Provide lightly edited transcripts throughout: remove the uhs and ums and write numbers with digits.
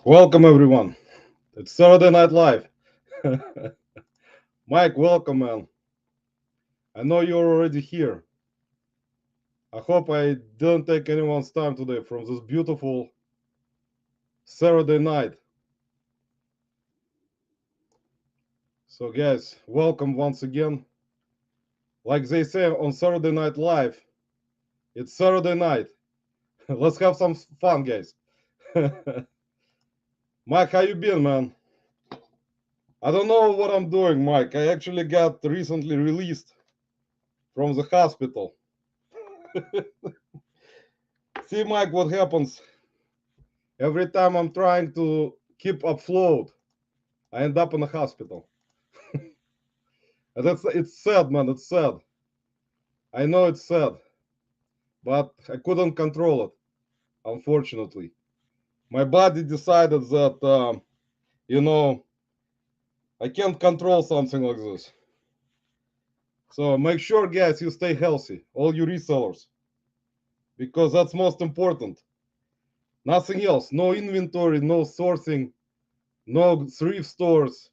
Welcome everyone. It's Saturday Night Live. Mike, welcome man. I know you're already here. I hope I didn't take anyone's time today from this beautiful Saturday night. So guys, welcome once again. Like they say on Saturday Night Live, it's Saturday night. Let's have some fun, guys. Mike, how you been, man? I don't know what I'm doing, Mike. I actually got recently released from the hospital. See, Mike, what happens every time I'm trying to keep afloat, I end up in the hospital. And it's sad, man. It's sad. I know it's sad, but I couldn't control it. Unfortunately, my body decided that you know I can't control something like this. So make sure, guys, you stay healthy, all you resellers, because that's most important. Nothing else. No inventory, no sourcing, no thrift stores,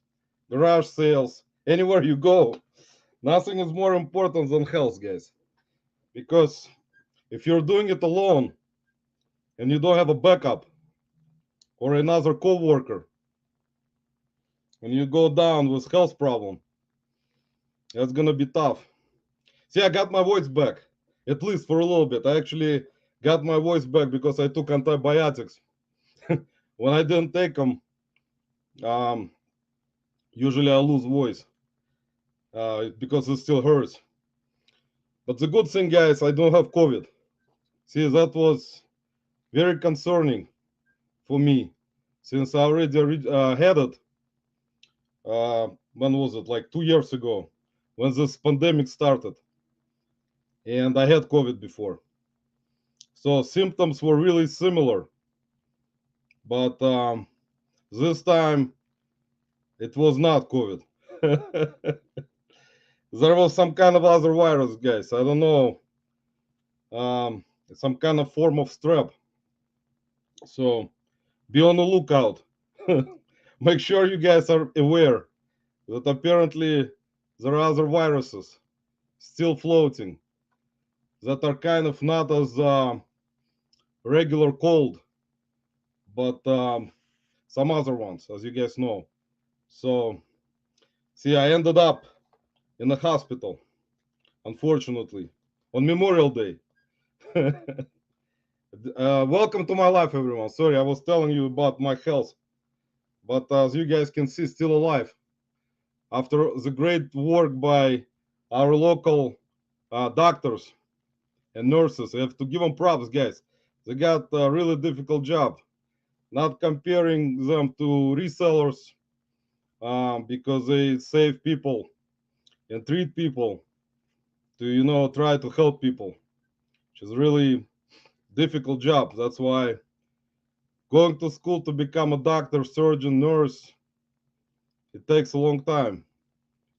garage sales, anywhere you go. Nothing is more important than health, guys. Because if you're doing it alone and you don't have a backup or another coworker and you go down with health problem, that's gonna be tough. See, I got my voice back, at least for a little bit. I actually got my voice back because I took antibiotics. When I didn't take them, um, usually I lose voice because it still hurts. But the good thing, guys, I don't have COVID. See, that was very concerning for me since I already had it. When was it? Like 2 years ago, when this pandemic started, and I had COVID before. So symptoms were really similar, but this time it was not COVID. There was some kind of other virus, guys. I don't know, some kind of form of strep. So be on the lookout. Make sure you guys are aware that apparently there are other viruses still floating that are kind of not as regular cold, but some other ones, as you guys know. So, see, I ended up in the hospital, unfortunately, on Memorial Day. Welcome to my life, everyone. Sorry, I was telling you about my health, but as you guys can see, still alive. After the great work by our local doctors and nurses, I have to give them props, guys. They got a really difficult job. Not comparing them to resellers because they save people and treat people to try to help people, which is really difficult job. That's why going to school to become a doctor, surgeon, nurse, it takes a long time,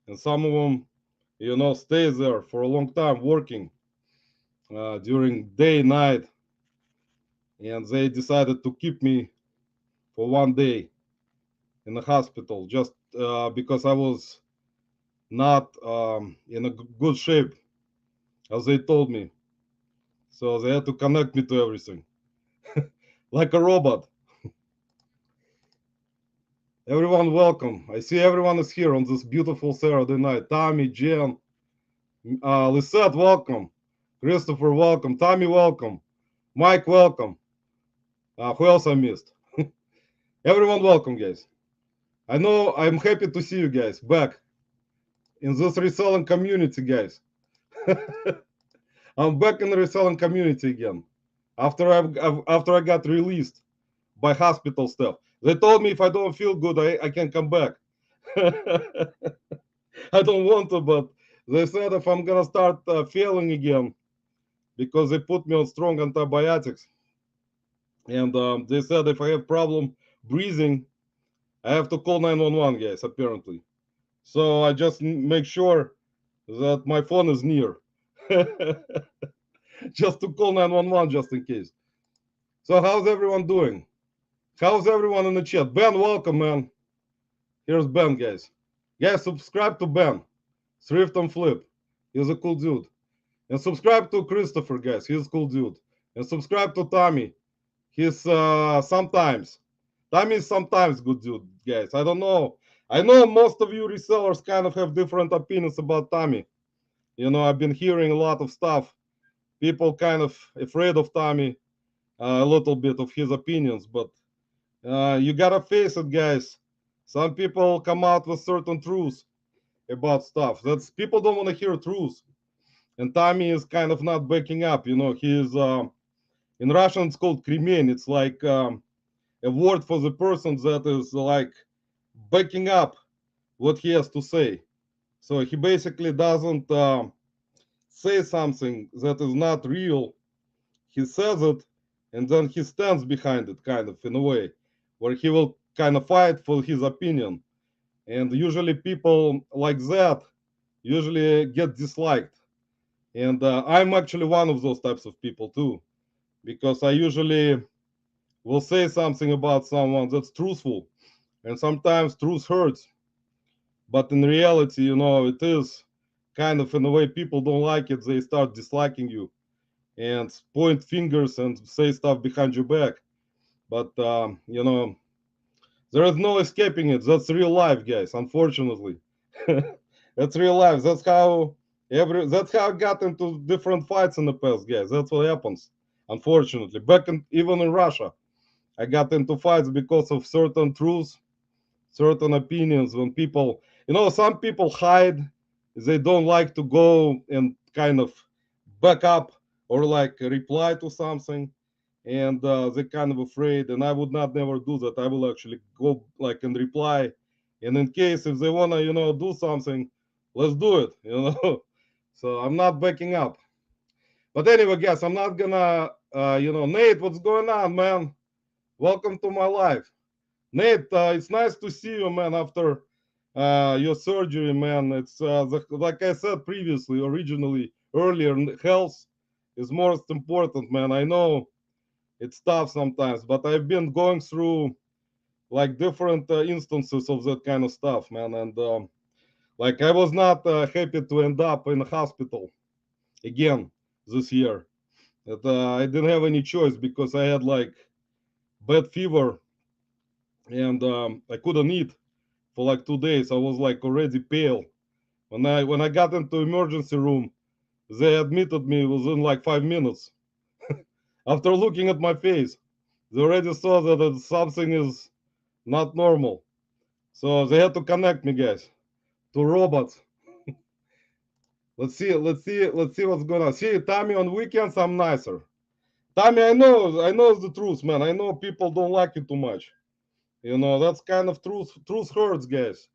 and some of them stay there for a long time working during day night, and they decided to keep me for one day in the hospital just because I was not in a good shape, as they told me. So they had to connect me to everything like a robot. Everyone, welcome. I see everyone is here on this beautiful Saturday night. Tommy, Jen, Lisette, welcome. Christopher, welcome. Tommy, welcome. Mike, welcome. Who else I missed? Everyone, welcome, guys. I know I'm happy to see you guys back in this reselling community, guys. I'm back in the reselling community again after I got released by hospital staff. They told me if I don't feel good, I can come back. I don't want to, but they said if I'm gonna start failing again because they put me on strong antibiotics, and they said if I have problem breathing, I have to call 911, guys. Apparently, so I just make sure that my phone is near, just to call 911 just in case. So how's everyone doing? How's everyone in the chat? Ben, welcome, man. Here's Ben, guys. Guys, subscribe to Ben. Thrift and Flip. He's a cool dude. And subscribe to Christopher, guys. He's a cool dude. And subscribe to Tommy. He's sometimes. Tommy is sometimes good dude, guys. I don't know. I know most of you resellers kind of have different opinions about Tommy. You know, I've been hearing a lot of stuff. People kind of afraid of Tommy, a little bit of his opinions, but you gotta face it, guys. Some people come out with certain truths about stuff. That's people don't want to hear truths, and Tommy is kind of not backing up. You know, he's in Russian it's called kremen. It's like a word for the person that is like backing up what he has to say. So he basically doesn't say something that is not real. He says it, and then he stands behind it, kind of in a way, where he will kind of fight for his opinion. And usually people like that usually get disliked. And I'm actually one of those types of people too, because I usually will say something about someone that's truthful, and sometimes truth hurts. But in reality, you know, it is kind of in a way people don't like it, they start disliking you and point fingers and say stuff behind your back. But you know, there is no escaping it. That's real life, guys. Unfortunately, that's real life. That's how I got into different fights in the past, guys. That's what happens. Unfortunately, back in even in Russia, I got into fights because of certain truths, certain opinions. When people, you know, some people hide. They don't like to go and kind of back up or like reply to something, and they're kind of afraid. And I would not never do that. I will actually go like and reply, and in case if they wanna, you know, do something, let's do it, you know. So I'm not backing up. But anyway, guys, I'm not gonna, you know, Nate, what's going on, man? Welcome to my life. Nate, it's nice to see you, man, after your surgery, man. It's like I said previously, originally, earlier, health is most important, man. I know it's tough sometimes, but I've been going through like different instances of that kind of stuff, man. And like I was not happy to end up in a hospital again this year. That I didn't have any choice because I had like bad fever, and I couldn't eat for like 2 days. I was like already pale. When I got into emergency room, they admitted me within like 5 minutes. After looking at my face, they already saw that something is not normal. So they had to connect me, guys, to robots. Let's see what's going on. See, Tommy, on weekends I'm nicer. Tommy, I know the truth, man. I know people don't like you too much. You know, that's kind of truth. Truth hurts, guys.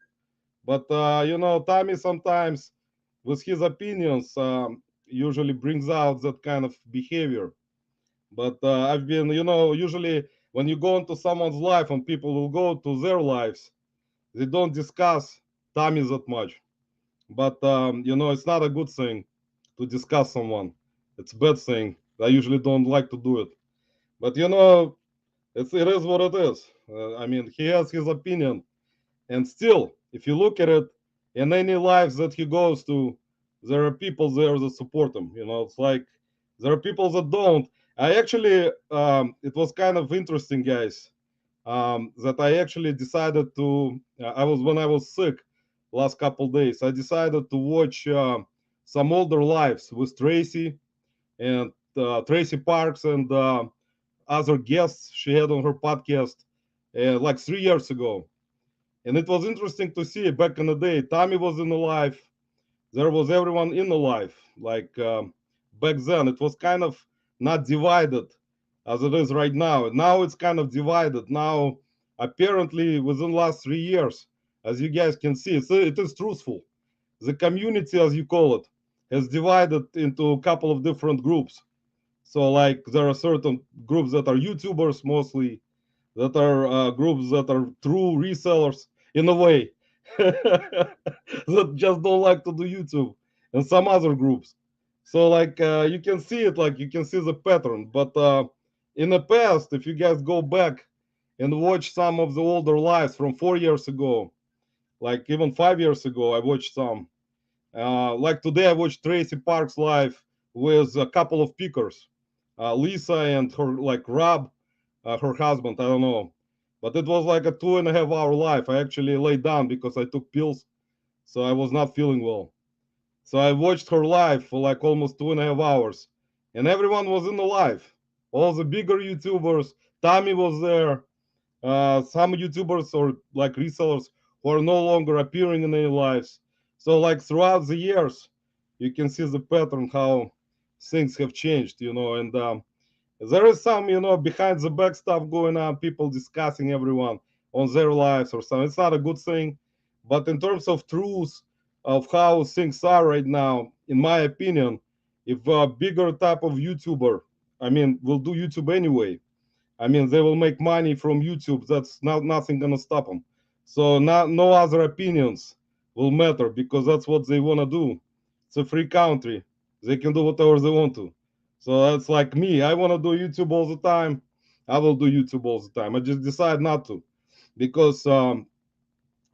But you know, Tommy sometimes, with his opinions, usually brings out that kind of behavior. But I've been, you know, usually when you go into someone's life and people will go to their lives, they don't discuss Tommy that much. But you know, it's not a good thing to discuss someone. It's a bad thing. I usually don't like to do it. But you know, it is what it is. I mean, he has his opinion, and still, if you look at it, in any lives that he goes to, there are people there that support him. You know, it's like there are people that don't. I actually, it was kind of interesting, guys, that I actually decided to. I was when I was sick last couple days. I decided to watch some older lives with Tracy and Tracy Parks and other guests she had on her podcast like 3 years ago. And it was interesting to see back in the day. Tommy was in the life. There was everyone in the life. Like back then, it was kind of not divided as it is right now. Now it's kind of divided. Now, apparently, within the last 3 years, as you guys can see, it is truthful. The community, as you call it, has divided into a couple of different groups. So, like, there are certain groups that are YouTubers mostly, that are groups that are true resellers in a way, that just don't like to do YouTube, and some other groups. So, like, you can see it, like, you can see the pattern. But in the past, if you guys go back and watch some of the older lives from 4 years ago, like even 5 years ago. I watched some. Like today, I watched Tracy Parks live with a couple of pickers, Lisa and her like Rob, her husband. I don't know, but it was like a 2.5 hour live. I actually laid down because I took pills, so I was not feeling well. So I watched her live for like almost 2.5 hours, and everyone was in the live. All the bigger YouTubers, Tommy was there. Some YouTubers or like resellers who are no longer appearing in any lives. So like throughout the years, you can see the pattern how things have changed, and there is some, behind the back stuff going on, people discussing everyone on their lives or something. It's not a good thing. But in terms of truth of how things are right now, in my opinion, if a bigger type of YouTuber, I mean, will do YouTube anyway, I mean, they will make money from YouTube. That's not nothing gonna stop them. So no other opinions will matter because that's what they wanna do. It's a free country. They can do whatever they want to. So that's like me. I wanna do YouTube all the time. I will do YouTube all the time. I just decide not to because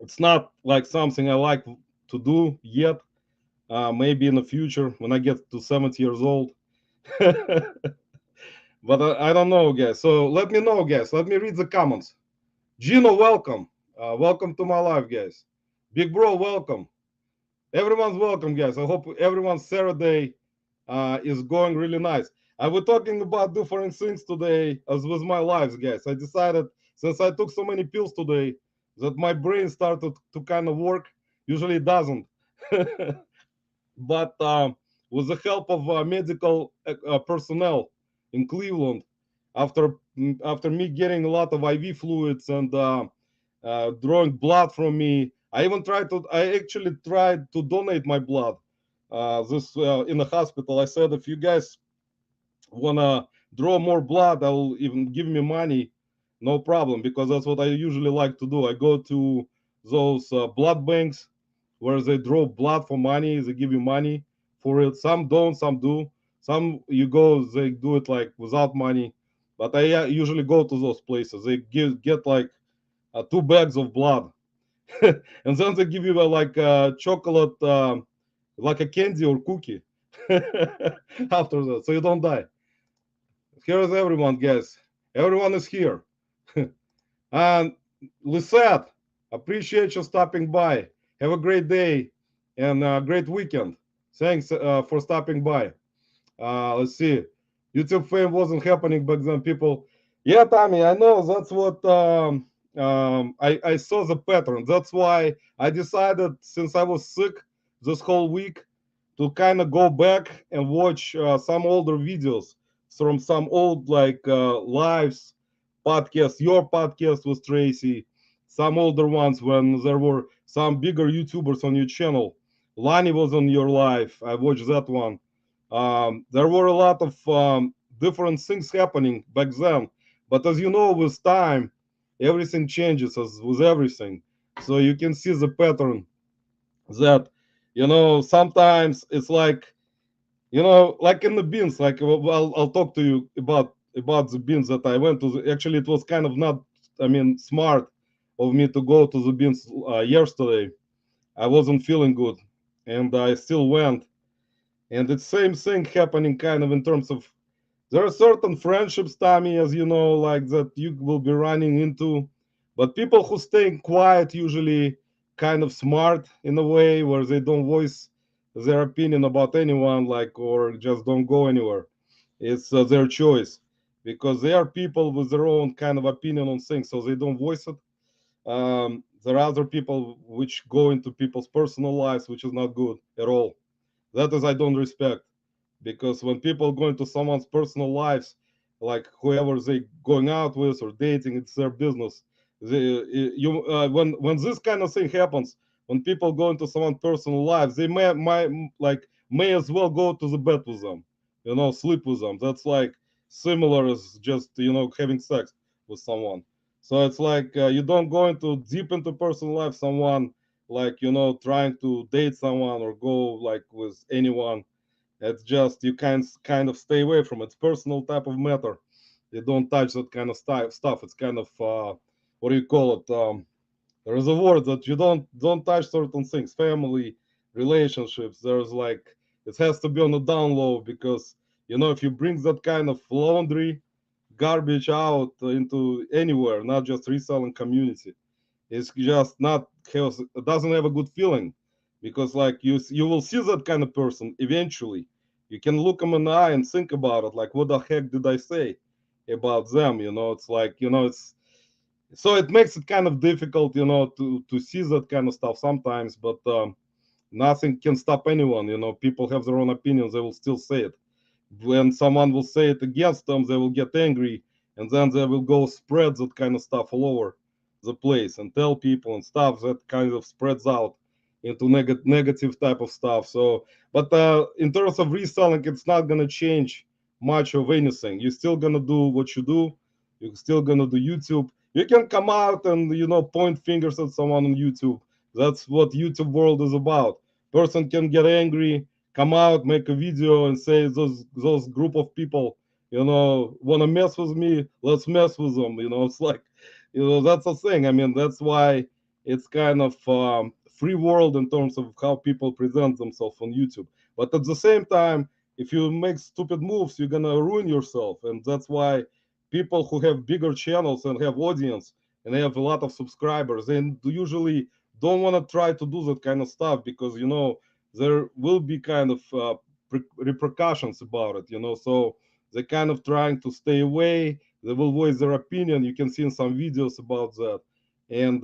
it's not like something I like to do yet. Maybe in the future when I get to 70 years old. But I don't know, guys. So let me know, guys. Let me read the comments. Gino, welcome. Welcome to my live, guys. Big bro, welcome. Everyone's welcome, guys. I hope everyone's Saturday is going really nice. I was talking about different things today as with my lives, guys. I decided since I took so many pills today that my brain started to kind of work. Usually it doesn't. But with the help of medical personnel in Cleveland, after me getting a lot of IV fluids and drawing blood from me, I actually tried to donate my blood. This in the hospital, I said, if you guys wanna draw more blood, I'll even give me money, no problem, because that's what I usually like to do. I go to those blood banks where they draw blood for money. They give you money for it. Some don't, some do. Some you go, they do it like without money. But I usually go to those places. They get like 2 bags of blood, and then they give you like chocolate, like a candy or cookie after that, so you don't die. Here's everyone, guys. Everyone is here. And Lisette, appreciate you stopping by. Have a great day and a great weekend. Thanks for stopping by. Let's see. YouTube fame wasn't happening back then, people. Yeah, Tommy, I know that's what I saw the pattern. That's why I decided, since I was sick this whole week, to kind of go back and watch some older videos from some old like lives podcast, your podcast with Tracy, some older ones when there were some bigger YouTubers on your channel. Lani was on your live. I watched that one. There were a lot of different things happening back then. But as you know, with time, everything changes as with everything. So you can see the pattern that, sometimes it's like, like in the beans, like I'll talk to you about the beans that I went to. Actually, it was kind of not, I mean, smart of me to go to the beans yesterday. I wasn't feeling good, and I still went. And it's same thing happening kind of in terms of there are certain friendships, Tommy, as you know, like that you will be running into, but people who stay quiet usually kind of smart in a way where they don't voice their opinion about anyone, like, or just don't go anywhere. It's their choice because they are people with their own kind of opinion on things, so they don't voice it. There are other people which go into people's personal lives, which is not good at all. That is, I don't respect, because when people go into someone's personal lives, like whoever they going out with or dating, it's their business. When this kind of thing happens, when people go into someone's personal lives, they may as well go to the bed with them, sleep with them. That's like similar as just having sex with someone. So it's like you don't go into deep into personal life someone, like trying to date someone or go like with anyone. It's just you can kind of stay away from it. It's personal type of matter. You don't touch that kind of stuff. It's kind of what do you call it? There is a word that you don't touch certain things, family, relationships. There's like it has to be on the down low because if you bring that kind of laundry garbage out into anywhere, not just reselling community, it's just not has it doesn't have a good feeling because like you will see that kind of person eventually. You can look them in the eye and think about it, like what the heck did I say about them? It's like it's so it makes it kind of difficult, to see that kind of stuff sometimes. But nothing can stop anyone. People have their own opinions; they will still say it. When someone will say it against them, they will get angry, and then they will go spread that kind of stuff all over the place and tell people and stuff that kind of spreads out into negative type of stuff. So, but in terms of reselling, it's not gonna change much of anything. You're still gonna do what you do. You're still gonna do YouTube. You can come out and point fingers at someone on YouTube. That's what YouTube world is about. Person can get angry, come out, make a video, and say those group of people, want to mess with me. Let's mess with them. It's like, that's a thing. I mean, that's why it's kind of free world in terms of how people present themselves on YouTube. But at the same time, if you make stupid moves, you're gonna ruin yourself, and that's why people who have bigger channels and have audience and have a lot of subscribers, and usually don't want to try to do that kind of stuff because there will be kind of repercussions about it, so they're kind of trying to stay away. They will voice their opinion. You can see in some videos about that. And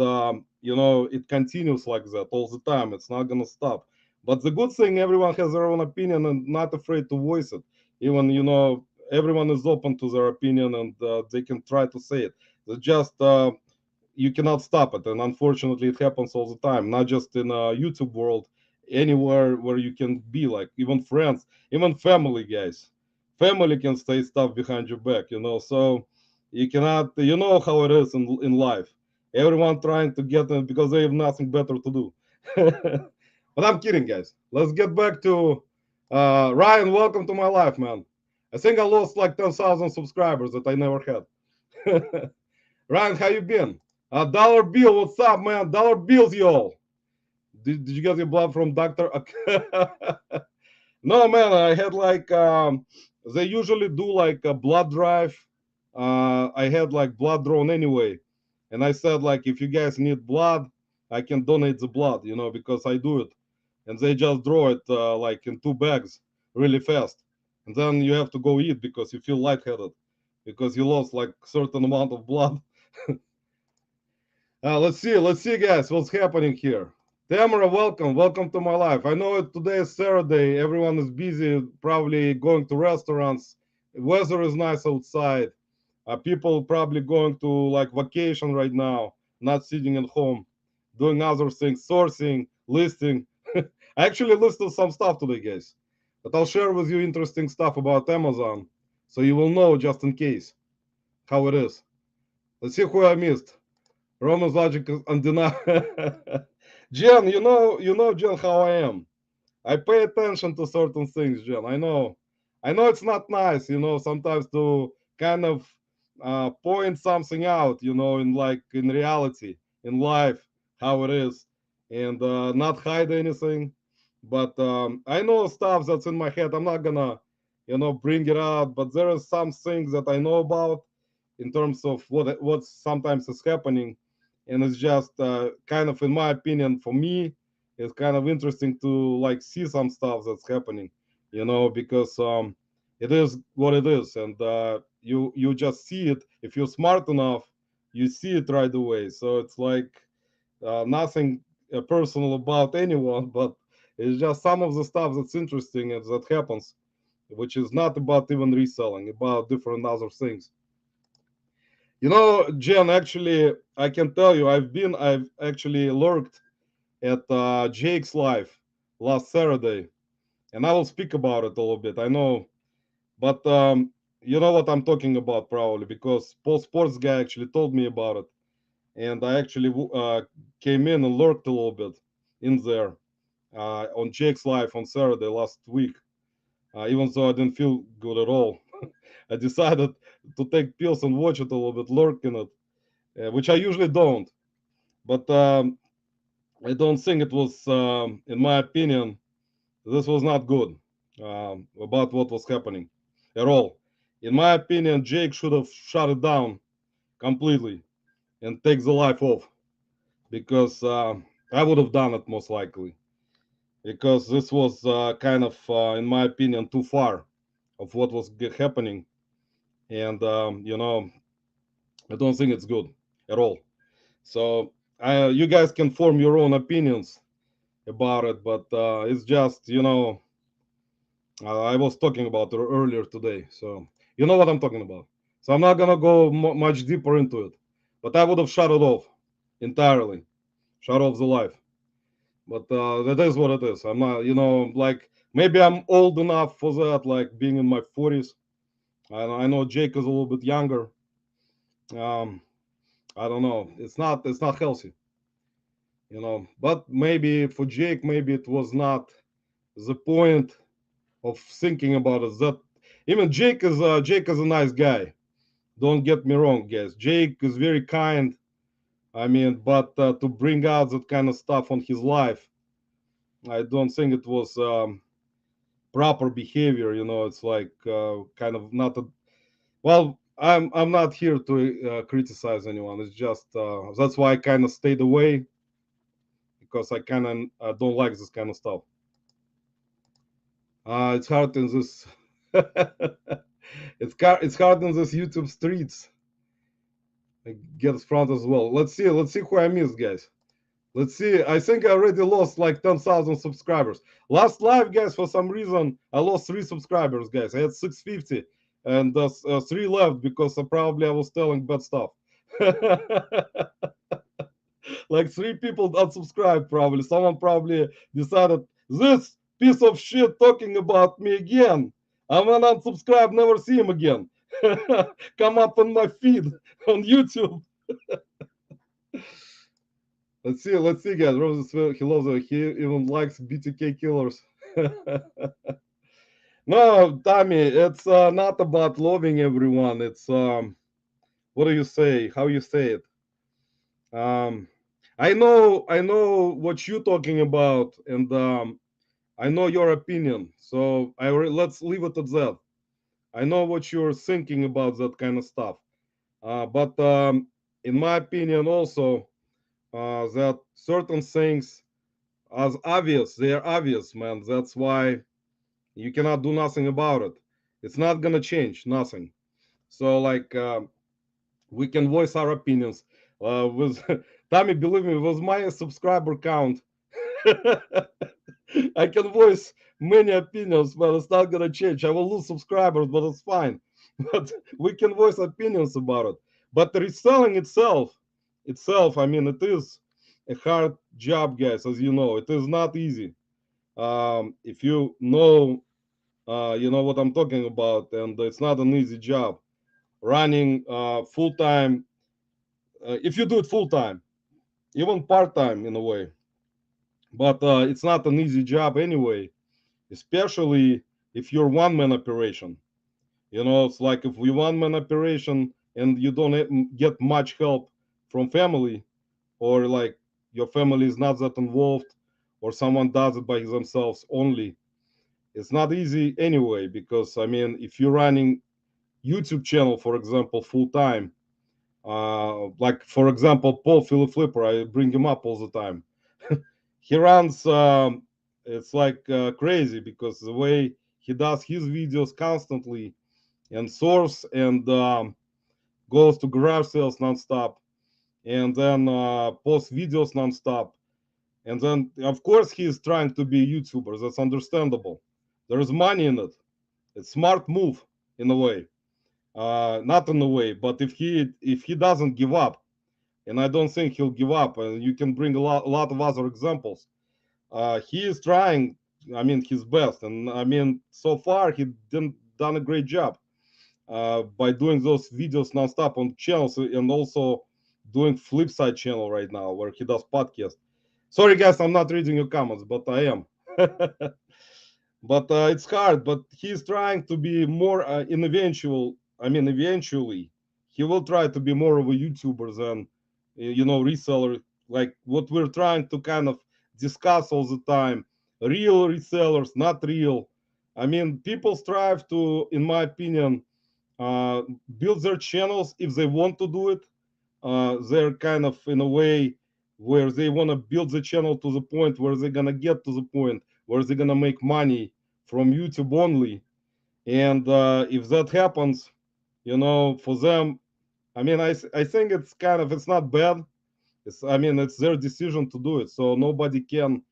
it continues like that all the time. It's not going to stop. But the good thing, everyone has their own opinion and not afraid to voice it. Even everyone is open to their opinion, and they can try to say it. They just you cannot stop it, and unfortunately it happens all the time, not just in a YouTube world, anywhere where you can be, like even friends, even family, guys. Family can say stuff behind your back, so you cannot, how it is in life. Everyone trying to get in because they have nothing better to do. But I'm kidding, guys. Let's get back to Ryan. Welcome to my life, man. I think I lost like 10,000 subscribers that I never had. Ryan, how you been? Dollar Bill, what's up, man? Dollar Bills, y'all. Did you get your blood from Doctor? No, man. I had like they usually do like a blood drive. I had like blood drawn anyway, and I said like if you guys need blood, I can donate the blood, because I do it, and they just draw it like in 2 bags really fast, and then you have to go eat because you feel lightheaded because you lost like certain amount of blood. Let's see, guys, what's happening here. Tamara, welcome to my life. I know today is Saturday, everyone is busy, probably going to restaurants. Weather is nice outside. People probably going to like vacation right now, not sitting at home, doing other things, sourcing, listing. I actually listed some stuff today, guys, but I'll share with you interesting stuff about Amazon, so you will know just in case how it is. Let's see who I missed. Roman's logic is undeniable. Jen, Jen, how I am. I pay attention to certain things, Jen. I know it's not nice, sometimes to kind of point something out, in reality, in life, how it is, and not hide anything. But I know stuff that's in my head. I'm not gonna, bring it out. But there are some things that I know about in terms of what sometimes is happening, and it's just kind of, in my opinion, for me, it's kind of interesting to like see some stuff that's happening, because it is what it is, and you just see it. If you're smart enough, you see it right away. So it's like nothing personal about anyone, but it's just some of the stuff that's interesting and that happens, which is not about even reselling, about different other things. Jen, actually, I can tell you, I've actually lurked at Jake's live last Saturday, and I will speak about it a little bit. I know, but you know what I'm talking about probably because Paul Sports guy actually told me about it, and I actually came in and lurked a little bit in there on Jake's live on Saturday last week, even though I didn't feel good at all. I decided to take pills and watch it a little bit, lurk in it, which I usually don't. But I don't think it was, in my opinion, this was not good about what was happening at all. In my opinion, Jake should have shut it down completely and take the life off, because I would have done it most likely, because this was kind of, in my opinion, too far of what was happening. And, I don't think it's good at all. So you guys can form your own opinions about it, but it's just, I was talking about it earlier today, so you know what I'm talking about. So I'm not gonna go much deeper into it, but I would have shut it off entirely, shut off the life. But that is what it is. I'm not, like, maybe I'm old enough for that, like being in my 40s. I know Jake is a little bit younger. Um, I don't know. It's not healthy, But maybe for Jake, maybe it was not the point of thinking about it. That even Jake is a nice guy. Don't get me wrong, guys. Jake is very kind. I mean, but to bring out that kind of stuff on his life, I don't think it was proper behavior. It's like kind of not a. Well, I'm not here to criticize anyone. It's just that's why I kind of stayed away, because I kind of don't like this kind of stuff. It's hard in this. It's hard in this YouTube streets. I get front as well. Let's see who I missed, guys. Let's see. I think I already lost like 10,000 subscribers. Last live, guys, for some reason, I lost 3 subscribers, guys. I had 650, and 3 left because I was telling bad stuff. Like 3 people unsubscribed, probably. Someone probably decided, this piece of shit talking about me again. I'm gonna unsubscribe, never see him again. Come up on my feed on YouTube. Let's see, guys. Roses, he loves it. He even likes BTK killers. No, Tommy, it's not about loving everyone. It's what do you say? How you say it? Um, I know what you're talking about, and I know your opinion. So let's leave it at that. I know what you're thinking about that kind of stuff. But in my opinion, also that certain things as obvious, they are obvious, man. That's why you cannot do nothing about it. It's not gonna change nothing. So like we can voice our opinions. With Tommy, believe me, with my subscriber count, I can voice many opinions, but it's not gonna change. I will lose subscribers, but it's fine. But we can voice opinions about it. But the reselling itself, I mean, it is a hard job, guys. As you know, it is not easy. If you know what I'm talking about, and it's not an easy job running full time. If you do it full time, even part time in a way, but it's not an easy job anyway, especially if you're one man operation. It's like if we one man operation and you don't get much help from family, or like your family is not that involved, or someone does it by themselves only. It's not easy anyway, because I mean, if you're running YouTube channel, for example, full time, like for example, Paul Philip Flipper, I bring him up all the time. He runs, it's like crazy, because the way he does his videos constantly, and source, and goes to garage sales nonstop, and then posts videos nonstop, and then of course he's trying to be a YouTuber. That's understandable. There's money in it. It's smart move in a way. Not in a way, but if he doesn't give up, and I don't think he'll give up, and you can bring a lot of other examples. He is trying, I mean, his best, and I mean, so far he didn't done a great job by doing those videos nonstop on channels, and also doing Flipside channel right now where he does podcast. Sorry guys, I'm not reading your comments, but I am. But it's hard. But he's trying to be more in eventual I mean, eventually he will try to be more of a YouTuber than, reseller, like what we're trying to kind of discuss all the time. Real resellers, not real. I mean, people strive to, in my opinion, uh, build their channels if they want to do it. They're kind of in a way where they want to build the channel to the point where they're gonna get to the point where they're gonna make money from YouTube only. And if that happens, for them, I mean, I think it's kind of, it's not bad. I mean, it's their decision to do it. So nobody can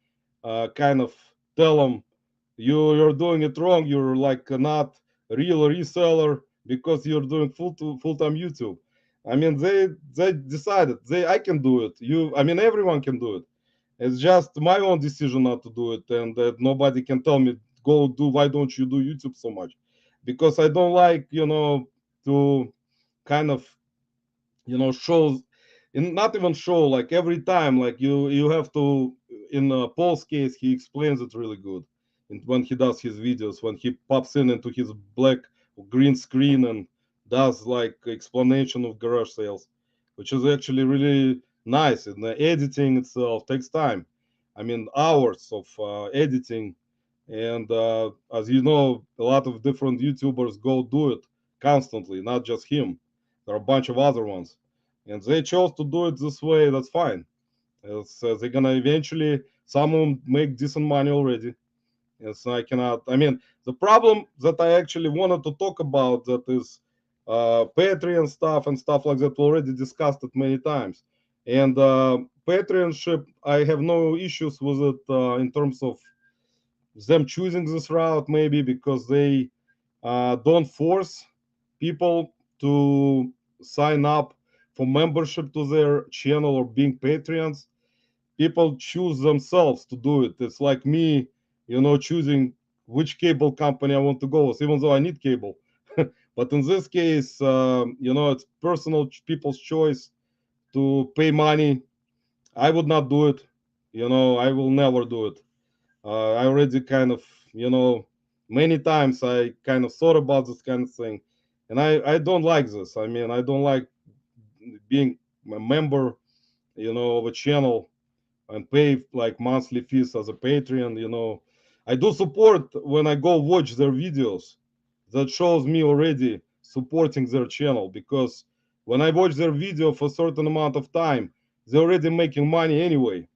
kind of tell them you're doing it wrong. You're like not a real reseller because you're doing full time YouTube. I mean, they decided I can do it. I mean, everyone can do it. It's just my own decision not to do it, and that nobody can tell me go do. Why don't you do YouTube so much? Because I don't like to kind of shows, in not even show, like every time, like you have to. In Paul's case, he explains it really good, and when he does his videos, when he pops into his black green screen and does like explanation of garage sales, which is actually really nice. And the editing itself takes time. I mean, hours of editing. And as you know, a lot of different YouTubers go do it constantly, not just him. There are a bunch of other ones, and they chose to do it this way. That's fine. They're gonna eventually, some of them make decent money already. And so I cannot. I mean, the problem that I actually wanted to talk about, that is Patreon stuff and stuff like that. We already discussed it many times. And Patreonship, I have no issues with it in terms of them choosing this route, maybe because they don't force people to sign up for membership to their channel or being Patreons. People choose themselves to do it. It's like me, choosing which cable company I want to go with, even though I need cable. But in this case, it's personal people's choice to pay money. I would not do it. I will never do it. I already kind of, many times I kind of thought about this kind of thing, and I don't like this. I mean, I don't like being a member, of a channel and pay like monthly fees as a Patreon. I do support when I go watch their videos. That shows me already supporting their channel, because when I watch their video for a certain amount of time, they're already making money anyway.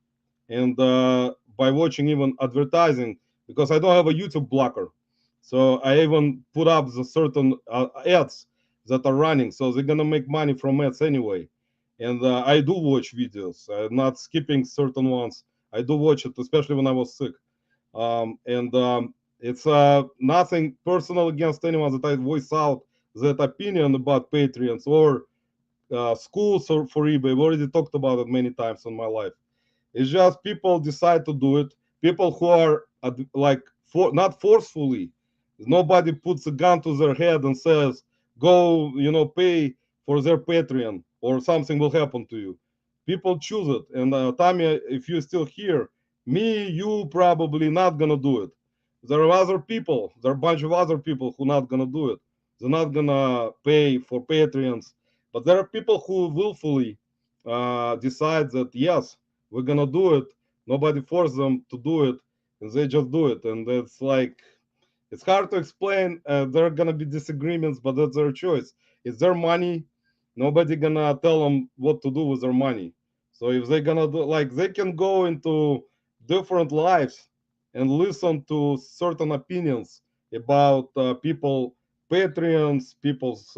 And by watching even advertising, because I don't have a YouTube blocker, so I even put up the certain ads that are running, so they're gonna make money from ads anyway. And I do watch videos, not skipping certain ones. I do watch it, especially when I was sick. And it's nothing personal against anyone that I voice out that opinion about Patreons or schools or for eBay. I've already talked about it many times in my life. It's just people decide to do it. People who are like not forcefully. Nobody puts a gun to their head and says, "Go, pay for their Patreon or something will happen to you." People choose it. And Tanya, if you're still here, me, you probably not gonna do it. There are other people. There are a bunch of other people who not gonna do it. They're not gonna pay for Patreons. But there are people who willfully decide that yes, we're gonna do it. Nobody forced them to do it, and they just do it. And it's like, it's hard to explain. There are gonna be disagreements, but that's their choice. It's their money. Nobody gonna tell them what to do with their money. So if they're gonna do, like, they can go into different lives and listen to certain opinions about people, Patreons, people's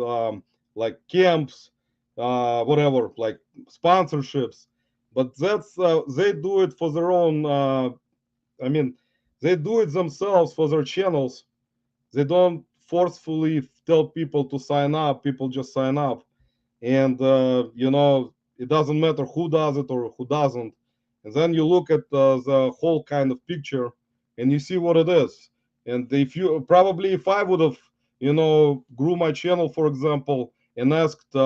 like camps, whatever, like sponsorships. But that's they do it for their own. I mean, they do it themselves for their channels. They don't forcefully tell people to sign up. People just sign up, and it doesn't matter who does it or who doesn't. And then you look at the whole kind of picture, and you see what it is. And if you probably, if I would have, grew my channel, for example, and asked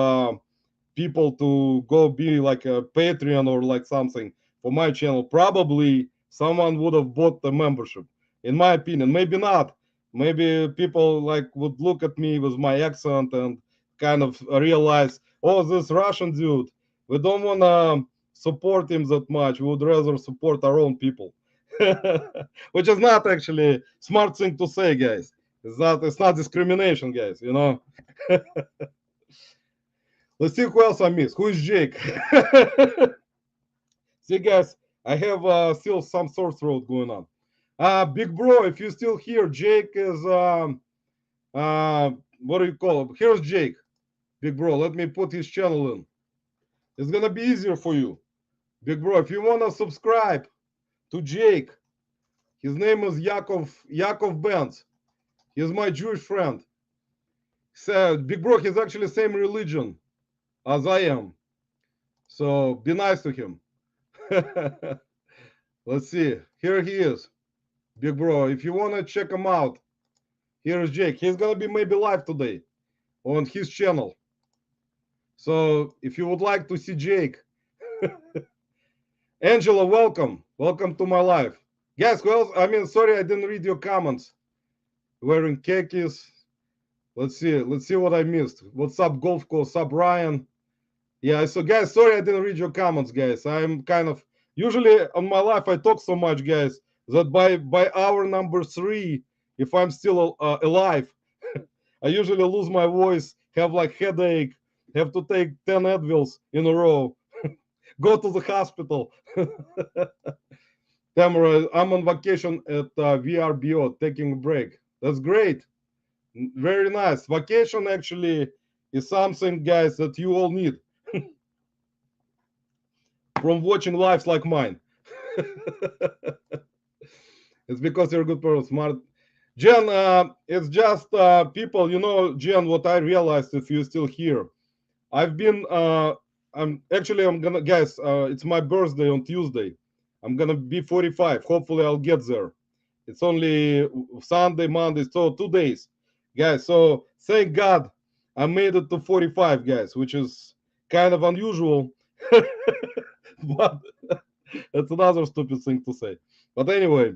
people to go be like a Patreon or like something for my channel, probably someone would have bought the membership. In my opinion, maybe not. Maybe people like would look at me with my accent and kind of realize, oh, this Russian dude, we don't want to support him that much. We would rather support our own people, which is not actually smart thing to say, guys. It's not discrimination, guys. Let's see who else I miss. Who is Jake? See, guys, I have still some sore throat going on. Big bro, if you're still here, Jake is what do you call him? Here's Jake. Big bro, let me put his channel in. It's gonna be easier for you. Big bro, if you wanna subscribe to Jake, his name is Yakov Benz. He's my Jewish friend. So Big bro, he's actually same religion as I am. So be nice to him. Let's see. Here he is. Big bro, if you wanna check him out, here's Jake. He's gonna be maybe live today on his channel. So if you would like to see Jake, Angela, welcome. Welcome to my live. Guys, who else? I mean, sorry, I didn't read your comments. Wearing khakis. Let's see. Let's see what I missed. What's up, Golf Course? What's up, Ryan? Yeah, so guys, sorry I didn't read your comments, guys. I'm kind of usually on my life I talk so much, guys, that by hour number 3, if I'm still alive, I usually lose my voice, have like headache, have to take 10 Advils in a row, go to the hospital. Tamara, I'm on vacation at VRBO, taking a break. That's great. Very nice. Vacation actually is something, guys, that you all need from watching lives like mine. It's because you're a good person, smart. Jen, it's just people, Jen, what I realized if you're still here, I've been, I'm gonna, guys, it's my birthday on Tuesday. I'm gonna be 45. Hopefully, I'll get there. It's only Sunday, Monday, so 2 days, guys. So thank God I made it to 45, guys, which is kind of unusual, but that's another stupid thing to say. But anyway,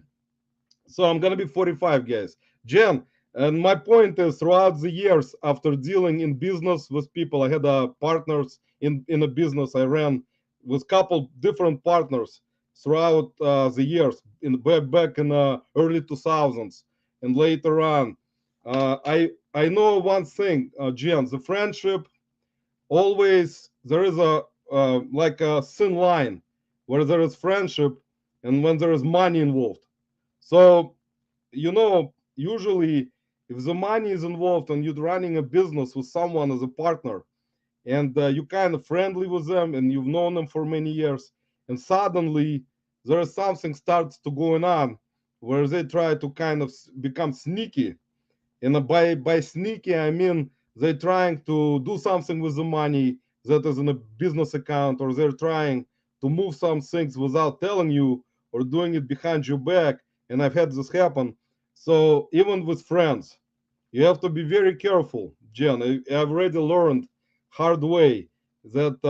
so I'm gonna be 45, guys. Jen, and my point is, throughout the years after dealing in business with people, I had partners in a business I ran with couple different partners throughout the years in back in early 2000s and later on. I know one thing, Jen, the friendship always there is a like a thin line where there is friendship and when there is money involved. So usually if the money is involved and you're running a business with someone as a partner and you're kind of friendly with them and you've known them for many years and suddenly there is something starts to going on where they try to kind of become sneaky, and by sneaky I mean they're trying to do something with the money that is in a business account, or they're trying to move some things without telling you or doing it behind your back. And I've had this happen. So even with friends, you have to be very careful, Jen. I've already learned hard way that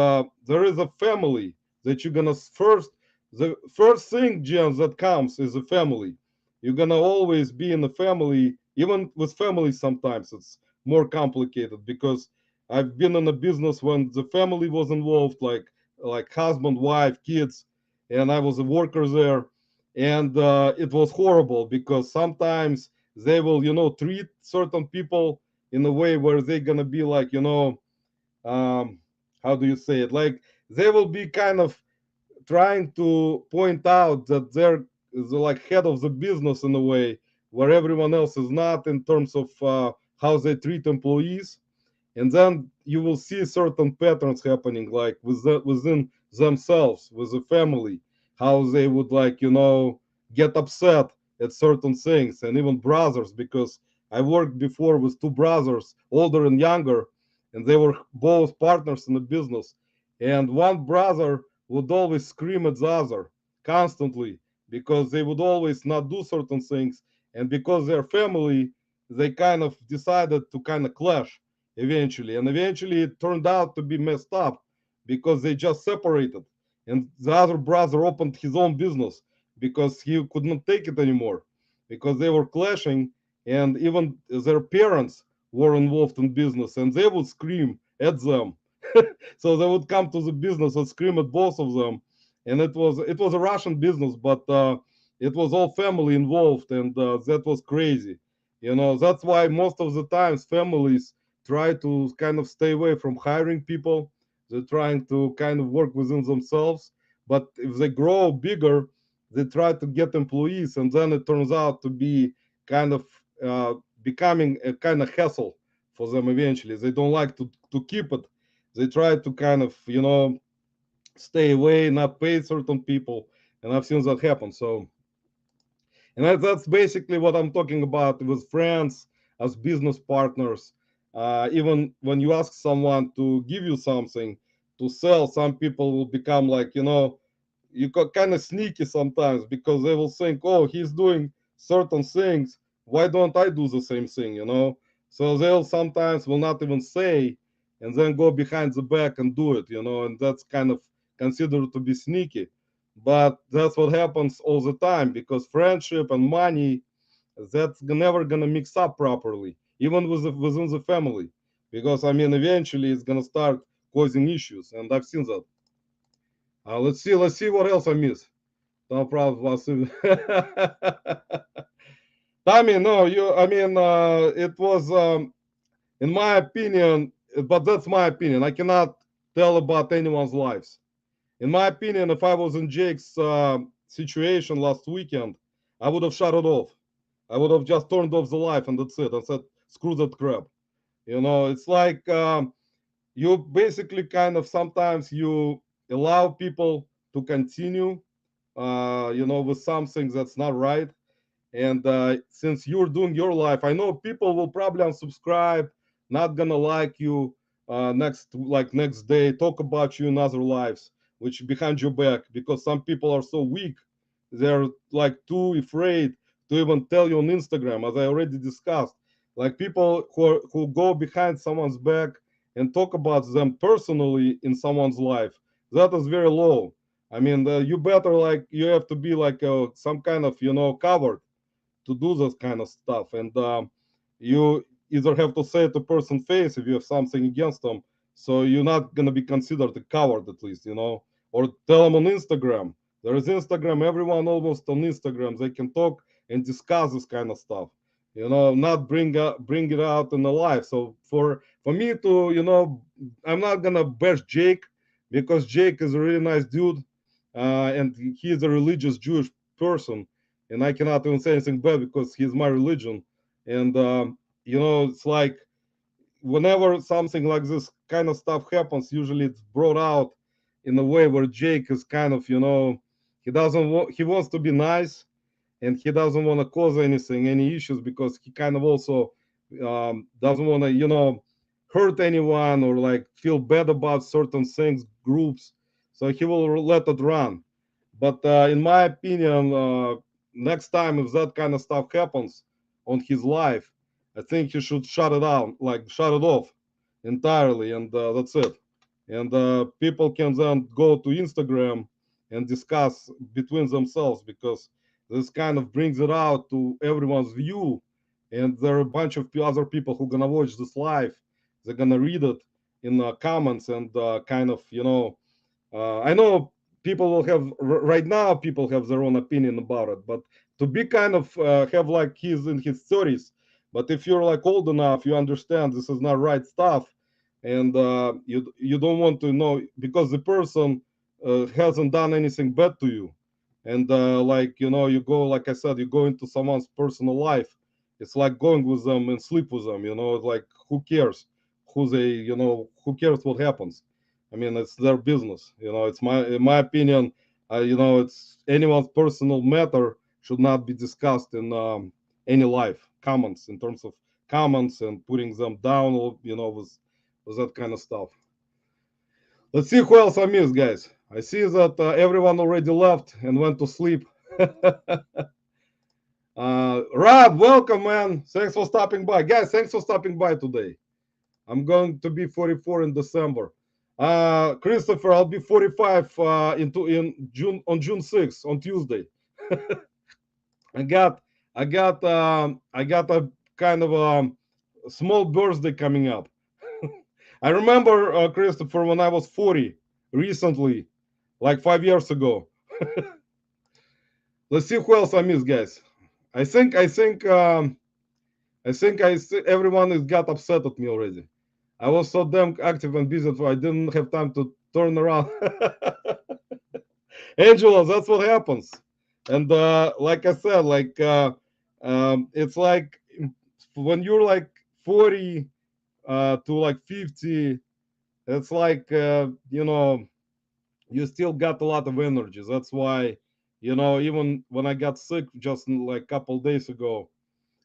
there is a family that you're gonna first. The first thing, Jen, that comes is a family. You're gonna always be in the family. Even with family, sometimes it's more complicated because I've been in a business when the family was involved, like husband, wife, kids, and I was a worker there, and it was horrible because sometimes they will treat certain people in a way where they're gonna be like um how do you say it, like they will be kind of trying to point out that they're the like head of the business in a way where everyone else is not, in terms of how they treat employees. And then you will see certain patterns happening, like within themselves, with the family, how they would like get upset at certain things, and even brothers, because I worked before with two brothers, older and younger, and they were both partners in the business, and one brother would always scream at the other constantly because they would always not do certain things, and because they're family, they kind of decided to kind of clash eventually. And eventually it turned out to be messed up because they just separated. And the other brother opened his own business because he could not take it anymore because they were clashing. and even their parents were involved in business, and they would scream at them. So they would come to the business and scream at both of them, and it was a Russian business, but it was all family involved, and that was crazy. That's why most of the times families try to kind of stay away from hiring people. They're trying to kind of work within themselves, but if they grow bigger, they try to get employees, and then it turns out to be kind of uh, becoming a kind of hassle for them eventually. They don't like to keep it. They try to kind of stay away, not pay certain people, and I've seen that happen. So, and that's basically what I'm talking about with friends as business partners. Even when you ask someone to give you something to sell, some people will become like, you kind of sneaky sometimes, because they will think, oh, he's doing certain things. Why don't I do the same thing? So they'll sometimes will not even say, and then go behind the back and do it. And that's kind of considered to be sneaky. But that's what happens all the time, because friendship and money, that's never gonna mix up properly, even within the family, because eventually it's gonna start causing issues, and I've seen that. Let's see what else I miss. No problem, Vasu. Tommy, no, it was, in my opinion, but that's my opinion. I cannot tell about anyone's lives. In my opinion, if I was in Jake's situation last weekend, I would have shut it off. I would have just turned off the live, and that's it. I said, screw that crap. It's like, you basically kind of sometimes you allow people to continue, with something that's not right. And since you're doing your life, I know people will probably unsubscribe, not gonna like you, next day, talk about you in other lives, which behind your back, because some people are so weak, they're like too afraid to even tell you on Instagram, as I already discussed. Like people who go behind someone's back and talk about them personally in someone's life, that is very low. You better, like, you have to be like some kind of covered to do this kind of stuff. And you either have to say it to person face if you have something against them, so you're not going to be considered a coward, at least, or tell them on Instagram. There is Instagram, everyone almost on Instagram, they can talk and discuss this kind of stuff, not bring it out in the life. So for me to, I'm not gonna bash Jake, because Jake is a really nice dude, and he's a religious Jewish person, and I cannot even say anything bad because he's my religion. And it's like, whenever something like this kind of stuff happens, usually it's brought out in a way where Jake is kind of, he wants to be nice, and he doesn't want to cause any issues, because he kind of also doesn't want to, hurt anyone, or like feel bad about certain things, groups. So he will let it run. But in my opinion, next time if that kind of stuff happens on his life, I think he should shut it down, like shut it off entirely, and that's it. And people can then go to Instagram and discuss between themselves, because this kind of brings it out to everyone's view. And there are a bunch of other people who are gonna watch this live. They're gonna read it in the comments, and kind of, I know people will have right now, people have their own opinion about it, but to be kind of have like he's in his 30s, but if you're like old enough, you understand this is not right stuff, and you don't want to know, because the person hasn't done anything bad to you. And like, you go, like I said, you go into someone's personal life. It's like going with them and sleep with them, like, who cares who cares what happens? It's their business. It's in my opinion, it's anyone's personal matter should not be discussed in any live comments, in terms of comments and putting them down, or with that kind of stuff. Let's see who else I missed, guys. I see that everyone already left and went to sleep. Rob, welcome, man. Thanks for stopping by, guys. Thanks for stopping by today. I'm going to be 44 in December. Christopher, I'll be 45 in June, on June 6th, on Tuesday. I got I got a kind of a small birthday coming up. I remember, Christopher, when I was 40 recently, like 5 years ago. Let's see who else I miss, guys. I think I think everyone has got upset at me already. I was so damn active and busy, so I didn't have time to turn around. Angela, that's what happens. And like I said, it's like when you're like 40 to like 50, it's like you still got a lot of energy. That's why, even when I got sick just like a couple days ago,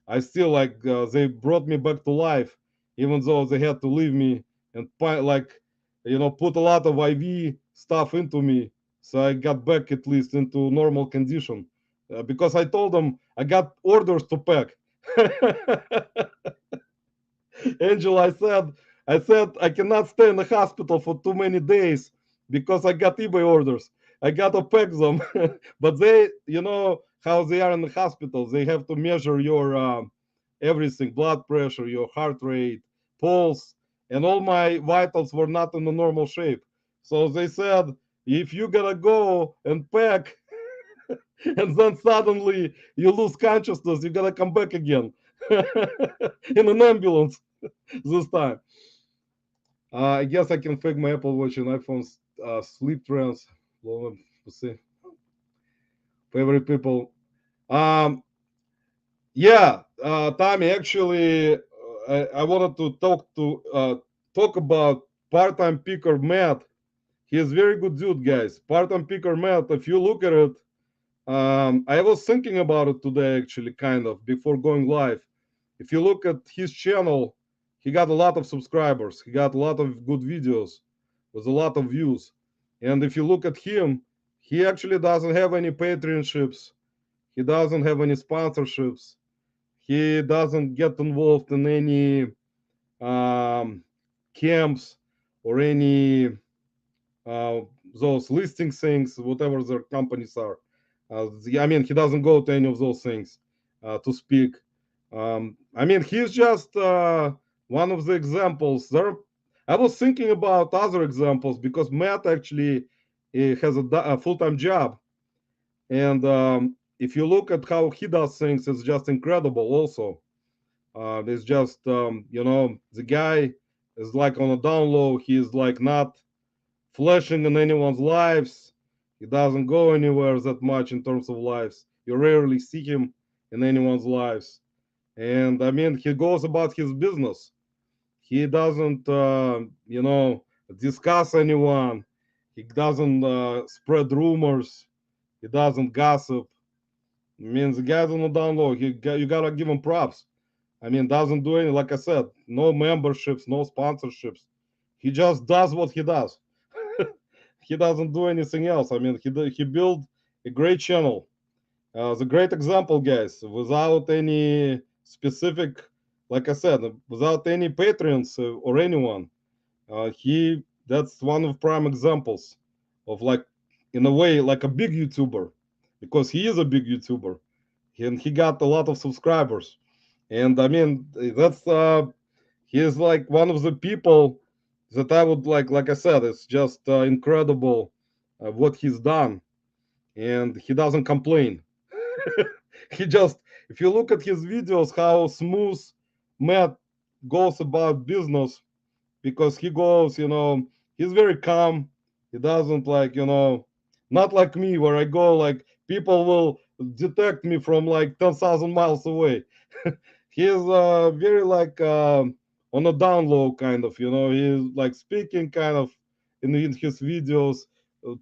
I still like they brought me back to life, even though they had to leave me and put a lot of IV stuff into me, so I got back at least into normal condition. Because I told them I got orders to pack. Angel, I said I cannot stay in the hospital for too many days because I got eBay orders. I gotta pack them, but they, how they are in the hospital. They have to measure your everything, blood pressure, your heart rate, pulse, and all my vitals were not in the normal shape. So they said, if you gotta go and pack, and then suddenly you lose consciousness, you gotta come back again in an ambulance this time. I guess I can fake my Apple Watch and iPhone's sleep trends. Well, we'll see. Favorite people. Um, yeah, Tommy. Actually, I wanted to talk about part-time picker Matt. He is very good dude, guys. Part-time picker Matt. If you look at it, I was thinking about it today, actually, kind of before going live. If you look at his channel, he got a lot of subscribers. He got a lot of good videos with a lot of views. And if you look at him, he actually doesn't have any patronships. He doesn't have any sponsorships. He doesn't get involved in any um, camps or any uh, those listing things, whatever their companies are. I mean, he doesn't go to any of those things to speak. I mean, he's just one of the examples. I was thinking about other examples because Matt actually has a full-time job, and if you look at how he does things, it's just incredible. Also, it's just the guy is like on a down low. He's like not flashing in anyone's lives. He doesn't go anywhere that much in terms of lives. You rarely see him in anyone's lives. And I mean, he goes about his business. He doesn't, discuss anyone. He doesn't spread rumors. He doesn't gossip. I mean, the guy's on the down low. You gotta give him props. I mean, doesn't do any, like I said, no memberships, no sponsorships. He just does what he does. He doesn't do anything else. I mean, he built a great channel. The great example, guys, without any specific, like I said, without any patrons or anyone. He That's one of prime examples of, like, in a way, like a big YouTuber, because he is a big YouTuber, and he got a lot of subscribers. And I mean, that's he is like one of the people that I would like I said, it's just incredible what he's done, and he doesn't complain. He just, if you look at his videos, how smooth Matt goes about business, because he goes, he's very calm. He doesn't not like me, where I go like people will detect me from like 10,000 miles away. He's very like on a down low kind of, he's like speaking kind of in his videos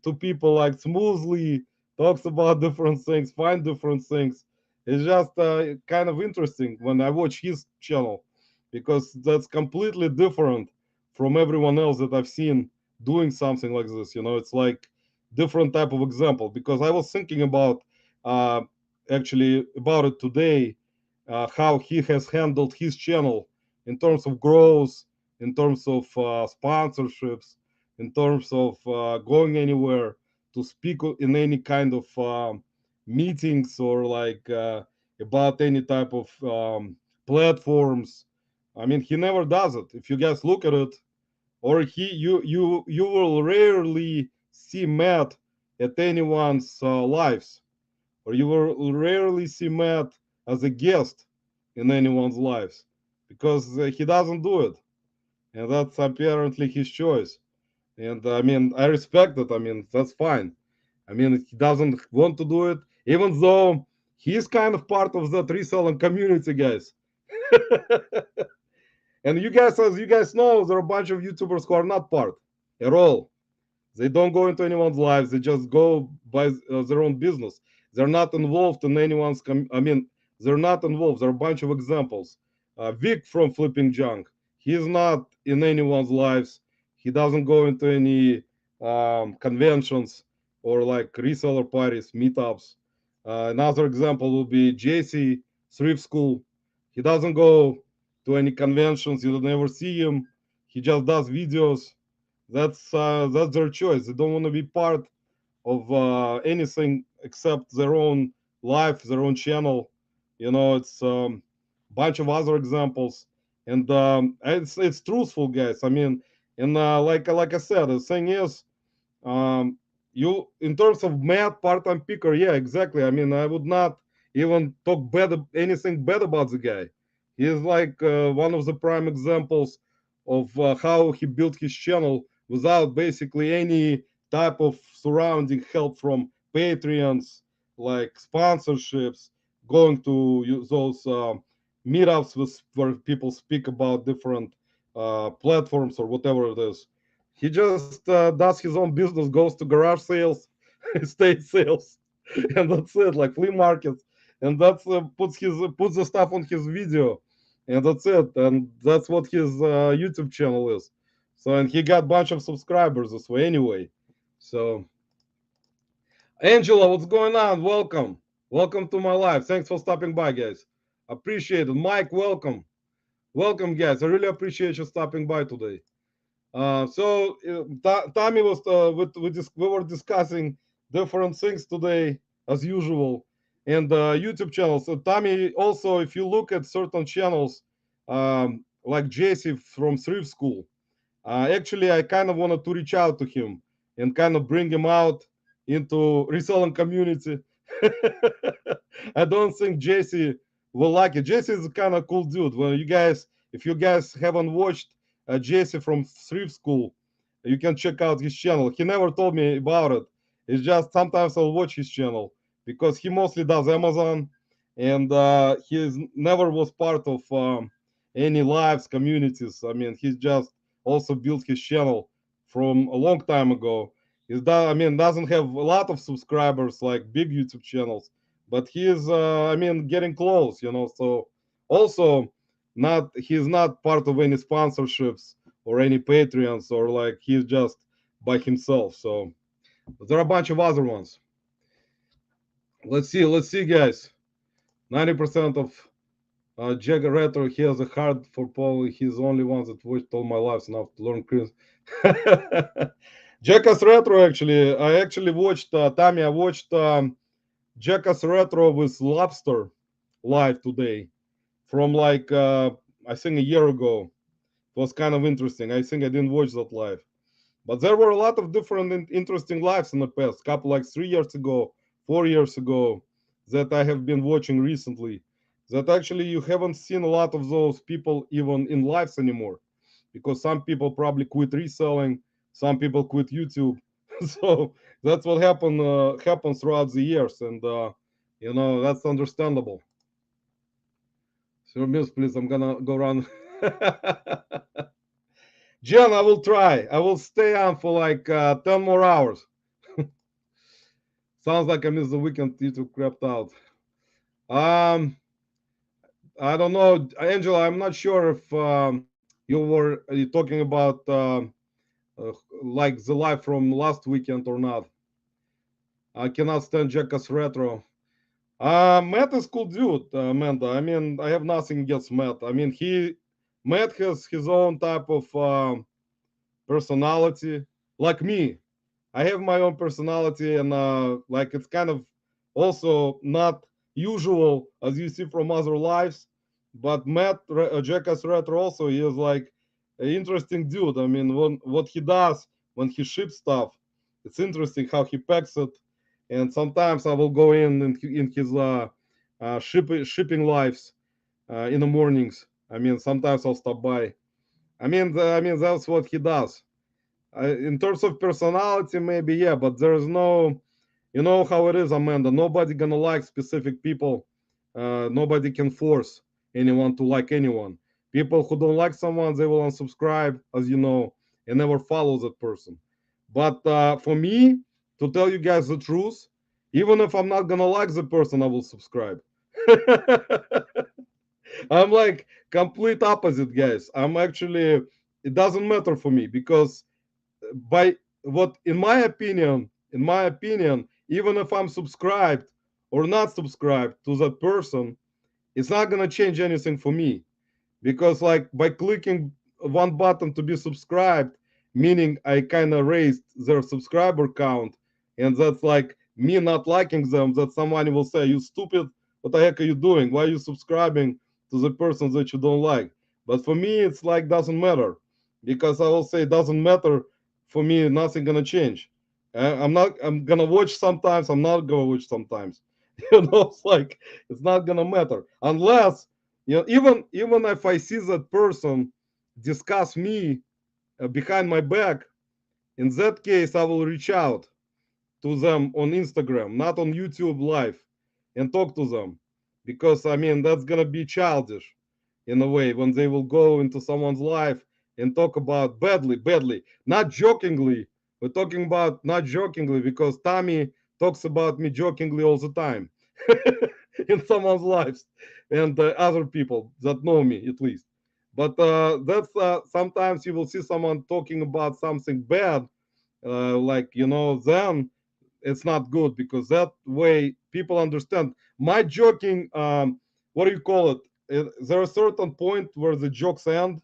to people like smoothly, talks about different things, find different things. It's just kind of interesting when I watch his channel, because that's completely different from everyone else that I've seen doing something like this. It's like different type of example, because I was thinking about uh, actually about it today, how he has handled his channel in terms of growth, in terms of sponsorships, in terms of going anywhere to speak in any kind of meetings, or like about any type of platforms. I mean, he never does it. If you guys look at it, or you will rarely see Matt at anyone's lives, or you will rarely see Matt as a guest in anyone's lives, because he doesn't do it, and that's apparently his choice. And I mean, I respect it. I mean, that's fine. I mean, he doesn't want to do it, even though he's kind of part of that reselling community, guys. And you guys, as you guys know, there are a bunch of YouTubers who are not part at all. They don't go into anyone's lives. They just go by their own business. They're not involved in anyone's. I mean, they're not involved. There are a bunch of examples. Vic from Flipping Junk. He's not in anyone's lives. He doesn't go into any conventions or like reseller parties, meetups. Another example would be JC Thrift School. He doesn't go to any conventions. You never see him. He just does videos. That's their choice. They don't want to be part of anything except their own life, their own channel. You know, it's a bunch of other examples, and it's truthful, guys. I mean, and like I said, the thing is, um, you in terms of Matt part-time picker, yeah, exactly. I mean, I would not even talk anything bad about the guy. He is like one of the prime examples of how he built his channel without basically any type of surrounding help from Patreons, like sponsorships, going to those meetups where people speak about different platforms or whatever it is. He just does his own business, goes to garage sales, estate sales, and that's it, like flea markets, and that's puts the stuff on his video, and that's it, and that's what his YouTube channel is. So, and he got a bunch of subscribers this way anyway. So, Angela, what's going on? Welcome, welcome to my live. Thanks for stopping by, guys. Appreciate it. Mike, welcome, welcome, guys. I really appreciate you stopping by today. Tommy was we were discussing different things today as usual, and YouTube channels. So Tommy, also, if you look at certain channels, like JC from Thrift School, actually I kind of wanted to reach out to him and kind of bring him out into reselling community. I don't think JC will like it. JC is a kind of cool dude. When you guys, if you guys haven't watched JC from Thrift School, you can check out his channel. He never told me about it. It's just sometimes I'll watch his channel because he mostly does Amazon, and he never was part of any lives communities. I mean, he's just also built his channel from a long time ago. I mean, doesn't have a lot of subscribers like big YouTube channels, but he is, I mean, getting close, you know. So also, not he's not part of any sponsorships or any Patreons, or like he's just by himself. So there are a bunch of other ones. Let's see, guys. 90% of Jagger Retro, he has a heart for Paul. He's the only one that watched all my life enough to learn Chris. Jackass Retro, actually, I actually watched, Tommy, I watched Jackass Retro with Lobster live today from like, I think a year ago. It was kind of interesting. I think I didn't watch that live. But there were a lot of different interesting lives in the past, couple like 3 years ago, 4 years ago, that I have been watching recently. That actually you haven't seen a lot of those people even in lives anymore, because some people probably quit reselling, some people quit YouTube. So that's what happens throughout the years, and you know, that's understandable. So, miss, please, I'm gonna go run. Jen, I will try. I will stay on for like 10 more hours. Sounds like I missed the weekend. YouTube crapped out. Um, I don't know, Angela. I'm not sure if you were talking about uh, like the live from last weekend or not. I cannot stand Jackass Retro. Matt is cool dude, Amanda. I mean, I have nothing against Matt. I mean, Matt has his own type of personality, like me. I have my own personality, and like it's kind of also not usual as you see from other lives. But Matt Jackass Retro also, he is like an interesting dude. I mean, what he does when he ships stuff, it's interesting how he packs it. And sometimes I will go in his shipping lives in the mornings. I mean, sometimes I'll stop by. I mean that's what he does. In terms of personality, maybe yeah, but there's no, you know how it is, Amanda. Nobody gonna like specific people. Nobody can force anyone to like anyone. People who don't like someone, they will unsubscribe, as you know, and never follow that person. But for me, to tell you guys the truth, even if I'm not gonna like the person, I will subscribe. I'm like complete opposite, guys. I'm actually, it doesn't matter for me because by what in my opinion, even if I'm subscribed or not subscribed to that person, it's not gonna change anything for me because like by clicking one button to be subscribed, meaning I kind of raised their subscriber count, and that's like me not liking them. That someone will say, "You stupid! What the heck are you doing? Why are you subscribing to the person that you don't like?" But for me, it's like doesn't matter because I will say it doesn't matter for me. Nothing gonna change. I'm not. I'm gonna watch sometimes. I'm not gonna watch sometimes. It's like it's not gonna matter unless even if I see that person discuss me behind my back, in that case I will reach out to them on Instagram, not on YouTube live, and talk to them because I mean that's gonna be childish in a way when they will go into someone's life and talk about badly, not jokingly. We're talking about not jokingly because Tommy talks about me jokingly all the time in someone's lives and other people that know me at least. But that's sometimes you will see someone talking about something bad, like then it's not good because that way people understand my joking. What do you call it? There a certain point where the jokes end,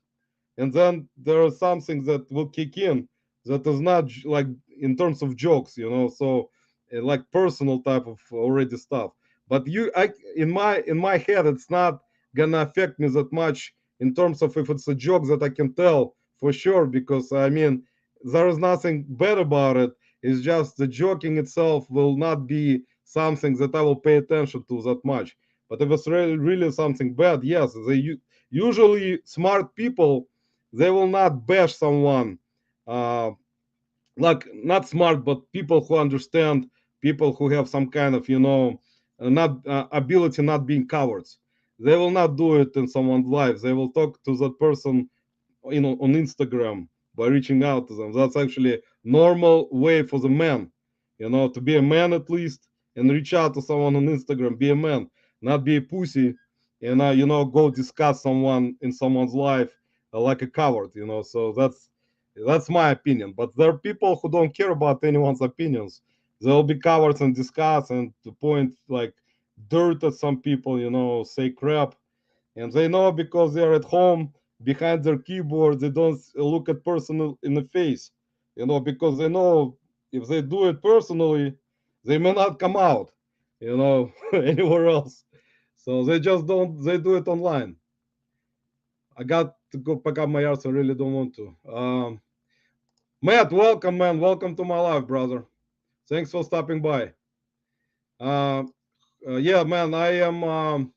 and then there is something that will kick in that is not like in terms of jokes, so like personal type of already stuff. But in my head, it's not gonna affect me that much in terms of if it's a joke that I can tell for sure, because I mean there is nothing bad about it. It's just the joking itself will not be something that I will pay attention to that much. But if it's really something bad, yes, usually smart people, they will not bash someone, uh, like not smart, but people who understand, people who have some kind of not ability, not being cowards. They will not do it in someone's life. They will talk to that person, on Instagram by reaching out to them. That's actually normal way for the man, to be a man at least and reach out to someone on Instagram. Be a man, not be a pussy, and go discuss someone in someone's life like a coward. So that's my opinion. But there are people who don't care about anyone's opinions. They'll be cowards and discuss and to point like dirt at some people. Say crap, and they know because they're at home behind their keyboard, they don't look at person in the face, because they know if they do it personally, they may not come out, anywhere else. So they just don't, they do it online. I got to go pack up my arse. I really don't want to. Matt, welcome, man. Welcome to my life, brother. Thanks for stopping by. Uh, yeah, man, I am.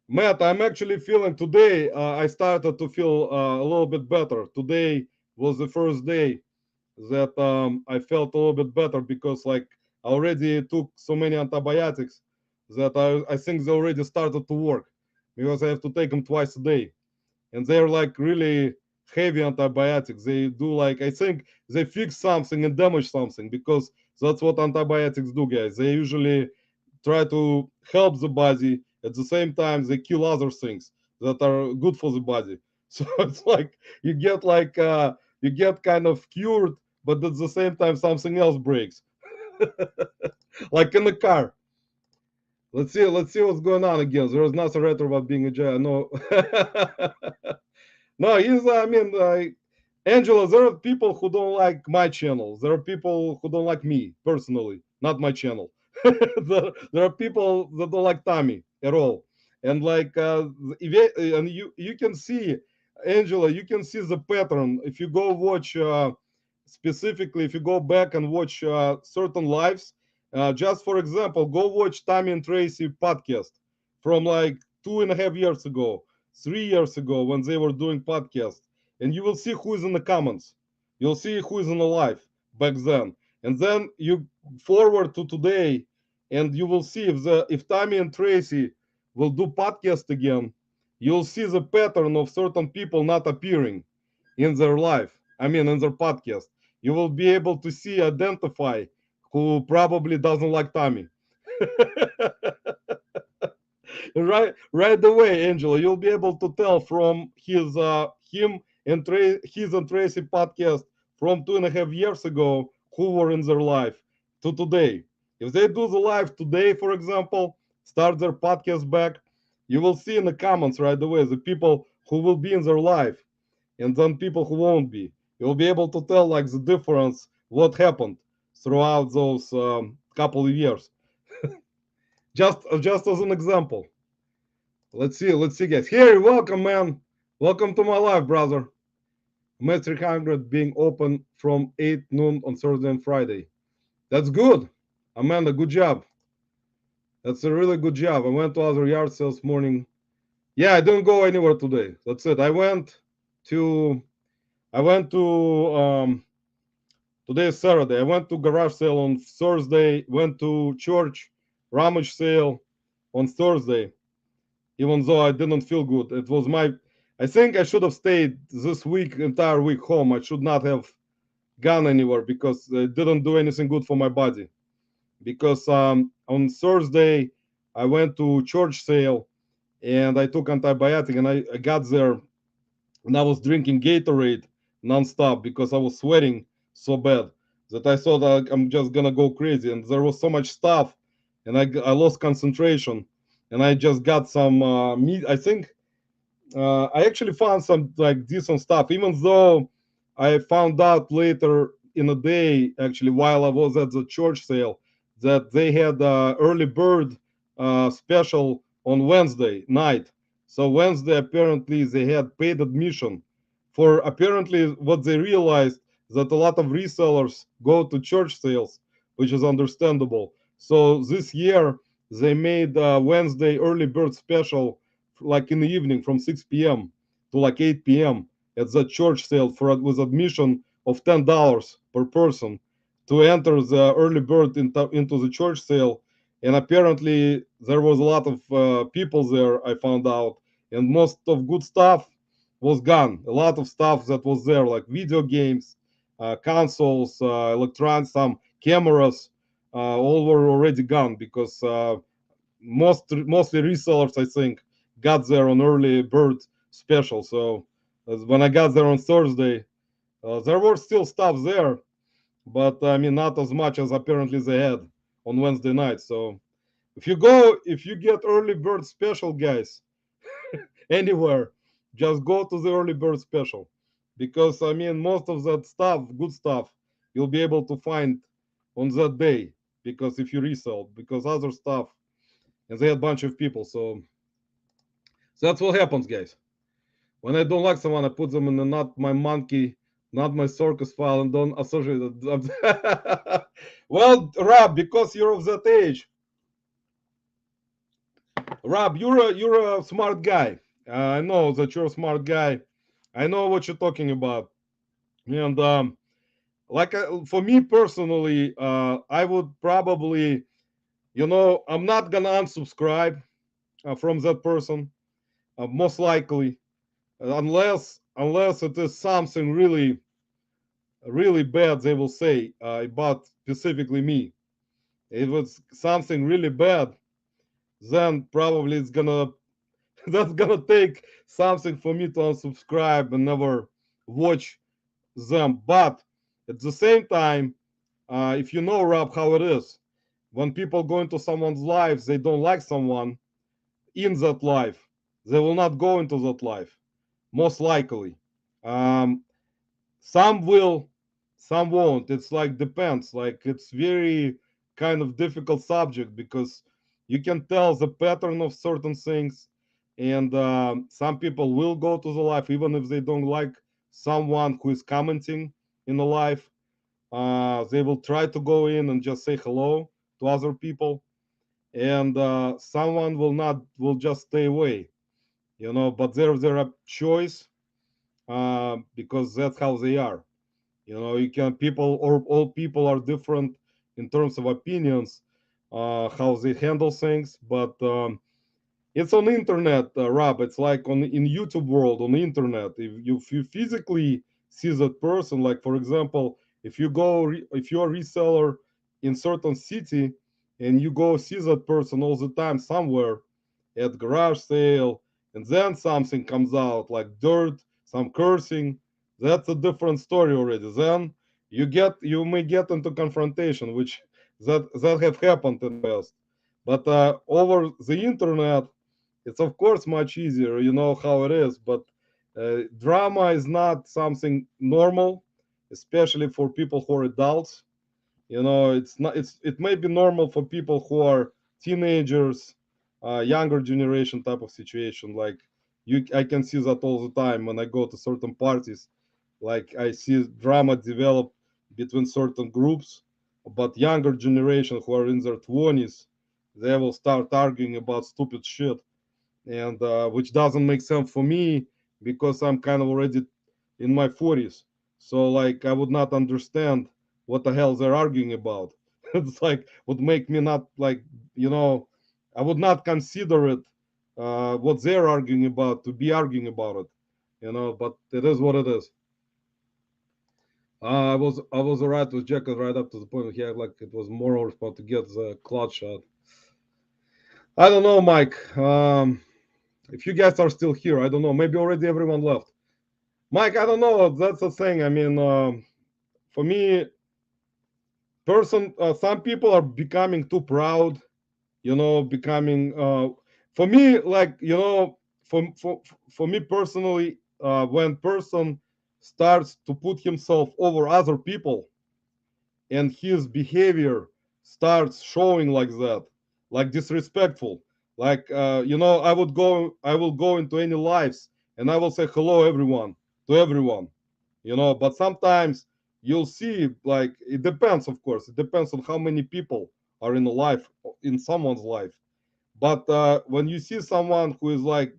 Matt, I'm actually feeling today. I started to feel a little bit better. Today was the first day that I felt a little bit better because, like, I already took so many antibiotics that I think they already started to work because I have to take them twice a day. And they're like really heavy antibiotics. They do, like, I think they fix something and damage something because that's what antibiotics do, guys. They usually try to help the body. At the same time, they kill other things that are good for the body. So it's like you get kind of cured, but at the same time something else breaks, like in the car. Let's see what's going on again. There is nothing retro about being a giant. No, no, I mean, Angela, there are people who don't like my channel. There are people who don't like me personally, not my channel. There are people that don't like Tommy at all, and like and you can see, Angela, you can see the pattern if you go watch specifically if you go back and watch certain lives. Just for example, go watch Tommy and Tracy podcast from like 2.5 years ago, 3 years ago when they were doing podcast, and you will see who is in the comments. You'll see who is in the live back then, and then you forward to today, and you will see if Tommy and Tracy will do podcast again. You'll see the pattern of certain people not appearing in their life. I mean, in their podcast. You will be able to see, identify who probably doesn't like Tommy. Right away, Angela, you'll be able to tell from him and his and Tracy podcast from 2.5 years ago who were in their life to today. If they do the live today, for example, start their podcast back, you will see in the comments right away the people who will be in their life and then people who won't be. You'll be able to tell like the difference, what happened throughout those couple of years. Just as an example. Let's see, guys. Harry, welcome, man. Welcome to my life, brother. Met 300 being open from 8 noon on Thursday and Friday. That's good. Amanda, good job. That's a really good job. I went to other yard sales morning. Yeah, I didn't go anywhere today. That's it. To I went to today is Saturday. I went to garage sale on Thursday, went to church, rummage sale on Thursday, even though I didn't feel good. It was I think I should have stayed this entire week home. I should not have gone anywhere because it didn't do anything good for my body. Because on Thursday, I went to church sale and I took antibiotic, and I got there and I was drinking Gatorade nonstop because I was sweating so bad that I thought I'm just gonna go crazy. And there was so much stuff, and I lost concentration, and I just got some meat. I think I actually found some like decent stuff, even though I found out later in the day, actually while I was at the church sale, that they had early bird special on Wednesday night. So Wednesday apparently they had paid admission for, apparently what they realized, that a lot of resellers go to church sales, which is understandable. So this year they made Wednesday early bird special like in the evening from 6 p.m. to like 8 p.m. at the church sale for with admission of $10 per person to enter the early bird into the church sale. And apparently there was a lot of people there, I found out, and most of good stuff was gone. A lot of stuff that was there, like video games, consoles, electronics, some cameras, all were already gone because mostly resellers, I think, got there on early bird special. So when I got there on Thursday, there were still stuff there, but I mean not as much as apparently they had on Wednesday night. So if you get early bird special, guys, anywhere, just go to the early bird special, because I mean most of that stuff, good stuff, you'll be able to find on that day, because if you resell, because other stuff, and they had a bunch of people. So that's what happens, guys. When I don't like someone, I put them in the not my monkey, not my circus file, and don't associate it. Well, Rob, because you're of that age, Rob, you're a smart guy. I know that you're a smart guy. I know what you're talking about. And like for me personally, I would probably, I'm not gonna unsubscribe from that person, most likely, unless it is something really bad. They will say about specifically me. If it's something really bad, then probably it's gonna that's gonna take something for me to unsubscribe and never watch them. But at the same time, if you know, Rob, how it is, when people go into someone's lives, they don't like someone in that life, they will not go into that life, most likely. Um, some will, some won't. It's like depends. Like it's very kind of difficult subject because you can tell the pattern of certain things, and some people will go to the live even if they don't like someone who is commenting in the live. They will try to go in and just say hello to other people, and someone will not, will just stay away, but they're their choice, because that's how they are. You can, people, or all people are different in terms of opinions, how they handle things, but it's on the internet, Rob. It's like on in YouTube world on the internet. If you physically see that person, like for example, if you go, if you're a reseller in certain city, and you go see that person all the time somewhere at garage sale, and then something comes out like dirt, some cursing, that's a different story already. Then you may get into confrontation, which that have happened in the past. But over the internet, it's of course much easier. You know how it is, but drama is not something normal, especially for people who are adults. It's not. It may be normal for people who are teenagers, younger generation type of situation. Like I can see that all the time when I go to certain parties. Like I see drama develop between certain groups, but younger generation who are in their 20s, they will start arguing about stupid shit, and which doesn't make sense for me because I'm kind of already in my 40s. So like I would not understand what the hell they're arguing about. It's like would make me not like, you know, I would not consider it what they're arguing about to be arguing about it, but it is what it is. I was alright with Jacket right up to the point he had like it was moral response to get the clutch shot. I don't know, Mike. If you guys are still here, I don't know. Maybe already everyone left. Mike, I don't know. That's the thing. I mean, for me, some people are becoming too proud. Becoming. For me, like for me personally, when person starts to put himself over other people, and his behavior starts showing like that, like disrespectful, like I will go into any lives, and I will say hello everyone to everyone, but sometimes you'll see, like, it depends, of course, it depends on how many people are in a life, in someone's life. But when you see someone who is like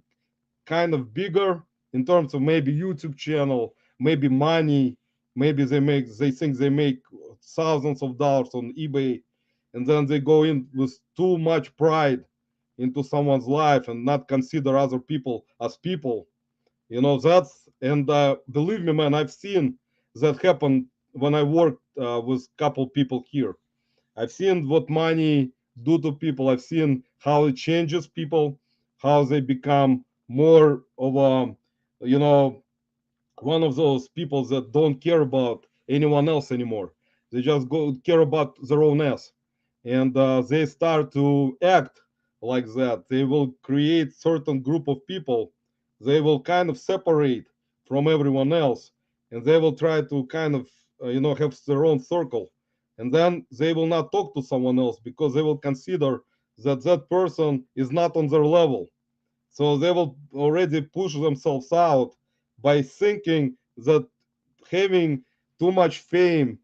kind of bigger in terms of maybe YouTube channel, maybe money, maybe they think they make thousands of dollars on eBay, and then they go in with too much pride into someone's life and not consider other people as people. That's, and believe me, man, I've seen that happen when I worked with couple people here. I've seen what money do to people. I've seen how it changes people, how they become more of you know, one of those people that don't care about anyone else anymore. They just go care about their own ass, and they start to act like that. They will create certain group of people. They will kind of separate from everyone else, and they will try to kind of have their own circle, and then they will not talk to someone else because they will consider that that person is not on their level, so they will already push themselves out by thinking that having too much fame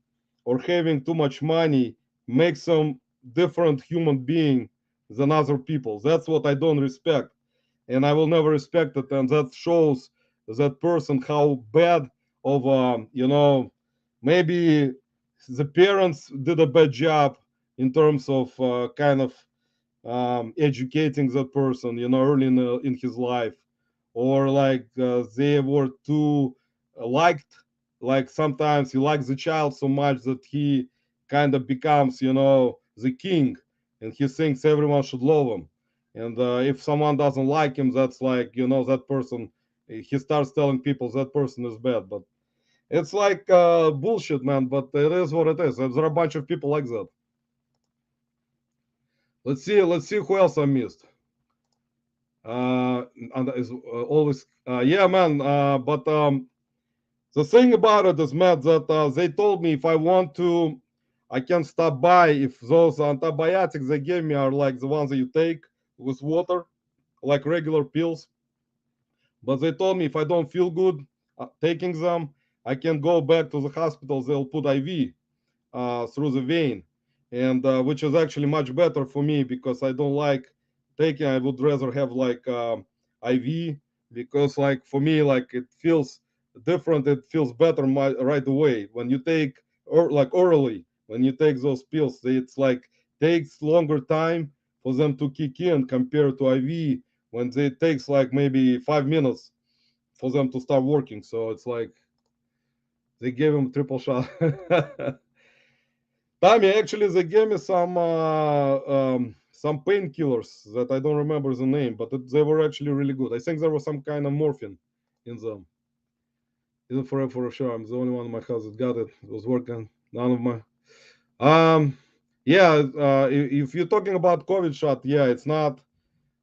or having too much money makes them different human being than other people. That's what I don't respect. And I will never respect it. And that shows that person how bad of, maybe the parents did a bad job in terms of kind of educating that person, early in his life, or like they were too liked. Like sometimes he likes the child so much that he kind of becomes, the king, and he thinks everyone should love him. And if someone doesn't like him, that's like, that person. He starts telling people that person is bad, but it's like bullshit, man. But it is what it is. There are a bunch of people like that. Let's see who else I missed. And is always yeah, man. But the thing about it is, Matt, that they told me if I want to, I can stop by if those antibiotics they gave me are like the ones that you take with water, like regular pills. But they told me if I don't feel good taking them, I can go back to the hospital. They'll put IV through the vein, and which is actually much better for me because I don't like taking. I would rather have like IV because like for me like it feels different. It feels better right away when you take or like orally when you take those pills. It's like takes longer time for them to kick in compared to IV when it takes like maybe 5 minutes for them to start working. So it's like they gave him triple shot. Tommy, actually, they gave me some painkillers that I don't remember the name, but they were actually really good. I think there was some kind of morphine in them. Isn't for sure. I'm the only one in my house that got it. It was working. None of my um yeah, if you're talking about COVID shot, yeah, it's not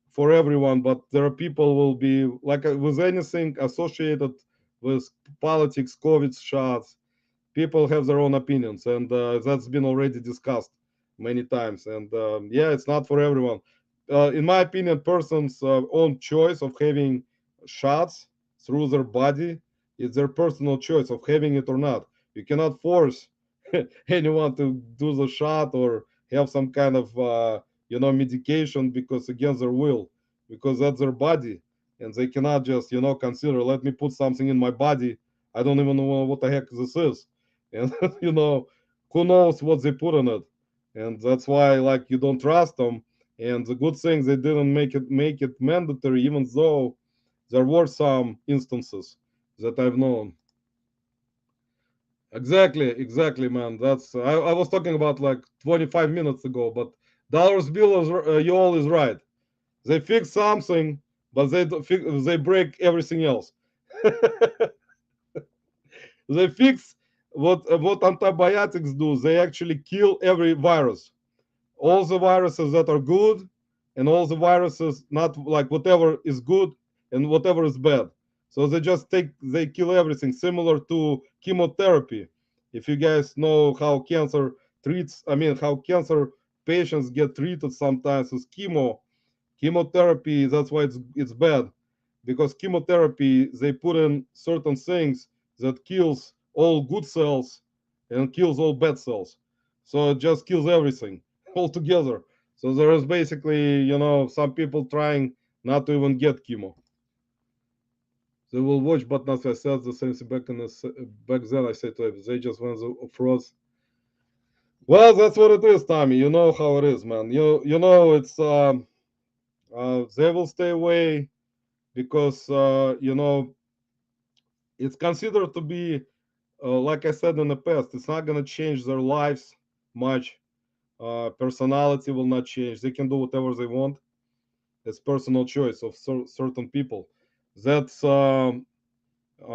for everyone, but there are people will be like with anything associated with politics, COVID shots, people have their own opinions, and that's been already discussed many times. And yeah, it's not for everyone. In my opinion, person's own choice of having shots through their body is their personal choice of having it or not. You cannot force anyone to do the shot or have some kind of medication because against their will, because that's their body, and they cannot just consider let me put something in my body. I don't even know what the heck this is, and who knows what they put in it, and that's why like you don't trust them. And the good thing they didn't make it mandatory, even though there were some instances that I've known. Exactly, man. That's I was talking about like 25 minutes ago, but Dollars Bill is you all is right. They fix something, but they break everything else. They fix what antibiotics do. They actually kill every virus, all the viruses that are good, and all the viruses not like whatever is good and whatever is bad. So they kill everything, similar to chemotherapy. If you guys know how cancer treats, I mean how cancer patients get treated sometimes with chemotherapy. That's why it's bad, because chemotherapy they put in certain things that kills all good cells and kills all bad cells. So it just kills everything altogether. So there is basically, some people trying not to even get chemo. They will watch, but not I said the same thing back then. I said to them, they just went froze. Well, that's what it is, Tommy. You know how it is, man. It's they will stay away because it's considered to be like I said in the past. It's not gonna change their lives much. Personality will not change. They can do whatever they want. It's personal choice of certain people. That's I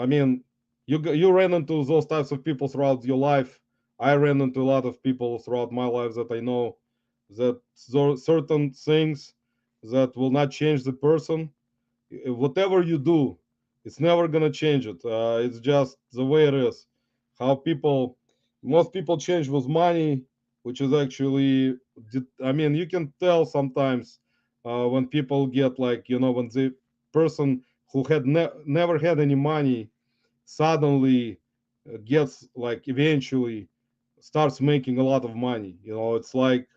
mean, you ran into those types of people throughout your life. I ran into a lot of people throughout my life that I know that certain things that will not change the person. Whatever you do, it's never gonna change it. It's just the way it is. How most people change with money, which is actually, I mean, you can tell sometimes when people get like, when the person who had never had any money suddenly gets like eventually starts making a lot of money. It's like,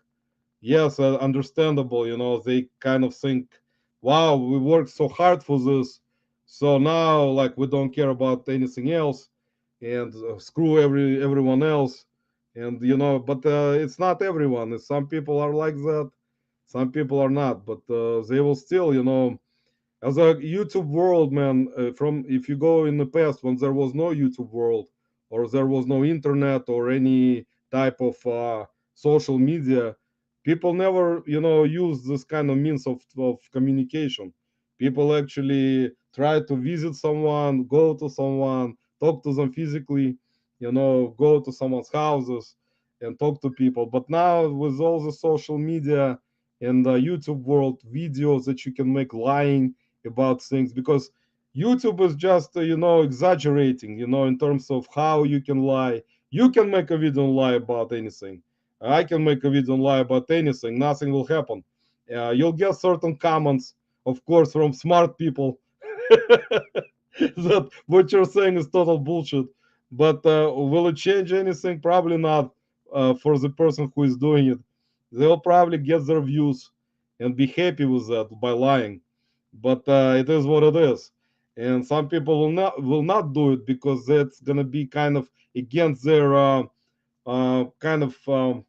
yes, understandable. They kind of think, wow, we worked so hard for this, so now like we don't care about anything else, and screw everyone else. And but it's not everyone. Some people are like that, some people are not, but they will still, as a YouTube world, man. From if you go in the past when there was no YouTube world, or there was no internet or any type of social media, people never, use this kind of means of communication. People actually try to visit someone, go to someone, talk to them physically, go to someone's houses and talk to people. But now with all the social media and the YouTube world, videos that you can make lying about things, because YouTube is just exaggerating, in terms of how you can lie. You can make a video and lie about anything. I can make a video and lie about anything. Nothing will happen. You'll get certain comments, of course, from smart people that what you're saying is total bullshit. But will it change anything? Probably not. For the person who is doing it, they'll probably get their views and be happy with that by lying. But it is what it is. And some people will not do it because that's gonna be kind of against their kind of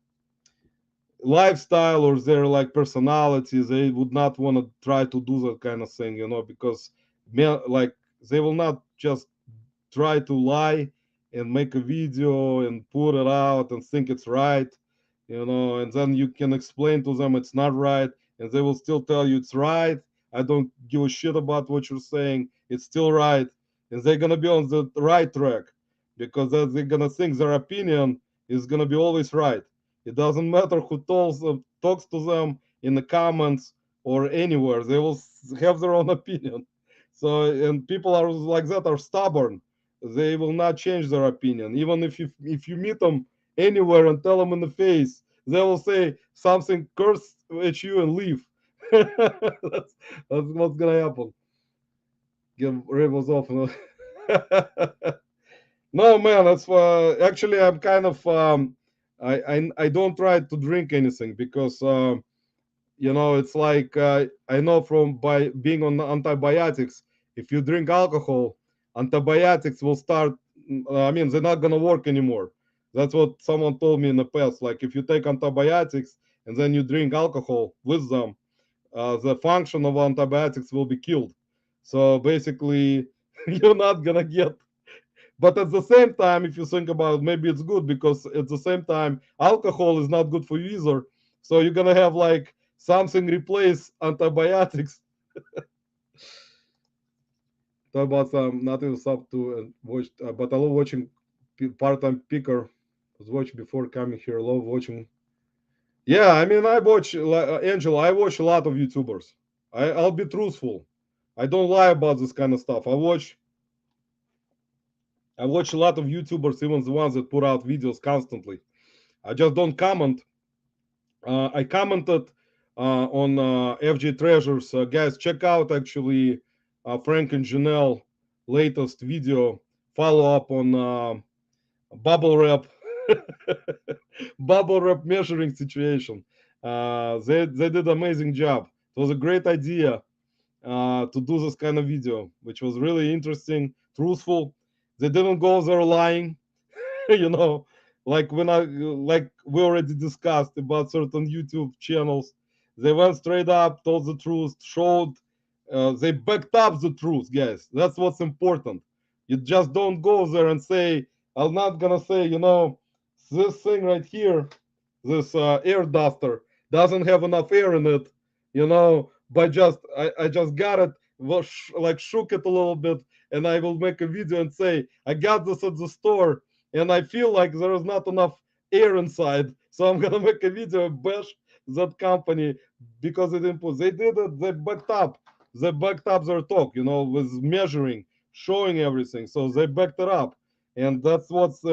lifestyle or their like personalities. They would not want to try to do that kind of thing, because like they will not just try to lie and make a video and put it out and think it's right, and then you can explain to them it's not right, and they will still tell you it's right. I don't give a shit about what you're saying. It's still right, and they're gonna be on the right track because they're gonna think their opinion is gonna be always right. It doesn't matter who talks to them in the comments or anywhere. They will have their own opinion. So, and people are like that are stubborn. They will not change their opinion. Even if you meet them anywhere and tell them in the face, they will say something, curse at you and leave. That's what's gonna happen. Get rebels off. No, man, that's actually I'm kind of I don't try to drink anything because it's like I know from by being on antibiotics, if you drink alcohol, antibiotics will start. I mean, they're not gonna work anymore. That's what someone told me in the past. Like if you take antibiotics and then you drink alcohol with them, the function of antibiotics will be killed. So basically, you're not gonna get. But at the same time, if you think about it, maybe it's good because at the same time, alcohol is not good for you either. So you're gonna have like something replace antibiotics. Talk about some not even sub to and watch, but I love watching part-time picker. Was watched before coming here. Love watching. Yeah, I mean, I watch Angela. I watch a lot of YouTubers. I'll be truthful. I don't lie about this kind of stuff. I watch a lot of YouTubers, even the ones that put out videos constantly. I just don't comment. I commented on FG Treasures. Guys, check out actually Frank and Janelle latest video follow up on bubble wrap bubble wrap measuring situation. They did amazing job. It was a great idea to do this kind of video, which was really interesting, truthful. They didn't go there lying, you know, like we already discussed about certain YouTube channels. They went straight up, told the truth, showed. They backed up the truth, guys. That's what's important. You just don't go there and say, "I'm not gonna say, this thing right here, this air duster doesn't have enough air in it, but I just got it, like shook it a little bit, and I will make a video and say I got this at the store, and I feel like there is not enough air inside, so I'm gonna make a video and bash that company because it inputs. They did it. They backed up their talk, with measuring, showing everything. So they backed it up, and that's what's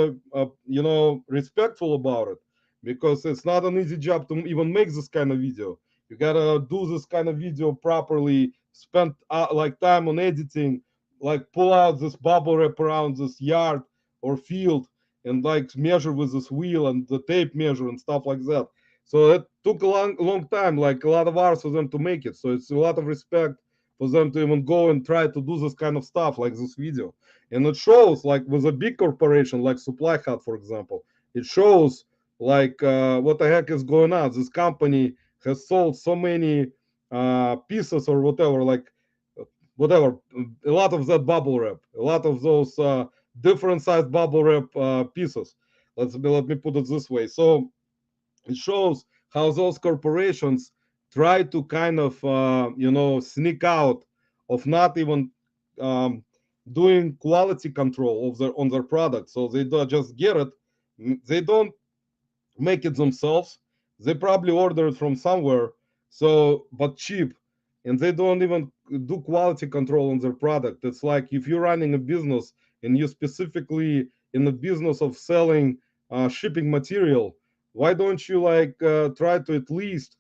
respectful about it, because it's not an easy job to even make this kind of video. You gotta do this kind of video properly, spend like time on editing, like pull out this bubble wrap around this yard or field and like measure with this wheel and the tape measure and stuff like that. So it took a long time, like a lot of hours for them to make it. So it's a lot of respect for them to even go and try to do this kind of stuff like this video. And it shows, like with a big corporation like Supply Hut, for example, it shows like what the heck is going on. This company has sold so many pieces or whatever, like whatever, a lot of that bubble wrap, a lot of those different sized bubble wrap pieces. Let me put it this way. So it shows how those corporations try to kind of sneak out of not even um, doing quality control of their on their product. So they don't just get it. They don't make it themselves. They probably order it from somewhere, so but cheap, and they don't even do quality control on their product. It's like if you're running a business and you specifically in the business of selling shipping material, Why don't you like try to at least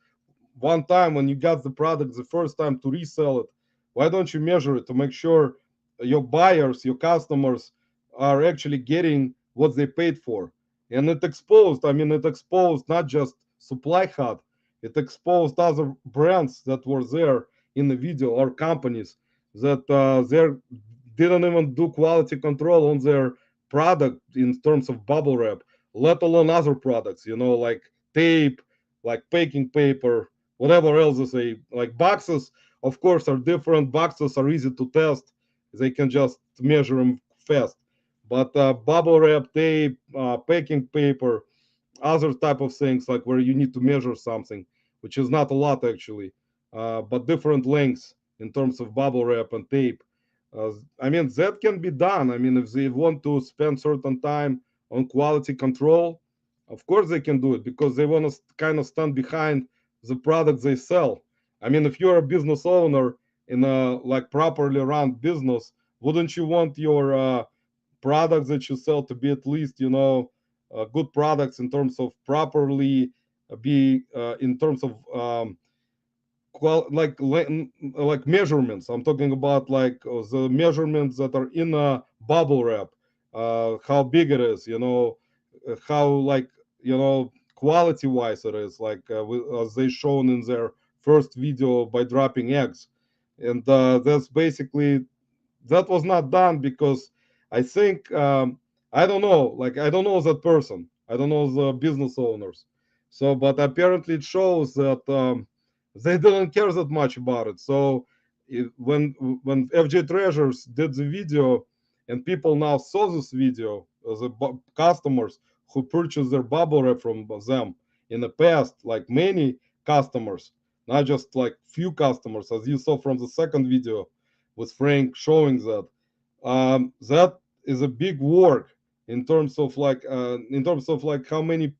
one time when you got the product the first time to resell it? Why don't you measure it to make sure your buyers, your customers are actually getting what they paid for? And it exposed, I mean, it exposed not just Supply Hut, it exposed other brands that were there in the video or companies that they didn't even do quality control on their product in terms of bubble wrap, let alone other products, you know, like tape, like baking paper, whatever else they say. Like boxes, of course, are different. Boxes are easy to test. They can just measure them fast. But bubble wrap, tape, baking paper, other type of things like where you need to measure something, which is not a lot actually, but different lengths in terms of bubble wrap and tape. I mean, that can be done. I mean, if they want to spend certain time on quality control, of course they can do it because they want to kind of stand behind the product they sell. I mean, if you're a business owner in a like properly run business, wouldn't you want your products that you sell to be at least, you know, good products in terms of properly be in terms of like measurements. I'm talking about like the measurements that are in a bubble wrap, how big it is, you know, how like, you know, quality wise it is, like as they shown in their first video by dropping eggs. And that's basically, that was not done because I think I don't know, like I don't know that person, I don't know the business owners. So, but apparently it shows that they didn't care that much about it. So, when FJ Treasures did the video, and people now saw this video, the customers who purchased their bubble wrap from them in the past, like many customers, not just like few customers, as you saw from the second video with Frank showing that. That is a big work in terms of like how many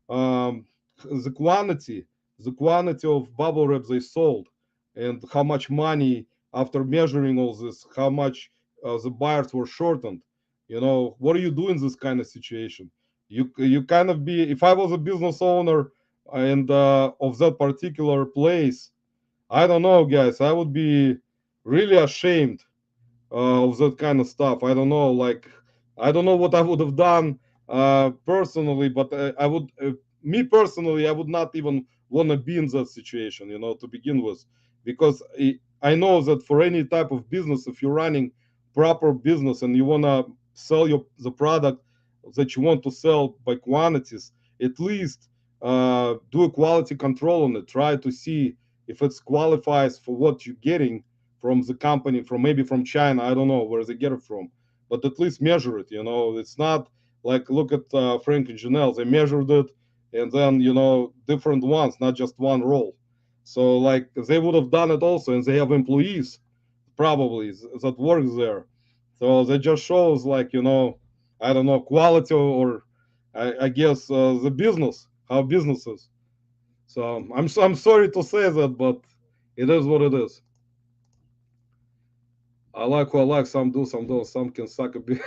um, the quantity the quantity of bubble wrap they sold, and how much money after measuring all this, how much the buyers were shortened. You know, what do you do in this kind of situation? You kind of be, if I was a business owner and of that particular place, I don't know, guys, I would be really ashamed of that kind of stuff. I don't know, like I don't know what I would have done personally, but I would, me personally, I would not even want to be in that situation, you know, to begin with, because I know that for any type of business, if you're running proper business and you want to sell the product that you want to sell by quantities, at least do a quality control on it. Try to see if it qualifies for what you're getting from the company, from maybe from China. I don't know where they get it from, but at least measure it. You know, it's not like look at Frank and Janelle. They measured it, and then you know different ones, not just one roll. So like they would have done it also, and they have employees probably that works there. So that just shows like, you know, I don't know, quality, or I guess the business, how business is. So I'm sorry to say that, but it is what it is. I like who I like. Some do, some don't. Some can suck a bit.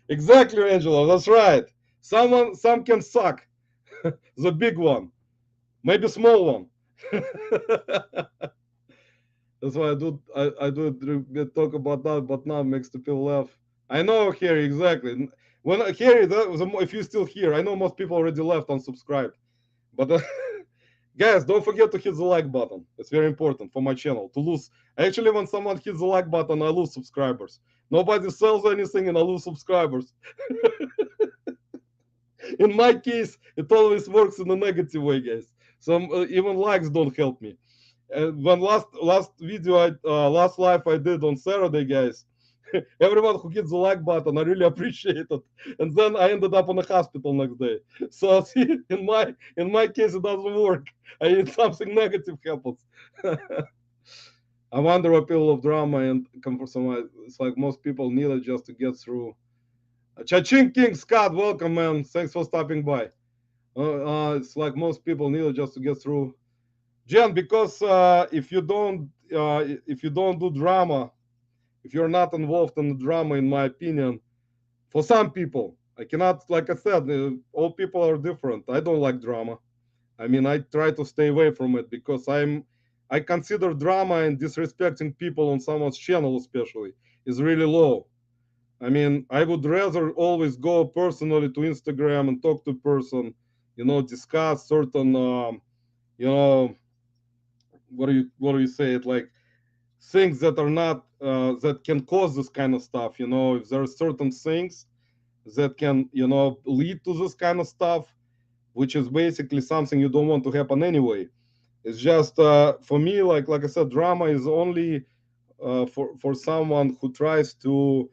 Exactly, Angelo. That's right. Some can suck. The big one, maybe small one. That's why I do talk about that, but now it makes the people laugh. I know, Harry, exactly. When Harry, if you're still here, I know most people already left unsubscribed, but guys, don't forget to hit the like button. It's very important for my channel to lose. Actually, when someone hits the like button, I lose subscribers. Nobody sells anything and I lose subscribers. In my case, it always works in a negative way, guys. So even likes don't help me. When last video, last live I did on Saturday, guys, everyone who hits the like button, I really appreciate it. And then I ended up in the hospital next day. So see, in my case, it doesn't work. Something negative happens. I wonder what people of drama and compromise. It's like most people need it just to get through. Cha-ching King Scott, welcome, man. Thanks for stopping by. It's like most people need it just to get through. Jen, because if you don't do drama, if you're not involved in the drama, in my opinion, for some people, I cannot, like I said, all people are different. I don't like drama. I mean, I try to stay away from it because I consider drama and disrespecting people on someone's channel, especially, is really low. I mean, I would rather always go personally to Instagram and talk to person, discuss certain, you know, what do you say it, like things that are not that can cause this kind of stuff. If there are certain things that can, lead to this kind of stuff, which is basically something you don't want to happen anyway. It's just for me, like I said, drama is only for someone who tries to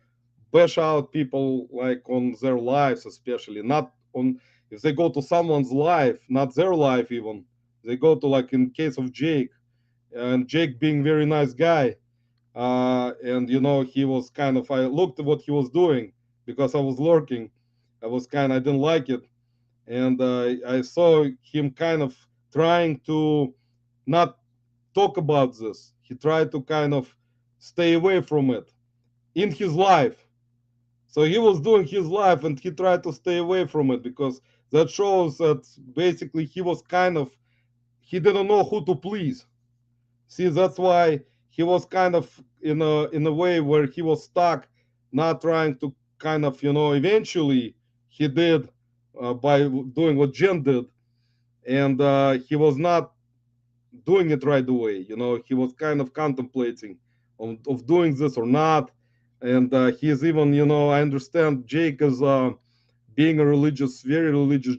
bash out people like on their lives, especially not on if they go to someone's life, not their life even. They go to, like in case of Jake, and Jake being very nice guy, and he was kind of, I looked at what he was doing because I was lurking. I didn't like it, and I saw him kind of trying to not talk about this. He tried to kind of stay away from it in his life. So he was doing his life and he tried to stay away from it because that shows that basically he didn't know who to please. See, that's why he was kind of in a way where he was stuck, not trying to kind of, eventually he did by doing what Jen did, and he was not doing it right away. He was kind of contemplating of doing this or not. And he's even, I understand Jake is being a very religious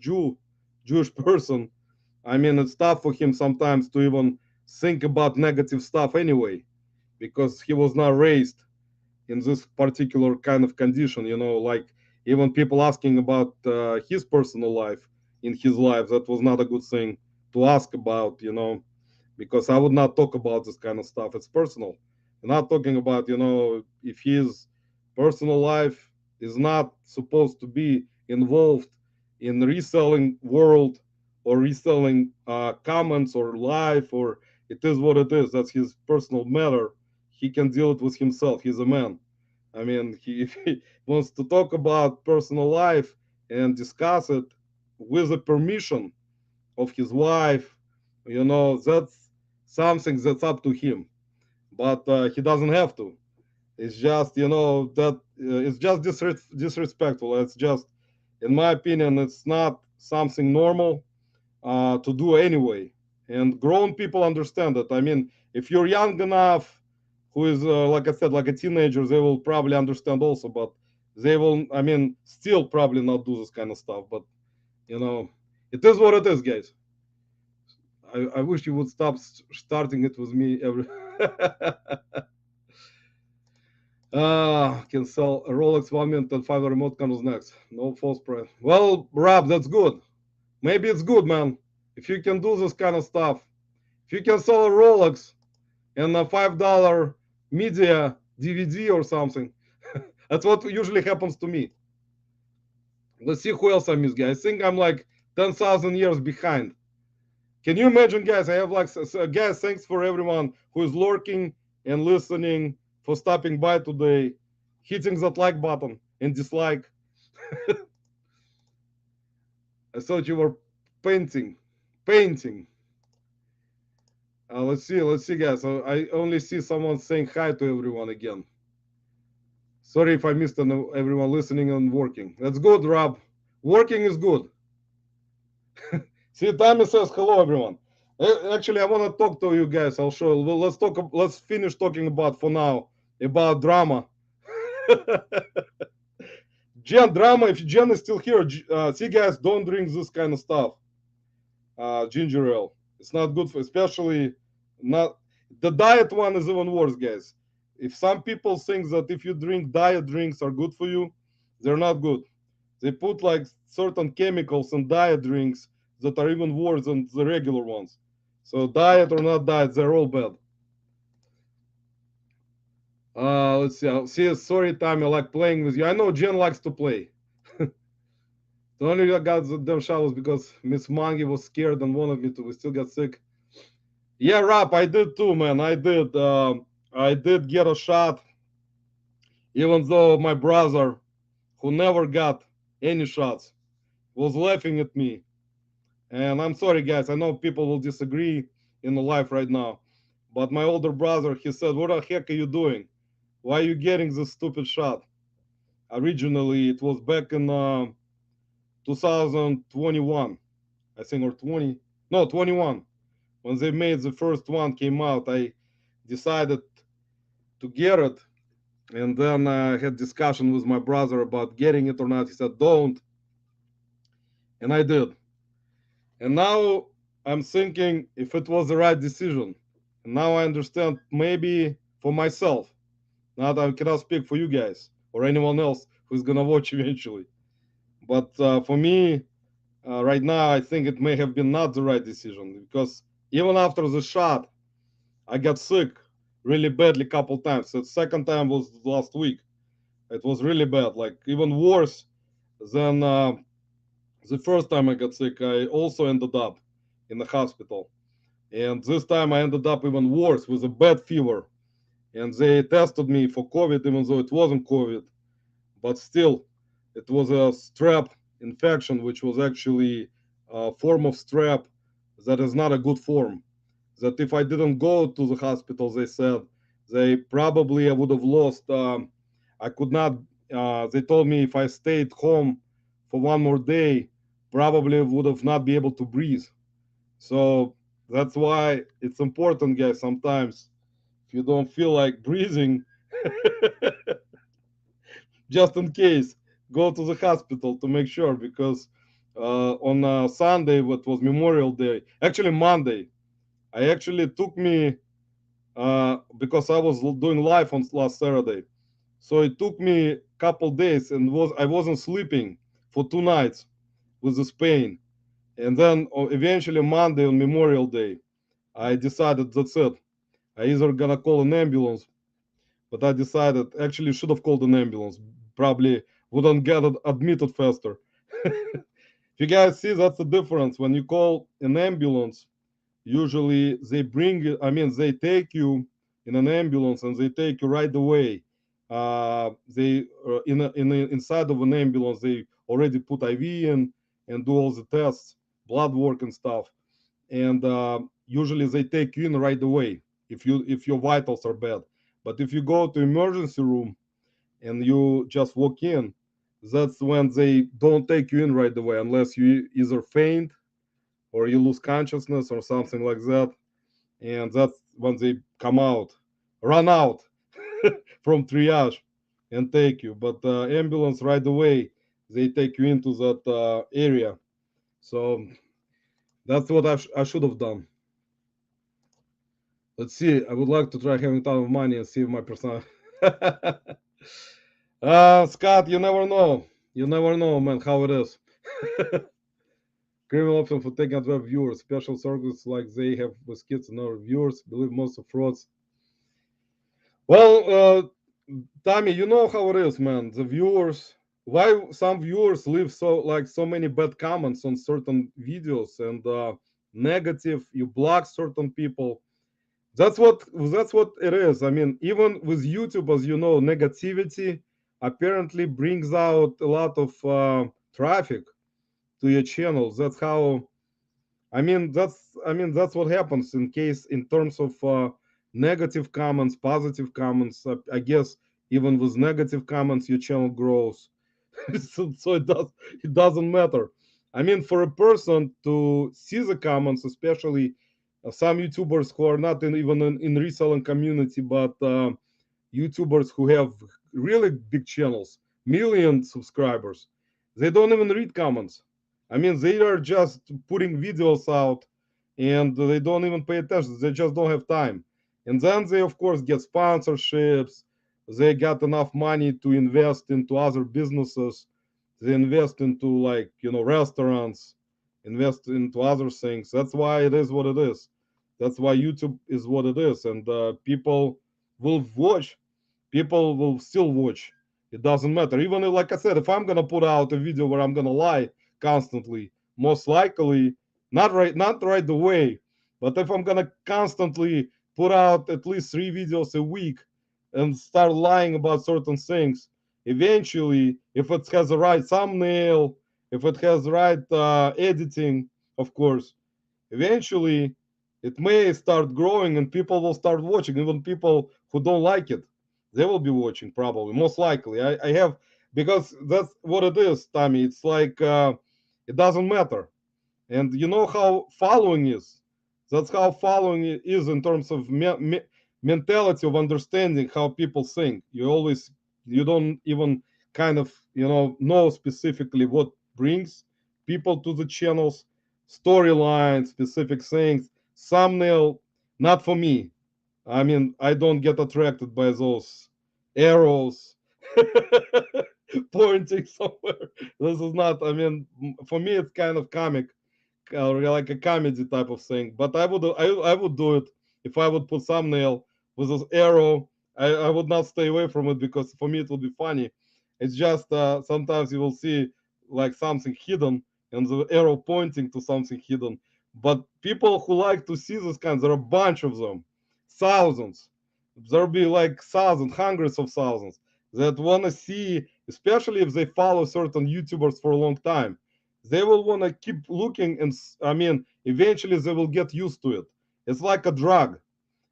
Jewish person. I mean, it's tough for him sometimes to even think about negative stuff anyway, because he was not raised in this particular kind of condition. Like even people asking about his personal life in his life, that was not a good thing to ask about. Because I would not talk about this kind of stuff. It's personal. I'm not talking about, if his personal life is not supposed to be involved in the reselling world or reselling comments or life, or it is what it is. That's his personal matter. He can deal it with himself. He's a man. I mean, if he wants to talk about personal life and discuss it with the permission of his wife, that's something that's up to him. But he doesn't have to. It's just, that it's just disrespectful. It's just, in my opinion, it's not something normal to do anyway. And grown people understand that. I mean, if you're young enough, who is, like I said, like a teenager, they will probably understand also, but they will, I mean, still probably not do this kind of stuff. But, it is what it is, guys. I wish you would stop starting it with me every. Can sell a Rolex 1 minute and 5 remote controls next. No false price. Well, Rob, that's good. Maybe it's good, man. If you can do this kind of stuff, if you can sell a Rolex and a $5 media DVD or something, that's what usually happens to me. Let's see who else I miss, guys. I think I'm like 10,000 years behind. Can you imagine, guys? I have like, guys, thanks for everyone who is lurking and listening, for stopping by today, hitting that like button and dislike. I thought you were painting. Let's see, guys. I only see someone saying hi to everyone again. Sorry if I missed everyone listening and working. That's good, Rob. Working is good. See, Tommy says hello, everyone. Actually, I want to talk to you guys. I'll show. Well, let's finish talking about for now about drama. Drama. If Jen is still here, see, guys, don't drink this kind of stuff. Ginger ale. It's not good for, especially not the diet one is even worse, guys. If some people think that if you drink diet drinks are good for you, they're not good. They put like certain chemicals in diet drinks that are even worse than the regular ones. So diet or not diet, they're all bad. Let's see. See, sorry, Tommy, I like playing with you. I know Jen likes to play. The only reason I got the damn showers because Miss Mangi was scared and wanted me to. We still got sick. Yeah, Rap, I did too, man. I did. I did get a shot, even though my brother, who never got any shots. Was laughing at me. And I'm sorry, guys. I know people will disagree in the life right now. But my older brother, he said, "What the heck are you doing? Why are you getting this stupid shot?" Originally, it was back in 2021, I think, or 20. No, 21. When they made the first one came out, I decided to get it. And then I had discussion with my brother about getting it or not. He said, "Don't." And I did. And now I'm thinking if it was the right decision. And now I understand maybe for myself. Now that I cannot speak for you guys or anyone else who's gonna watch eventually. But for me, right now, I think it may have been not the right decision because even after the shot, I got sick really badly a couple times. The second time was last week. It was really bad, like even worse than the first time I got sick. I also ended up in the hospital. And this time I ended up even worse with a bad fever. And they tested me for COVID, even though it wasn't COVID. But still, it was a strep infection, which was actually a form of strep that is not a good form. That if I didn't go to the hospital, they said, they probably I would have lost. I could not. They told me if I stayed home for one more day, probably would have not be able to breathe. So that's why it's important, guys. Sometimes if you don't feel like breathing, just in case, go to the hospital to make sure because on Sunday, what was Memorial Day, actually Monday, I actually took me because I was doing live on last Saturday. So it took me a couple days and was I wasn't sleeping for 2 nights with this pain. And then eventually Monday on Memorial Day, I decided that's it. I either gonna call an ambulance, but I decided actually should have called an ambulance. Probably wouldn't get admitted faster. If you guys see, that's the difference. When you call an ambulance, usually they bring you, I mean, they take you in an ambulance and they take you right away. They inside of an ambulance, they already put IV in and do all the tests, blood work and stuff. And usually they take you in right away if your vitals are bad. But if you go to emergency room and you just walk in, that's when they don't take you in right away unless you either faint or you lose consciousness or something like that. And that's when they come out, run out from triage and take you. But ambulance right away, they take you into that area. So that's what I should have done. Let's see. I would like to try having a ton of money and see my personal. Scott, you never know. You never know, man, how it is. Criminal option for taking advantage of viewers. Special circles like they have with kids and other viewers. Believe most of frauds. Well, Tommy, you know how it is, man. The viewers, why some viewers leave so many bad comments on certain videos and negative. You block certain people. That's what it is. I mean, even with YouTube, as you know, negativity apparently brings out a lot of traffic to your channels. That's how. I mean, that's what happens in case in terms of negative comments, positive comments. I guess even with negative comments, your channel grows. So it doesn't matter. I mean, for a person to see the comments, especially some YouTubers who are not even in reselling community, but YouTubers who have really big channels, million subscribers, they don't even read comments. I mean, they are just putting videos out and they don't even pay attention. They just don't have time. And then they, of course, get sponsorships. They got enough money to invest into other businesses. They invest into, like, restaurants, invest into other things. That's why it is what it is. That's why YouTube is what it is. And people will watch. People will still watch. It doesn't matter. Even like I said, if I'm gonna put out a video where I'm gonna lie constantly, most likely not right away, but if I'm gonna constantly put out at least 3 videos a week and start lying about certain things, eventually, if it has the right thumbnail, if it has the right editing, of course, eventually it may start growing and people will start watching. Even people who don't like it, they will be watching probably, most likely. I have, because that's what it is, Tommy. It's like it doesn't matter. And you know how following is. That's how following is in terms of mentality of understanding how people think. You don't even kind of know specifically what brings people to the channels, storyline, specific things, thumbnail. Not for me. I mean, I don't get attracted by those arrows pointing somewhere. This is not. I mean, for me, it's kind of comic, like a comedy type of thing. But I would do it if I would put thumbnail with this arrow. I would not stay away from it because for me it would be funny. It's just sometimes you will see like something hidden and the arrow pointing to something hidden. But people who like to see this kind, there are a bunch of them, thousands. There'll be like thousands, hundreds of thousands that want to see, especially if they follow certain YouTubers for a long time, they will want to keep looking, and I mean eventually they will get used to it. It's like a drug.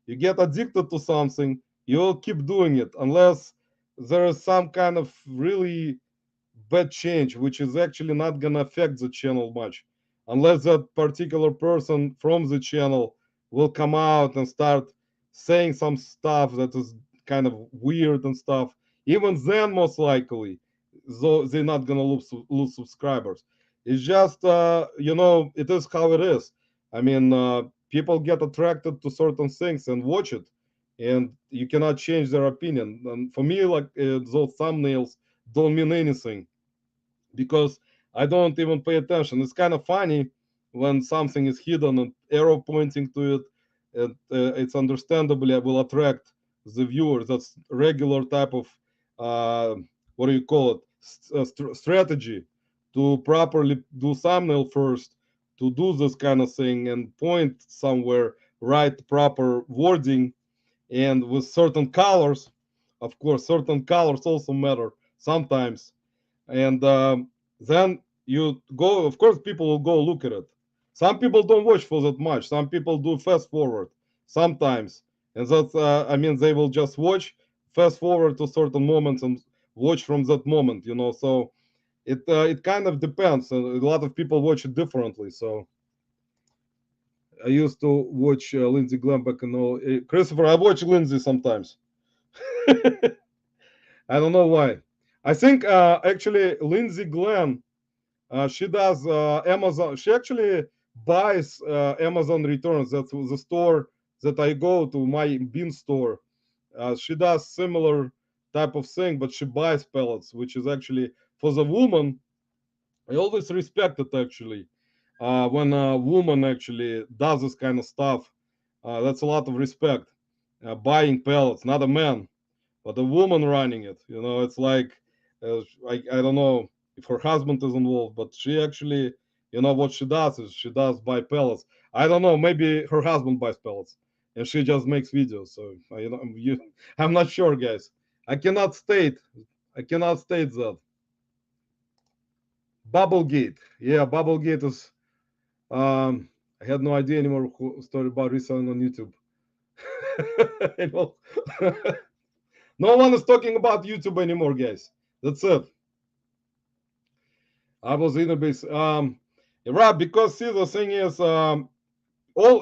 You get addicted to something, you'll keep doing it unless there is some kind of really bad change which is actually not gonna affect the channel much, unless that particular person from the channel will come out and start saying some stuff that is kind of weird and stuff. Even then, most likely, though they're not gonna lose subscribers. It's just it is how it is. I mean, people get attracted to certain things and watch it, and you cannot change their opinion. And for me, like those thumbnails don't mean anything because I don't even pay attention. It's kind of funny when something is hidden and arrow pointing to it. And, it's understandably will attract the viewer. That's regular type of what do you call it? Strategy to properly do thumbnail first, to do this kind of thing and point somewhere, write proper wording, and with certain colors. Of course, certain colors also matter sometimes, and then you go, of course people will go look at it. Some people don't watch for that much, some people do fast forward sometimes, and that's I mean they will just watch, fast forward to certain moments and watch from that moment, so it kind of depends. A lot of people watch it differently. So I used to watch Lindsey Glenn back in all. Christopher, I watch Lindsey sometimes. I don't know why. I think actually Lindsey Glenn, she does Amazon. She actually buys Amazon returns. That's the store that I go to, my bin store. She does similar type of thing, but she buys pellets, which is actually for the woman. I always respect it actually. When a woman actually does this kind of stuff, that's a lot of respect. Buying pellets, not a man, but a woman running it. It's like I don't know if her husband is involved, but she actually, what she does is she does buy pellets. I don't know, maybe her husband buys pellets, and she just makes videos. So I'm not sure, guys. I cannot state. I cannot state that. Bubblegate, yeah, Bubblegate is. I had no idea anymore who story about reselling on YouTube. No one is talking about YouTube anymore, guys. That's it. I was in a base. Rob, because see the thing is,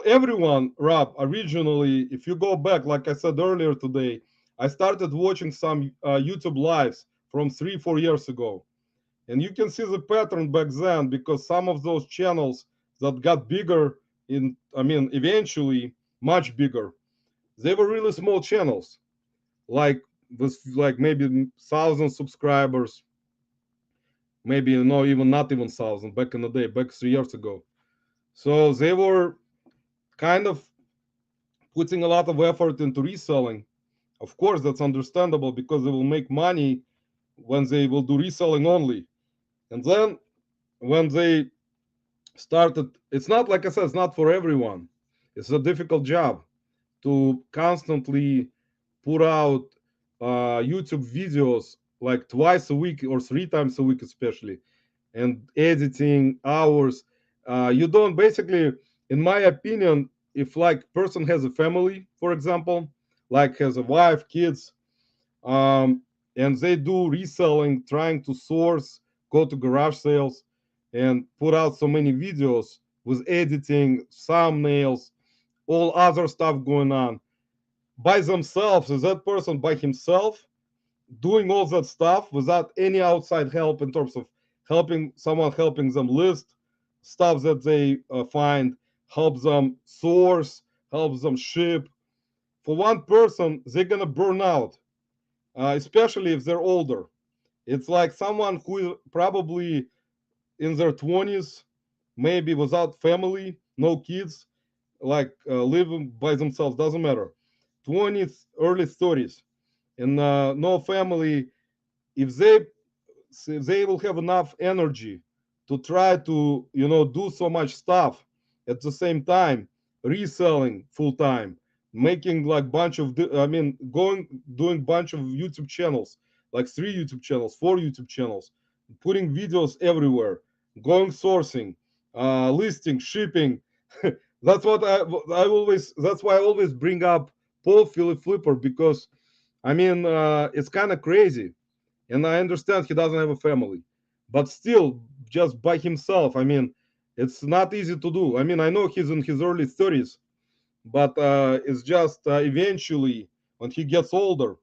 everyone, Rob, originally, if you go back, like I said earlier today, I started watching some YouTube lives from 3-4 years ago, and you can see the pattern back then because some of those channels that got bigger eventually much bigger, they were really small channels, like with like maybe 1,000 subscribers, maybe even not even 1,000 back in the day, back 3 years ago. So they were kind of putting a lot of effort into reselling. Of course, that's understandable because they will make money when they will do reselling only. And then when they started, it's not, like I said, it's not for everyone. It's a difficult job to constantly put out YouTube videos like twice a week or 3 times a week, especially, and editing hours. You don't basically, in my opinion, if like person has a family, for example, like has a wife, kids, um, and they do reselling, trying to source, go to garage sales, and put out so many videos with editing, thumbnails, all other stuff going on by themselves. Is that person by himself doing all that stuff without any outside help in terms of helping someone, helping them list stuff that they find, help them source, help them ship? For one person, they're gonna burn out, especially if they're older. It's like someone who is probably in their 20s, maybe without family, no kids, like living by themselves, doesn't matter. 20s, early 30s, and no family. If they will have enough energy to try to do so much stuff at the same time, reselling full time, making like bunch of I mean going doing bunch of YouTube channels, like 3 YouTube channels, 4 YouTube channels, putting videos everywhere, going sourcing, listing, shipping. That's what I always, that's why I always bring up Paul Philip Flipper, because I mean it's kind of crazy, and I understand he doesn't have a family, but still, just by himself, I mean, it's not easy to do. I mean, I know he's in his early 30s, but it's just eventually, when he gets older,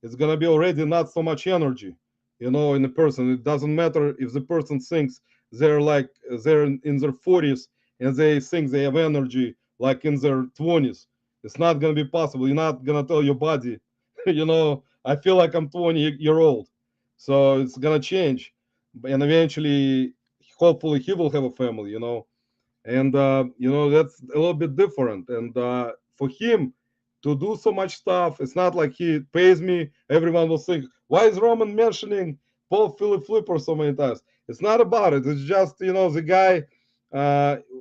it's gonna be already not so much energy, in a person. It doesn't matter if the person thinks they're like they're in their 40s and they think they have energy like in their 20s. It's not gonna be possible. You're not gonna tell your body, I feel like I'm 20-year old. So it's gonna change, and eventually, hopefully, he will have a family. And that's a little bit different. And for him to do so much stuff, it's not like he pays me. Everyone will think, why is Roman mentioning Paul Philip Flipper so many times? It's not about it. It's just the guy,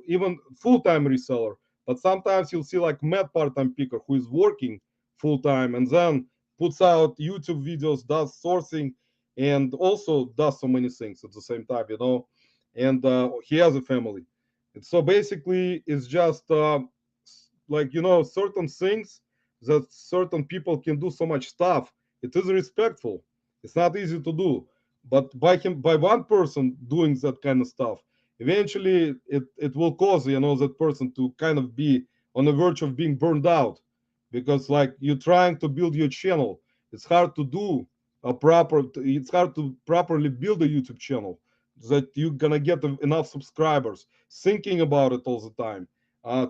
even full-time reseller. But sometimes you'll see like Matt part-time picker who is working full-time and then puts out YouTube videos, does sourcing, and also does so many things at the same time. And he has a family. And so basically, it's just like certain things that certain people can do so much stuff. It is respectful. It's not easy to do, but by one person doing that kind of stuff, eventually it will cause that person to kind of be on the verge of being burned out, because like you're trying to build your channel. It's hard to do a proper. It's hard to properly build a YouTube channel that you're gonna get enough subscribers, thinking about it all the time,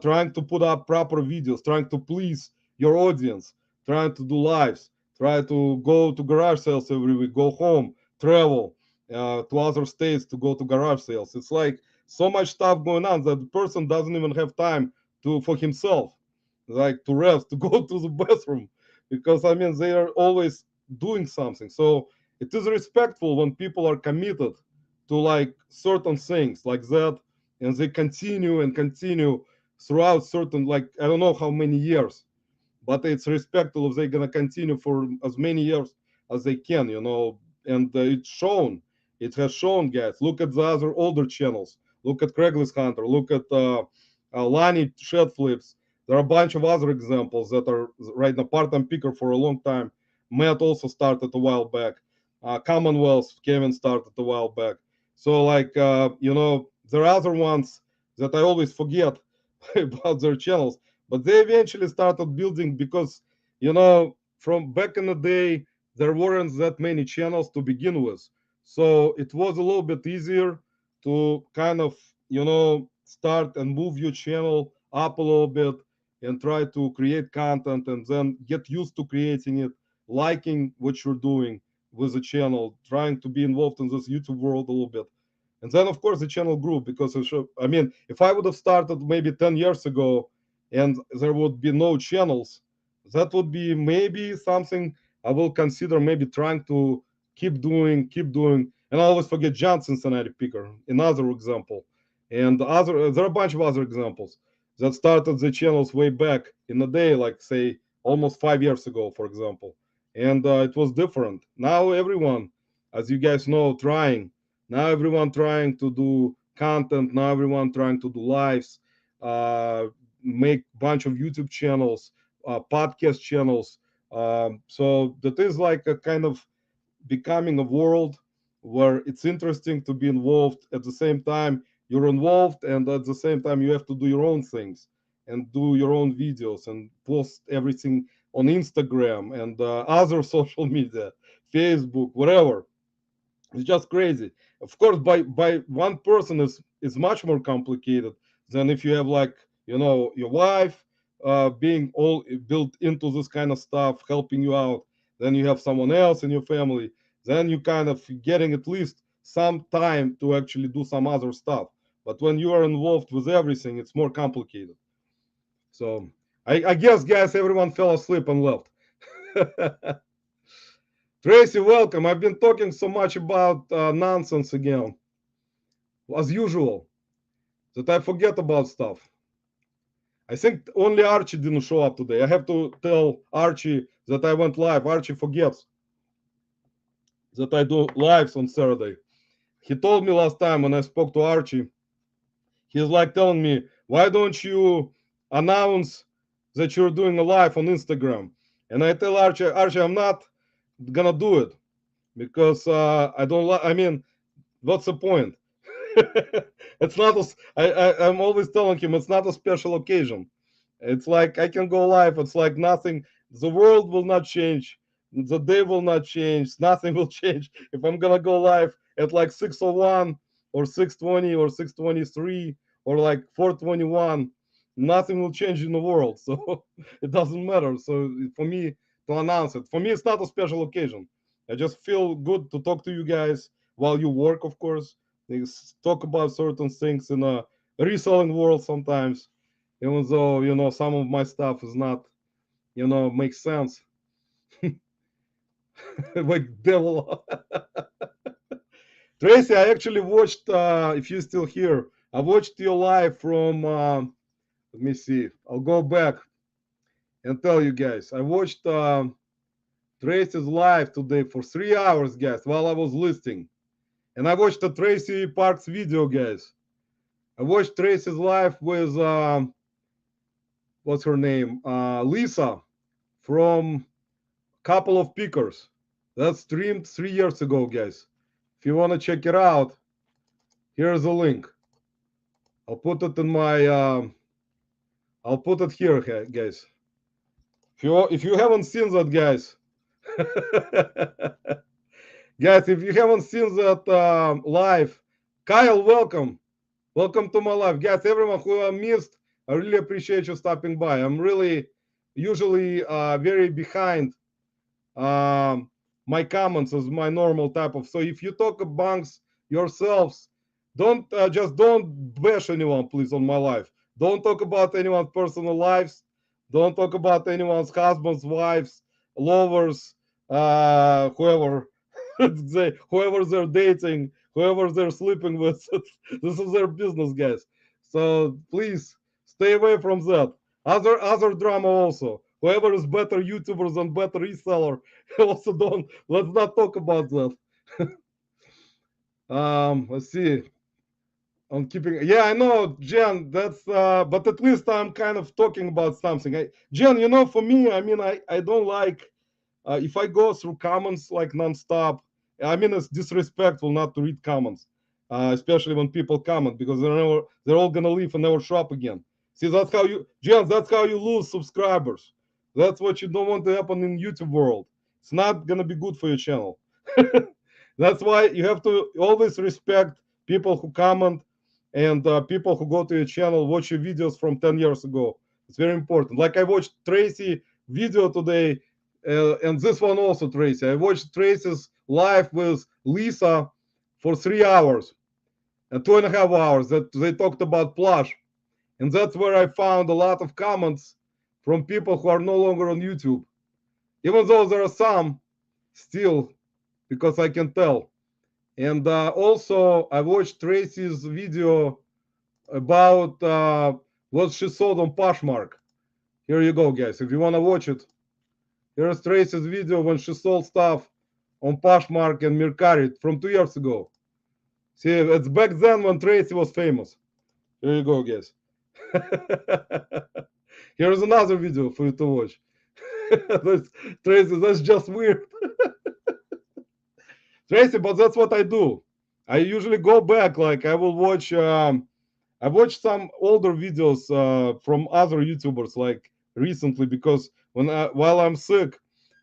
trying to put up proper videos, trying to please your audience, trying to do lives, try to go to garage sales every week, go home, travel to other states to go to garage sales. It's like so much stuff going on that the person doesn't even have time for himself, like to rest, to go to the bathroom, because I mean they are always doing something. So it is respectful when people are committed to like certain things like that, and they continue and continue throughout certain, like I don't know how many years, but it's respectful if they're gonna continue for as many years as they can. And it's shown. It has shown, guys. Look at the other older channels. Look at Craigslist Hunter. Look at Lani Shed Flips. There are a bunch of other examples that are right now. Part-time picker for a long time. Matt also started a while back. Commonwealth, Kevin started a while back. So like there are other ones that I always forget about their channels, but they eventually started building, because from back in the day there weren't that many channels to begin with, so it was a little bit easier to kind of start and move your channel up a little bit and try to create content and then get used to creating it, liking what you're doing with the channel, trying to be involved in this YouTube world a little bit. And then, of course, the channel grew, because I mean, if I would have started maybe 10 years ago and there would be no channels, that would be maybe something I will consider maybe trying to keep doing. And I always forget John Cincinnati Picker, another example. And there are a bunch of other examples that started the channels way back in the day, like say almost 5 years ago, for example. And it was different. Now everyone as you guys know, trying. Now everyone trying to do content. Now everyone trying to do lives, make bunch of YouTube channels, podcast channels. So that is like a kind of becoming a world where it's interesting to be involved. At the same time, you're involved, and at the same time, you have to do your own things and do your own videos and post everything on Instagram and other social media, Facebook, whatever. It's just crazy. Of course, by one person is much more complicated than if you have, like, your wife being all built into this kind of stuff, helping you out. Then you have someone else in your family. Then you kind of getting at least some time to actually do some other stuff. But when you are involved with everything, it's more complicated. So I guess, guys, everyone fell asleep and left. Tracy, welcome. I've been talking so much about nonsense again, as usual, that I forget about stuff. I think only Archie didn't show up today. I have to tell Archie that I went live. Archie forgets that I do lives on Saturday. He told me last time when I spoke to Archie, he's like telling me, why don't you announce that you're doing a live on Instagram? And I tell Archie, I'm not gonna do it because I don't like, I mean, what's the point? It's not I'm always telling him it's not a special occasion. It's like I can go live. It's like nothing. The world will not change. The day will not change. Nothing will change if I'm gonna go live at like 6:01 or 6:20 or 6:23 or like 4:21. Nothing will change in the world, so it doesn't matter. So for me to announce it, for me it's not a special occasion. I just feel good to talk to you guys while you work, of course. They talk about certain things in a reselling world sometimes, even though some of my stuff is not makes sense. Like devil. Tracy, I actually watched, if you're still here, I watched your live from let me see, I'll go back and tell you guys. I watched Tracy's live today for 3 hours, guys, while I was listing. And I watched the Tracy Parks video, guys. I watched Tracy's live with what's her name? Lisa from Couple of Pickers. That streamed 3 years ago, guys. If you want to check it out, here's a link. I'll put it in my I'll put it here, guys. If you haven't seen that, guys, guys, if you haven't seen that live, Kyle, welcome. Welcome to my live. Guys, everyone who I missed, I really appreciate you stopping by. I'm really usually very behind my comments as my normal type of. So if you talk amongst yourselves, don't bash anyone, please, on my live. Don't talk about anyone's personal lives. Don't talk about anyone's husbands, wives, lovers, whoever whoever they're dating, whoever they're sleeping with. This is their business, guys. So please stay away from that. Other drama also. Whoever is better YouTubers and better reseller, also don't. Let's not talk about that. Let's see. I'm keeping. Yeah, I know, Jen. That's. But at least I'm kind of talking about something. Jen, for me, I mean, I don't like if I go through comments like nonstop. I mean, it's disrespectful not to read comments, especially when people comment because they're all gonna leave and never shop again. See, that's how you, Jen. That's how you lose subscribers. That's what you don't want to happen in YouTube world. It's not gonna be good for your channel. That's why you have to always respect people who comment and people who go to your channel, watch your videos from 10 years ago. It's very important. Like I watched Tracy video today, and this one also, Tracy. I watched Tracy's live with Lisa for 3 hours and 2.5 hours that they talked about Plush. And that's where I found a lot of comments from people who are no longer on YouTube. Even though there are some still, because I can tell. And also, I watched Tracy's video about what she sold on Poshmark. Here you go, guys. If you want to watch it, here's Tracy's video when she sold stuff on Poshmark and Mercari from 2 years ago. See, it's back then when Tracy was famous. Here you go, guys. Here's another video for you to watch. That's, Tracy, that's just weird. Tracy, but that's what I do. I usually go back, like I will watch. I watched some older videos from other YouTubers, like recently, because while I'm sick,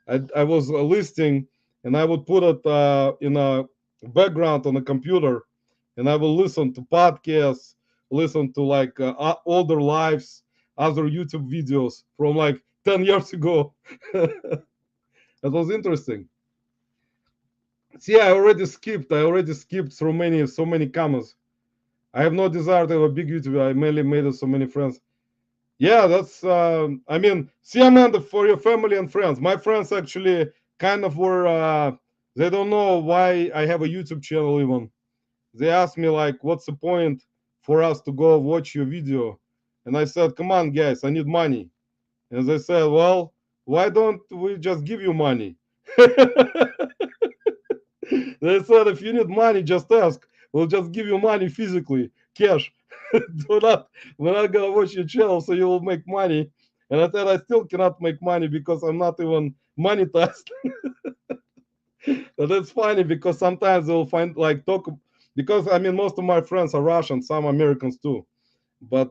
I was listing, and I would put it in a background on the computer, and I will listen to podcasts, listen to like older lives, other YouTube videos from like 10 years ago. That was interesting. See, I already skipped. I already skipped through so many comments. I have no desire to have a big YouTuber. I mainly made so many friends. Yeah, that's. I mean, see, Amanda, for your family and friends. My friends actually kind of were. They don't know why I have a YouTube channel even. They asked me like, "What's the point for us to go watch your video?" And I said, "Come on, guys, I need money." And they said, "Well, why don't we just give you money?" They said, "If you need money, just ask. We'll just give you money physically, cash. We're not gonna watch your channel, so you will make money." And I said, "I still cannot make money because I'm not even monetized." But it's funny because sometimes they'll find like talk, because I mean most of my friends are Russian, some Americans too. But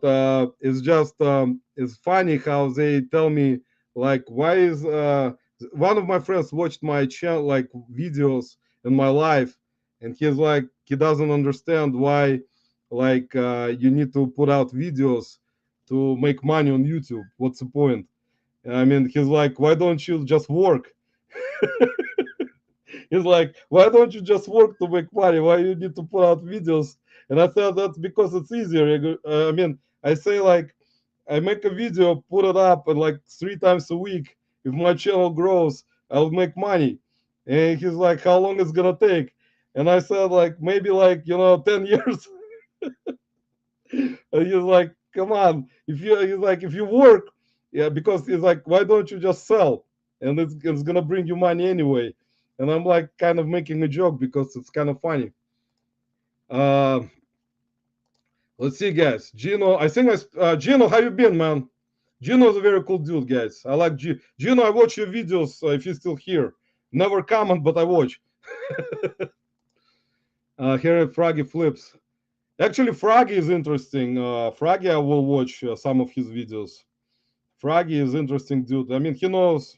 it's just it's funny how they tell me like, why is one of my friends watched my channel like videos in my life, and he's like, he doesn't understand why like you need to put out videos to make money on YouTube. What's the point? I mean, he's like, why don't you just work? He's like, why don't you just work to make money? Why you need to put out videos? And I said, that's because it's easier. I mean, I say like, I make a video, put it up, and like 3 times a week. If my channel grows, I'll make money. And he's like, how long it's gonna take? And I said like, maybe like 10 years. And he's like, come on, he's like, if you work, yeah, because he's like, why don't you just sell? And it's gonna bring you money anyway. And I'm like kind of making a joke because it's kind of funny. Uh, let's see, guys. Gino, I think Gino, how you been, man? Gino's a very cool dude, guys. I like Gino. I watch your videos if you're still here. Never comment, but I watch. Here at Froggy Flips. Actually, Froggy is interesting. Froggy, I will watch some of his videos. Froggy is interesting dude. I mean, he knows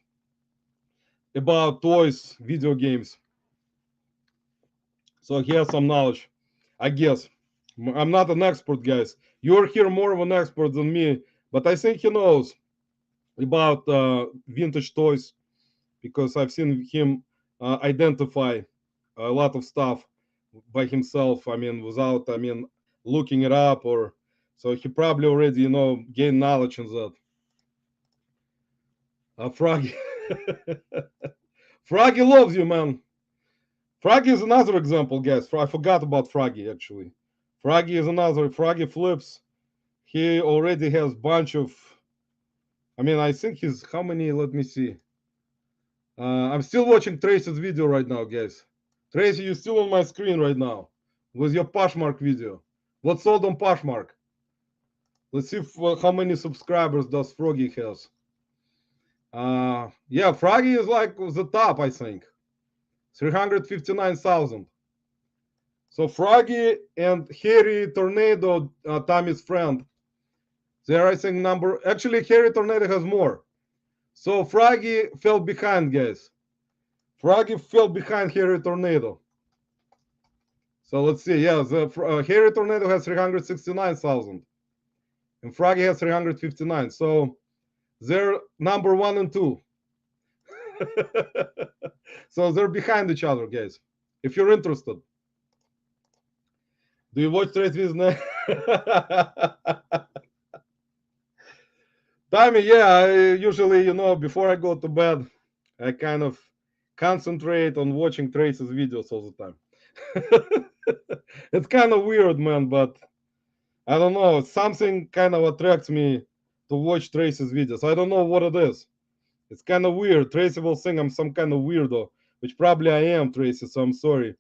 about toys, video games, so he has some knowledge, I guess. I'm not an expert, guys. You're here more of an expert than me, but I think he knows about vintage toys because I've seen him identify a lot of stuff by himself. I mean, without, I mean, looking it up, or so he probably already, gained knowledge in that. Froggy. Froggy loves you, man. Froggy is another example, guys. I forgot about Froggy, actually. Froggy is another. Froggy Flips. He already has bunch of. I mean, I think he's how many? Let me see. I'm still watching Tracy's video right now, guys. Tracy, you're still on my screen right now with your Poshmark video. What's sold on Poshmark? Let's see how many subscribers does Froggy has. Yeah, Froggy is like the top, I think. 359,000. So Froggy and Harry Tornado, Tommy's friend, they're I think number. Actually, Harry Tornado has more. So Froggy fell behind, guys. Froggy fell behind Harry Tornado. So let's see. Yeah, Harry Tornado has 369,000, and Froggy has 359. So they're number 1 and 2. So they're behind each other, guys. If you're interested. Do you watch Trade Business? Tommy, yeah, I usually, before I go to bed, I kind of concentrate on watching Trace's videos all the time. It's kind of weird, man, but I don't know. Something kind of attracts me to watch Trace's videos. I don't know what it is. It's kind of weird. Tracy will think I'm some kind of weirdo which probably I am, Tracy, so I'm sorry.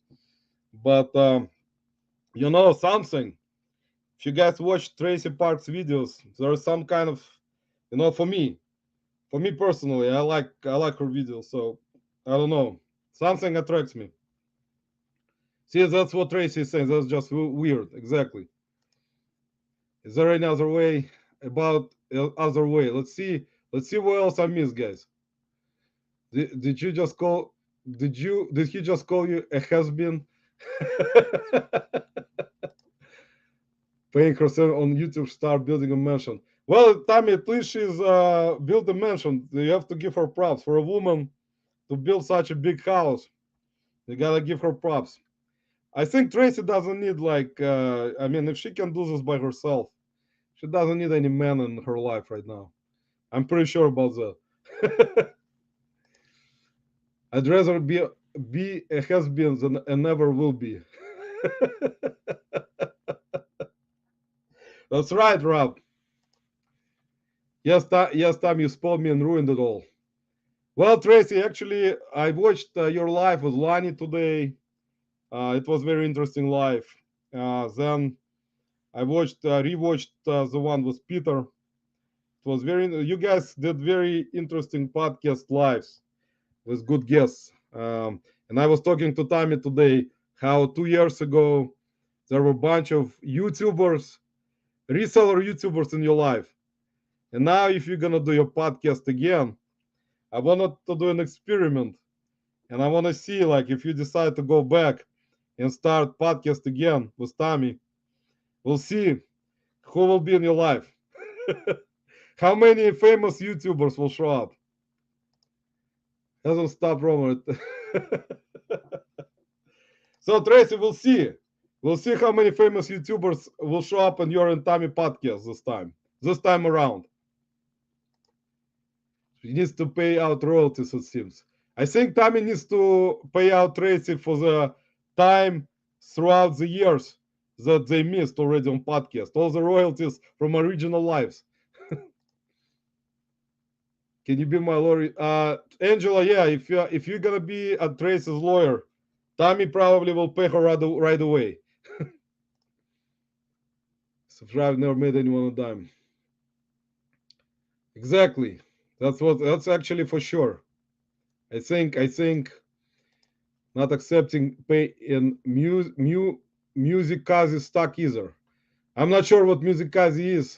But you know something? If you guys watch Tracy Parks videos, there's some kind of, you know, for me personally, I like her videos, so I don't know. Something attracts me. See, that's what Tracy is saying. That's just weird. Exactly. Is there any other way about other way? Let's see. Let's see what else I missed, guys. Did you just call? Did he just call you a has been? Paying herself on YouTube, start building a mansion. Well, Tommy, at least she's built a mansion. You have to give her props for a woman to build such a big house. You gotta give her props. I think Tracy doesn't need like. I mean, if she can do this by herself, she doesn't need any man in her life right now. I'm pretty sure about that. I'd rather be a has been than a never will be. That's right, Rob. Yes, yes, Tom, you spoiled me and ruined it all. Well, Tracy, actually, I watched your live with Lani today. It was very interesting live. Then I rewatched the one with Peter. It was you guys did very interesting podcast lives with good guests. And I was talking to Tommy today how 2 years ago there were a bunch of YouTubers, reseller YouTubers in your life. And now, if you're gonna do your podcast again, I wanted to do an experiment, and I want to see like if you decide to go back and start podcast again with Tommy, we'll see who will be in your life. How many famous YouTubers will show up? Hasn't stopped Robert. So Tracy, we'll see. We'll see how many famous YouTubers will show up on your and Tommy podcast this time. This time around. He needs to pay out royalties, it seems. I think Tommy needs to pay out Tracy for the time throughout the years that they missed already on podcast. All the royalties from original lives. Can you be my lawyer? Angela, yeah, if you're gonna be a Tracy's lawyer, Tommy probably will pay her right away. Subscribe never made anyone a dime. Exactly. That's actually for sure. I think not accepting pay in Musicazi stock either. I'm not sure what Musicazi is.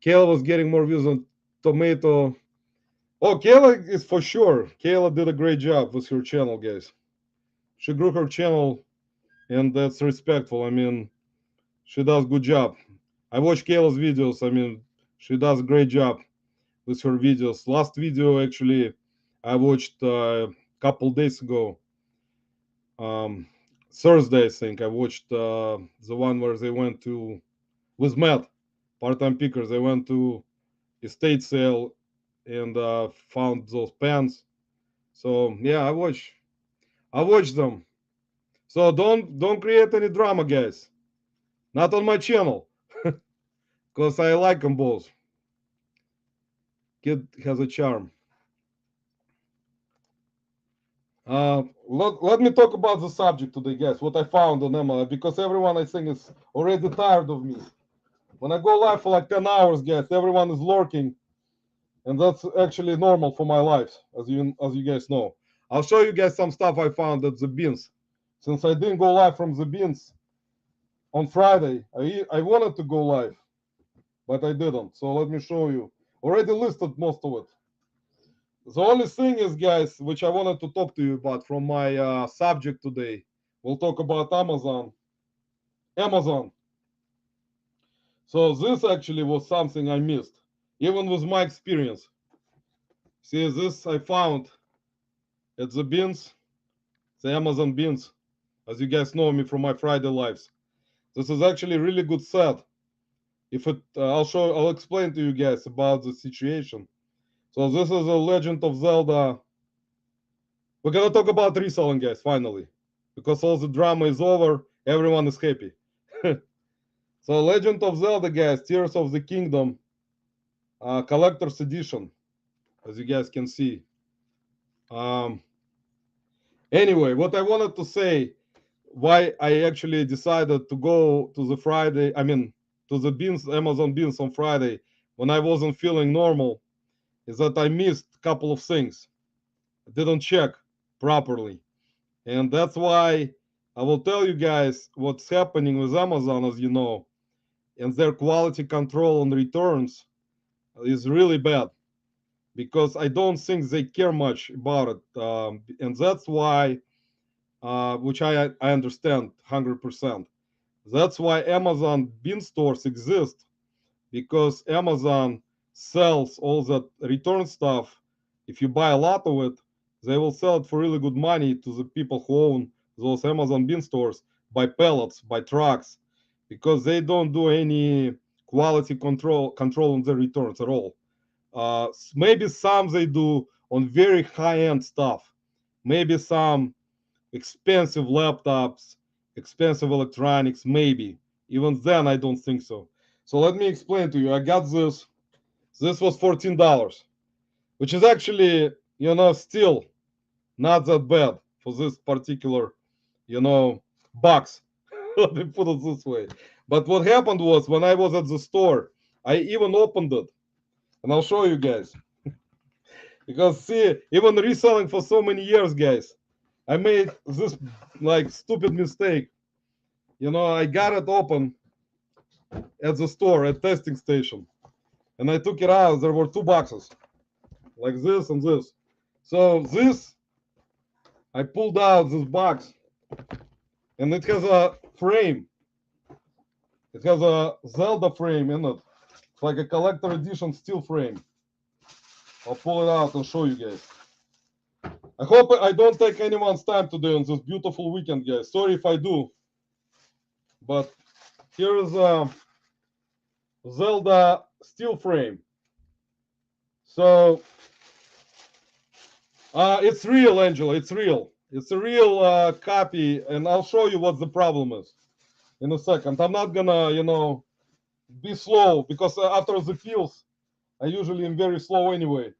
Kayla was getting more views on Tomato. Oh, Kayla is for sure. Kayla did a great job with her channel, guys. She grew her channel, and that's respectful. I mean, she does good job. I watch Kayla's videos. I mean, she does a great job with her videos. Last video, actually, I watched a couple days ago. Thursday, I think I watched the one where they went to with Matt, part-time pickers. They went to estate sale and found those pants. So yeah, I watched them. So don't create any drama, guys. Not on my channel, because I like them both. Kid has a charm. Let me talk about the subject today, guys. What I found on Emma, because everyone I think is already tired of me. When I go live for like 10 hours, guys, everyone is lurking, and that's actually normal for my life, as you guys know. I'll show you guys some stuff I found at the Beans. Since I didn't go live from the Beans on Friday, I wanted to go live, but I didn't. So let me show you. Already listed most of it. The only thing is, guys, which I wanted to talk to you about from my subject today, we'll talk about Amazon. Amazon. So this actually was something I missed, even with my experience. See, this I found at the Beans, the Amazon Beans, as you guys know me from my Friday lives. This is actually a really good set. If it, I'll explain to you guys about the situation. So this is a Legend of Zelda. We're gonna talk about reselling, guys, finally, because all the drama is over. Everyone is happy. So Legend of Zelda, guys, Tears of the Kingdom, collector's edition, as you guys can see. Anyway, what I wanted to say, why I actually decided to go to the Friday, I mean, to the beans, Amazon beans on Friday when I wasn't feeling normal, is that I missed a couple of things. I didn't check properly. And that's why I will tell you guys what's happening with Amazon, as you know, and their quality control on returns is really bad because I don't think they care much about it. And that's why, which I understand 100%. That's why Amazon bin stores exist, because Amazon sells all that return stuff. If you buy a lot of it, they will sell it for really good money to the people who own those Amazon bin stores by pallets, by trucks, because they don't do any quality control on the returns at all. Maybe some they do on very high-end stuff. Maybe some expensive laptops, expensive electronics, maybe. Even then, I don't think so. So let me explain to you. I got this. This was $14, which is actually, still not that bad for this particular, box. Let me put it this way. But what happened was when I was at the store, I even opened it, and I'll show you guys. Because see, even reselling for so many years, guys, I made this like stupid mistake. I got it open at the store at testing station, and I took it out. There were two boxes, like this and this. So this, I pulled out this box, and it has a frame. It has a Zelda frame in it. It's like a collector edition steel frame. I'll pull it out and show you guys. I hope I don't take anyone's time today on this beautiful weekend, guys. Sorry if I do. But here is a Zelda steel frame. So it's real, Angela. It's real. It's a real copy, and I'll show you what the problem is in a second. I'm not gonna, be slow, because after the pills, I usually am very slow anyway,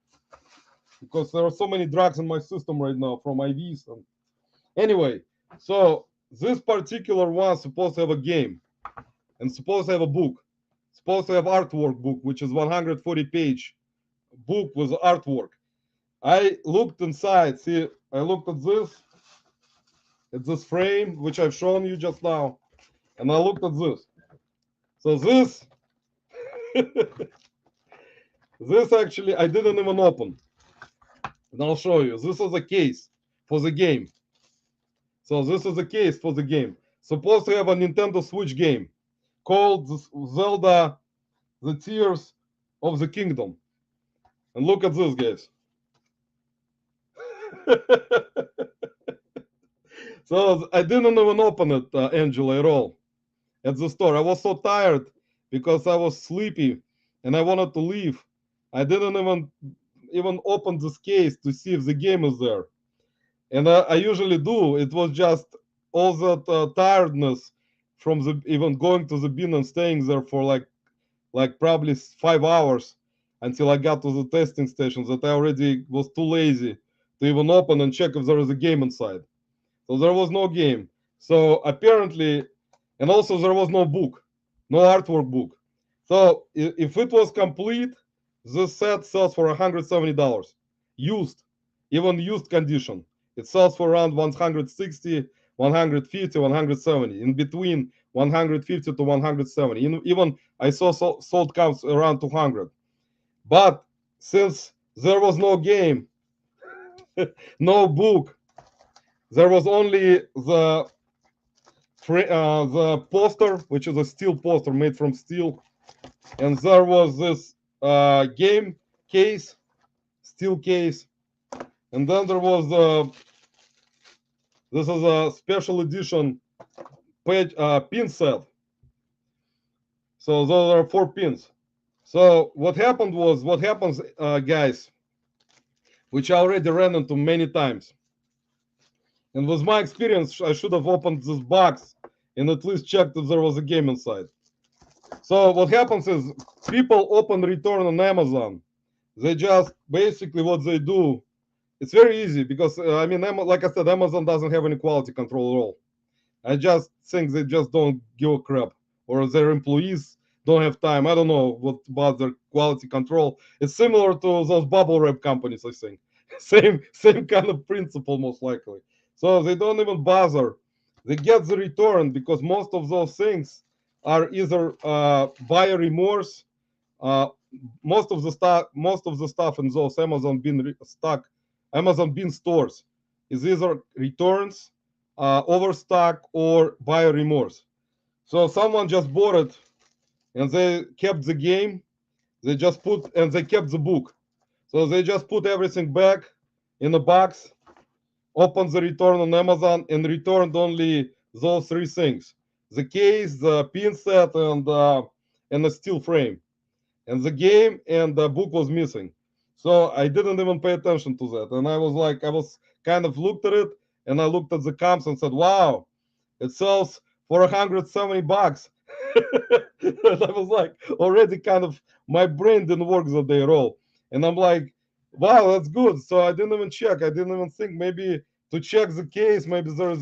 because there are so many drugs in my system right now from IVs. And anyway, so this particular one is supposed to have a game, and supposed to have a book, supposed to have artwork book, which is 140-page book with artwork. I looked inside. See, I looked at this frame, which I've shown you just now, and I looked at this. So this, this actually I didn't even open. And I'll show you. This is a case for the game. So this is a case for the game. Supposed to have a Nintendo Switch game called Zelda: The Tears of the Kingdom. And look at this, guys. So I didn't even open it, Angela, at all at the store. I was so tired because I was sleepy and I wanted to leave. I didn't even open this case to see if the game is there. And I usually do. It was just all that tiredness from the even going to the bin and staying there for like probably 5 hours until I got to the testing station, that I already was too lazy to even open and check if there is a game inside. So there was no game. So apparently, and also there was no book, no artwork book. So if it was complete, this set sells for $170, used, even used condition. It sells for around 160, 150, 170, in between 150 to 170. Even I saw sold counts around 200. But since there was no game, no book, there was only the poster, which is a steel poster made from steel, and there was this game case, steel case, and then there was this is a special edition pin set. So those are 4 pins. So what happens, guys, which I already ran into many times. And with my experience, I should have opened this box and at least checked if there was a game inside. So what happens is people open return on Amazon. They just basically what they do It's very easy because I mean, like I said, Amazon doesn't have any quality control at all. I just think they just don't give a crap, or their employees don't have time. I don't know what about their quality control. It's similar to those bubble wrap companies, I think. Same kind of principle, most likely. So they don't even bother. They get the return because most of those things are either buyer remorse. Uh, most of the stuff in those Amazon bin stores is either returns, overstock, or buyer remorse. So someone just bought it and they kept the game. They just put and they kept the book. So they just put everything back in a box, opened the return on Amazon, and returned only those three things: the case, the pin set, and the steel frame. And the game and the book was missing. So I didn't even pay attention to that. And I was kind of looked at it, and I looked at the comps and said, wow, it sells for $170. And I was like, already kind of, my brain didn't work that day at all. And I'm like, wow, that's good. So I didn't even check. I didn't even think maybe to check the case, maybe there's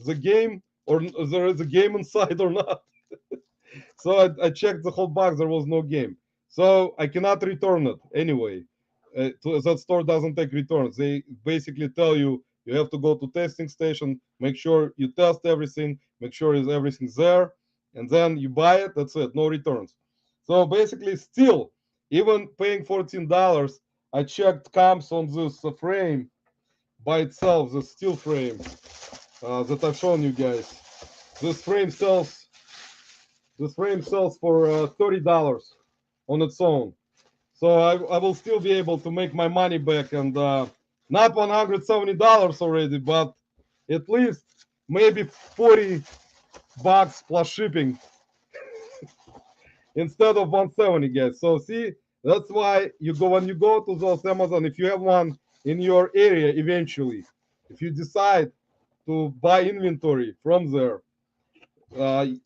the game or there is a game inside or not. So I checked the whole box. There was no game. So I cannot return it anyway. That store doesn't take returns. They basically tell you you have to go to testing station, make sure you test everything, make sure everything's there, and then you buy it. That's it. No returns. So basically, still, even paying $14, I checked comps on this frame by itself, the steel frame that I've shown you guys. This frame sells for $30 on its own. So I will still be able to make my money back and not $170 already, but at least maybe $40 plus shipping instead of 170, guys. So see, that's why when you go to those Amazon, if you have one in your area eventually, if you decide to buy inventory from there,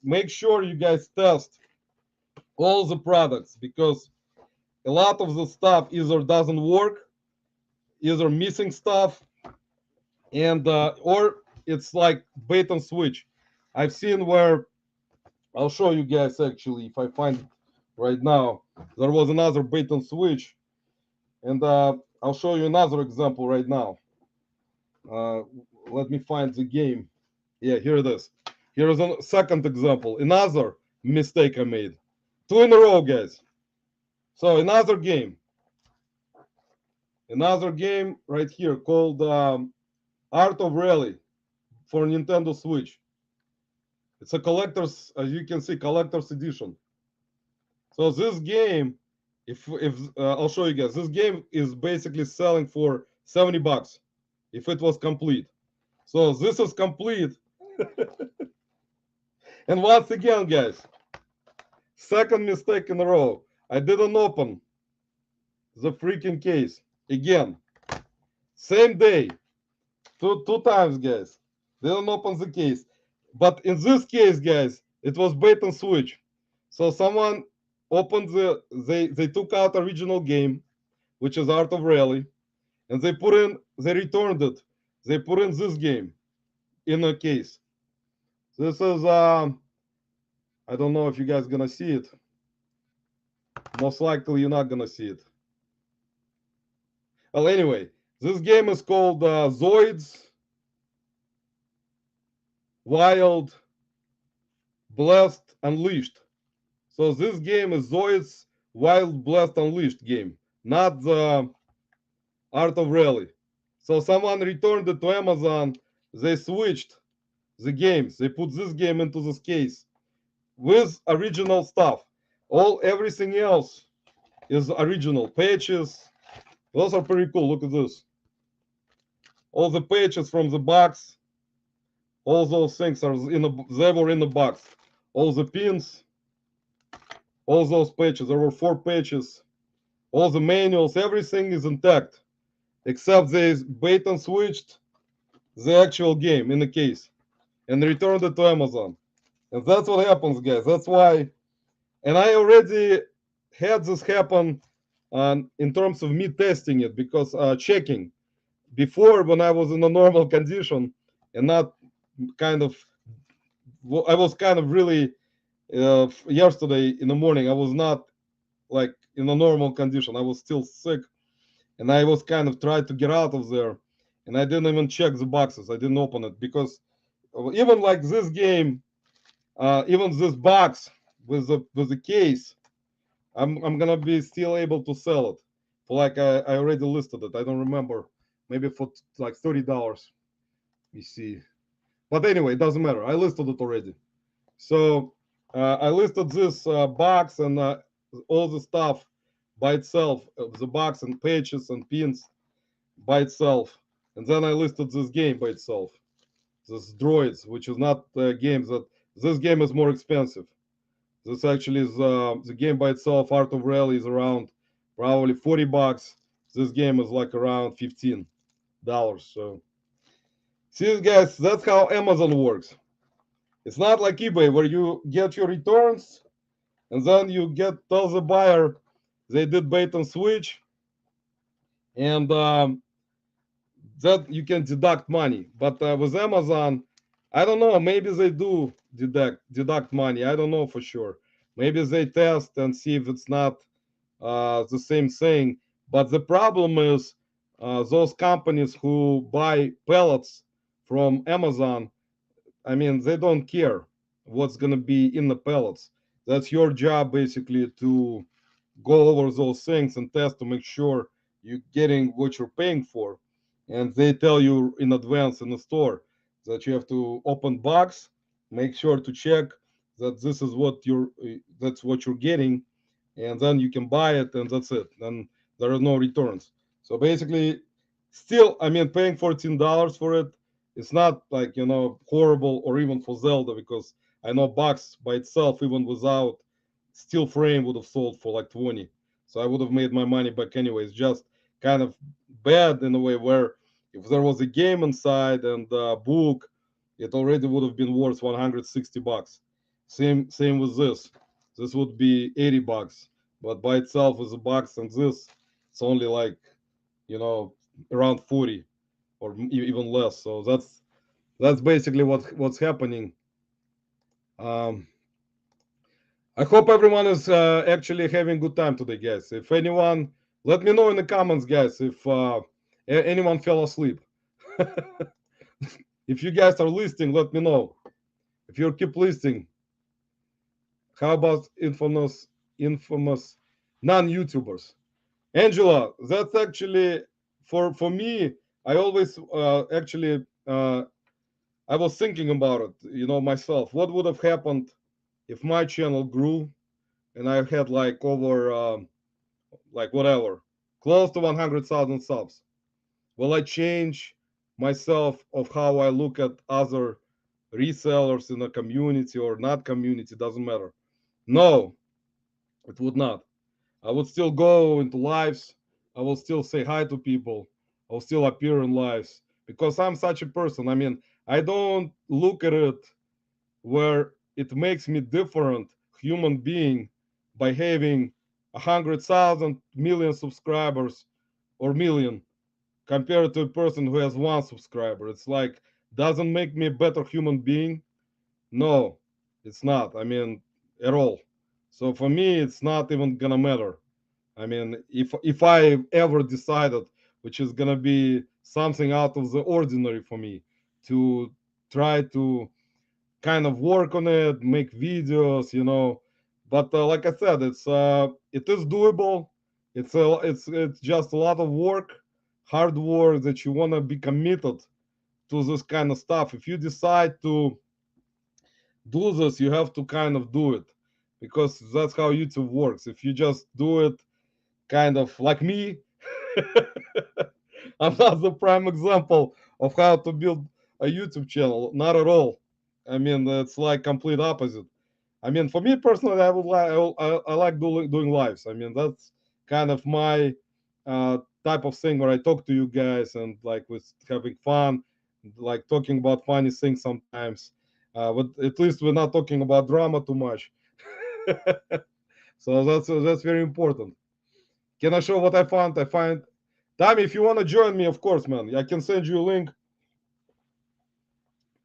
make sure you guys test all the products because a lot of the stuff either doesn't work, either missing stuff, and or it's like bait and switch. I've seen where I'll show you guys actually if I find it right now. There was another bait and switch, and I'll show you another example right now. Uh, Let me find the game. Yeah, here it is. Here is a second example. Another mistake I made. Two in a row, guys. So another game right here called Art of Rally for Nintendo Switch. It's a collector's, as you can see, collector's edition. So this game, if I'll show you guys, this game is basically selling for $70 if it was complete. So this is complete. And once again, guys, second mistake in a row. I didn't open the freaking case again. Same day, two times, guys. Didn't open the case. But in this case, guys, it was bait and switch. So someone opened they took out original game, which is Art of Rally, and they returned it. They put in this game in a case. This is I don't know if you guys gonna see it. Most likely you're not gonna see it. Well, anyway, this game is called Zoids Wild Blast Unleashed. So this game is Zoids Wild Blast Unleashed game, not the Art of Rally. So someone returned it to Amazon. They switched the games. They put this game into this case with original stuff. Everything else is original patches. Those are pretty cool. Look at this. All the patches from the box. All those things are they were in the box. All the pins. All those patches. There were 4 patches. All the manuals. Everything is intact, except they bait and switched the actual game in the case and returned it to Amazon. And that's what happens, guys. That's why. And I already had this happen in terms of me testing it because checking before, when I was in a normal condition and not kind of, I was kind of really, yesterday in the morning, I was not like in a normal condition. I was still sick, and I was kind of trying to get out of there, and I didn't even check the boxes. I didn't open it because even like this game, even this box with the case, I'm gonna be still able to sell it for like I already listed it. I don't remember, maybe for like $30. You see, but anyway, it doesn't matter. I listed it already. So I listed this box and all the stuff by itself, the box and pages and pins by itself, and then I listed this game by itself. This droids, which is not games that this game is more expensive. This actually is the game by itself. Art of Rally is around probably $40. This game is like around $15. So see, guys, that's how Amazon works. It's not like eBay where you get your returns and then you get tell the buyer they did bait and switch, and that you can deduct money. But with Amazon, I don't know. Maybe they do deduct money. I don't know for sure. Maybe they test and see if it's not the same thing. But the problem is those companies who buy pellets from Amazon. I mean, they don't care what's gonna be in the pellets. That's your job basically to go over those things and test to make sure you're getting what you're paying for. And they tell you in advance in the store that you have to open box, make sure to check that this is what that's what you're getting, and then you can buy it, and that's it. And there are no returns. So basically, still, I mean, paying $14 for it, it's not like horrible, or even for Zelda, because I know box by itself, even without steel frame, would have sold for like 20. So I would have made my money back anyway. It's just kind of bad in a way where if there was a game inside and a book, it already would have been worth $160. Same with this. This would be $80, but by itself as a box and this, it's only like you know around 40 or even less. So that's basically what's happening. Um, I hope everyone is actually having good time today, guys. If anyone, let me know in the comments, guys, if anyone fell asleep. If you guys are listening, let me know. If you keep listening, how about infamous non-YouTubers? Angela, that's actually for me. I always actually I was thinking about it, myself. What would have happened if my channel grew and I had like over like whatever, close to 100,000 subs? Will I change myself of how I look at other resellers in a community or not community? Doesn't matter. No, it would not. I would still go into lives. I will still say hi to people. I will still appear in lives because I'm such a person. I mean, I don't look at it where it makes me different human being by having 100,000 million subscribers or million compared to a person who has one subscriber. It's like doesn't make me a better human being. No, it's not. I mean, at all. So for me, it's not even gonna matter. I mean, if I ever decided, which is gonna be something out of the ordinary for me, to try to kind of work on it, make videos, But like I said, it is doable. It's just a lot of work, hard work that you wanna be committed to this kind of stuff. If you decide to do this, you have to kind of do it because that's how YouTube works. If you just do it kind of like me, I'm not the prime example of how to build a YouTube channel. Not at all. I mean, it's like complete opposite. I mean, for me personally, I would like I like doing lives. I mean, that's kind of my type of thing where I talk to you guys and like with having fun, like talking about funny things sometimes. But at least we're not talking about drama too much. So that's very important. Can I show what I found? I find Tommy, if you want to join me, of course, man, I can send you a link.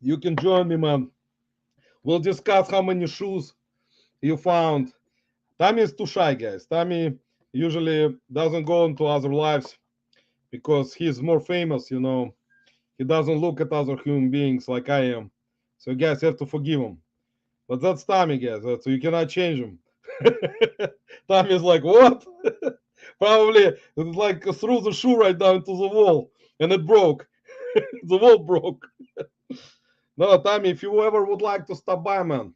You can join me, man. We'll discuss how many shoes you found. Tommy is too shy, guys. Tommy usually doesn't go into other lives because he's more famous, you know. He doesn't look at other human beings like I am. So you guys have to forgive him. But that's Tommy, guys. So you cannot change him. Tommy's like, what? Probably it's like threw the shoe right down into the wall and it broke. The wall broke. No, Tommy, if you ever would like to stop by, man,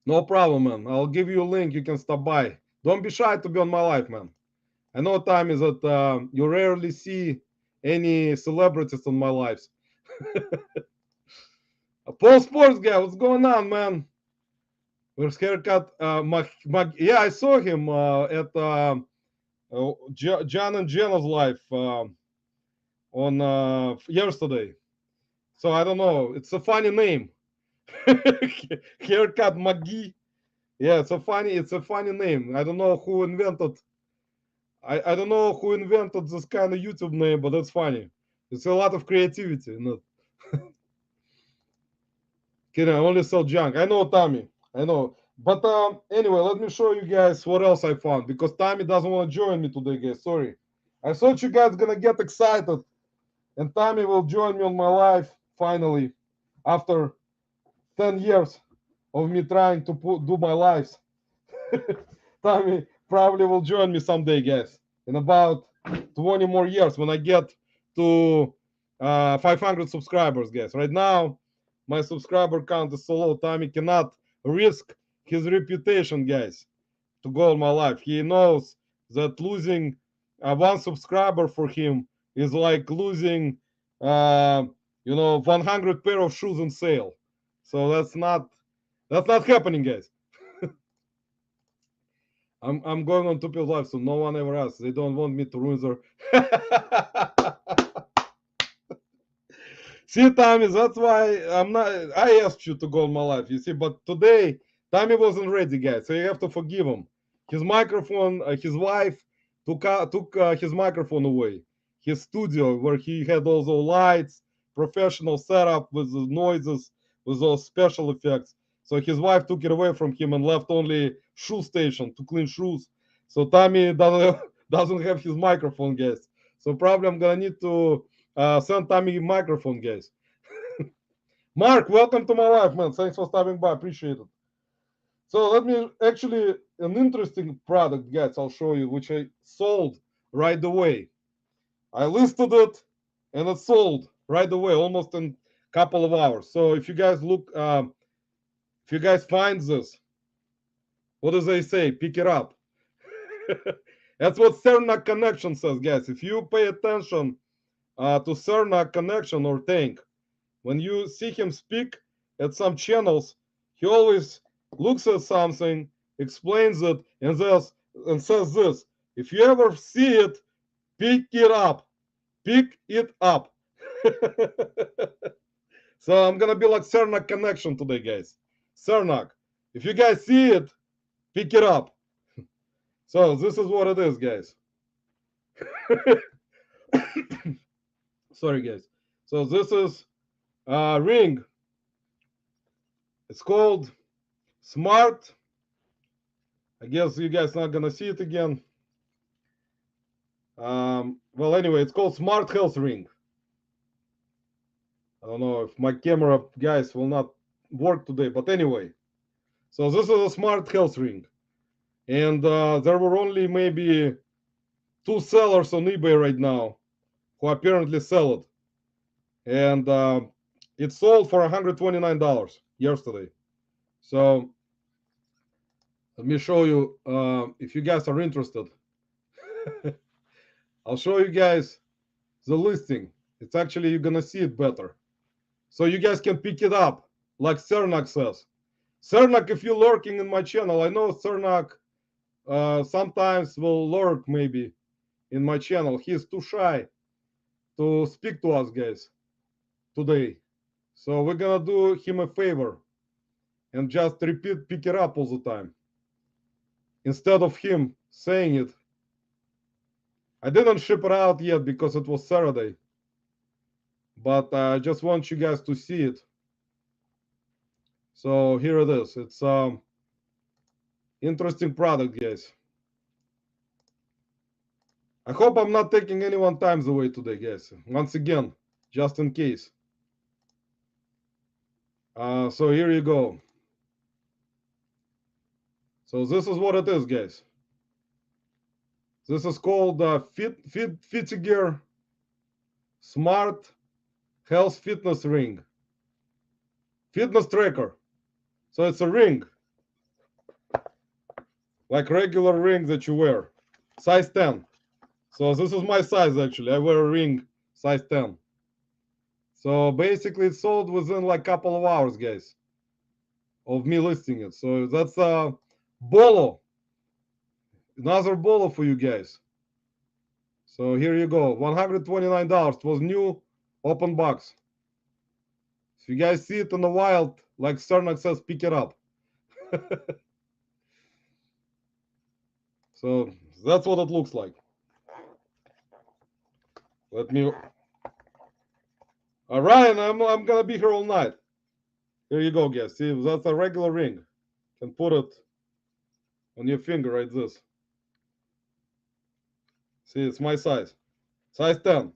no problem, man. I'll give you a link. You can stop by. Don't be shy to be on my life, man. I know, Tommy, that you rarely see any celebrities on my lives. Paul Sports guy, what's going on, man? Where's haircut? Yeah, I saw him at John and Jenna's live on yesterday. So I don't know. It's a funny name. Haircut McGee. Yeah, it's a funny name. I don't know who invented. I don't know who invented this kind of YouTube name, but that's funny. It's a lot of creativity. You know? Kidding, I only sell junk. I know, Tommy. I know. But anyway, let me show you guys what else I found because Tommy doesn't want to join me today, guys. Sorry. I thought you guys gonna get excited, and Tommy will join me on my live finally after 10 years of me trying to do my lives. Tommy probably will join me someday, guys, in about 20 more years when I get to 500 subscribers, guys. Right now, my subscriber count is so low. Tommy cannot risk his reputation, guys, to go on my life. He knows that losing one subscriber for him is like losing, 100 pair of shoes on sale. So that's not happening, guys. I'm going on Tupi's live, so no one ever asks. They don't want me to ruin their. See, Tommy, that's why I'm not. I asked you to go on my live, you see, but today Tommy wasn't ready, guys. So you have to forgive him. His microphone, his wife took his microphone away. His studio where he had all those lights, professional setup with the noises, with those special effects. So his wife took it away from him and left only shoe station to clean shoes. So Tommy doesn't have his microphone, guys. So probably I'm gonna need to send Tommy microphone, guys. Mark, welcome to my life, man. Thanks for stopping by. Appreciate it. So let me actually an interesting product, guys. I'll show you, which I sold right away. I listed it, and it sold right away, almost in a couple of hours. So if you guys look, if you guys find this, what do they say? Pick it up. That's what Cernak Connection says, guys. If you pay attention to Cernak Connection or Tank, when you see him speak at some channels, he always looks at something, explains it, and says this: if you ever see it, pick it up. Pick it up. So I'm gonna be like Cernak Connection today, guys. Cernak. If you guys see it, pick it up. So this is what it is, guys. Sorry, guys. So this is ring. It's called Smart. I guess you guys not gonna see it again. Well, anyway, it's called Smart Health Ring. I don't know if my camera guys will not work today, but anyway. So this is a Smart Health Ring. And there were only maybe 2 sellers on eBay right now who apparently sell it. And it sold for $129 yesterday. So let me show you if you guys are interested. I'll show you guys the listing. It's actually, you're gonna see it better. So you guys can pick it up, like Cernak says. Cernak, if you're lurking in my channel, I know Cernak sometimes will lurk maybe in my channel. He's too shy to speak to us, guys, today. So we're gonna do him a favor and just repeat, pick it up all the time. Instead of him saying it, I didn't ship it out yet because it was Saturday, but I just want you guys to see it. So here it is. It's interesting product, guys. I hope I'm not taking anyone times away today, guys. Once again, just in case. So here you go. So this is what it is, guys. This is called Fitgear Smart Health Fitness Ring. Fitness tracker. So it's a ring. Like regular ring that you wear. Size 10. So this is my size actually. I wear a ring size 10. So basically it's sold within like a couple of hours, guys, of me listing it. So that's a Bolo. Another Bolo for you guys. So here you go. $129. It was new open box. If you guys see it in the wild, like Cernak says, pick it up. So that's what it looks like. Let me. Ryan, I'm gonna be here all night. Here you go, guys. See, that's a regular ring. You can put it on your finger like this. See, it's my size. Size 10.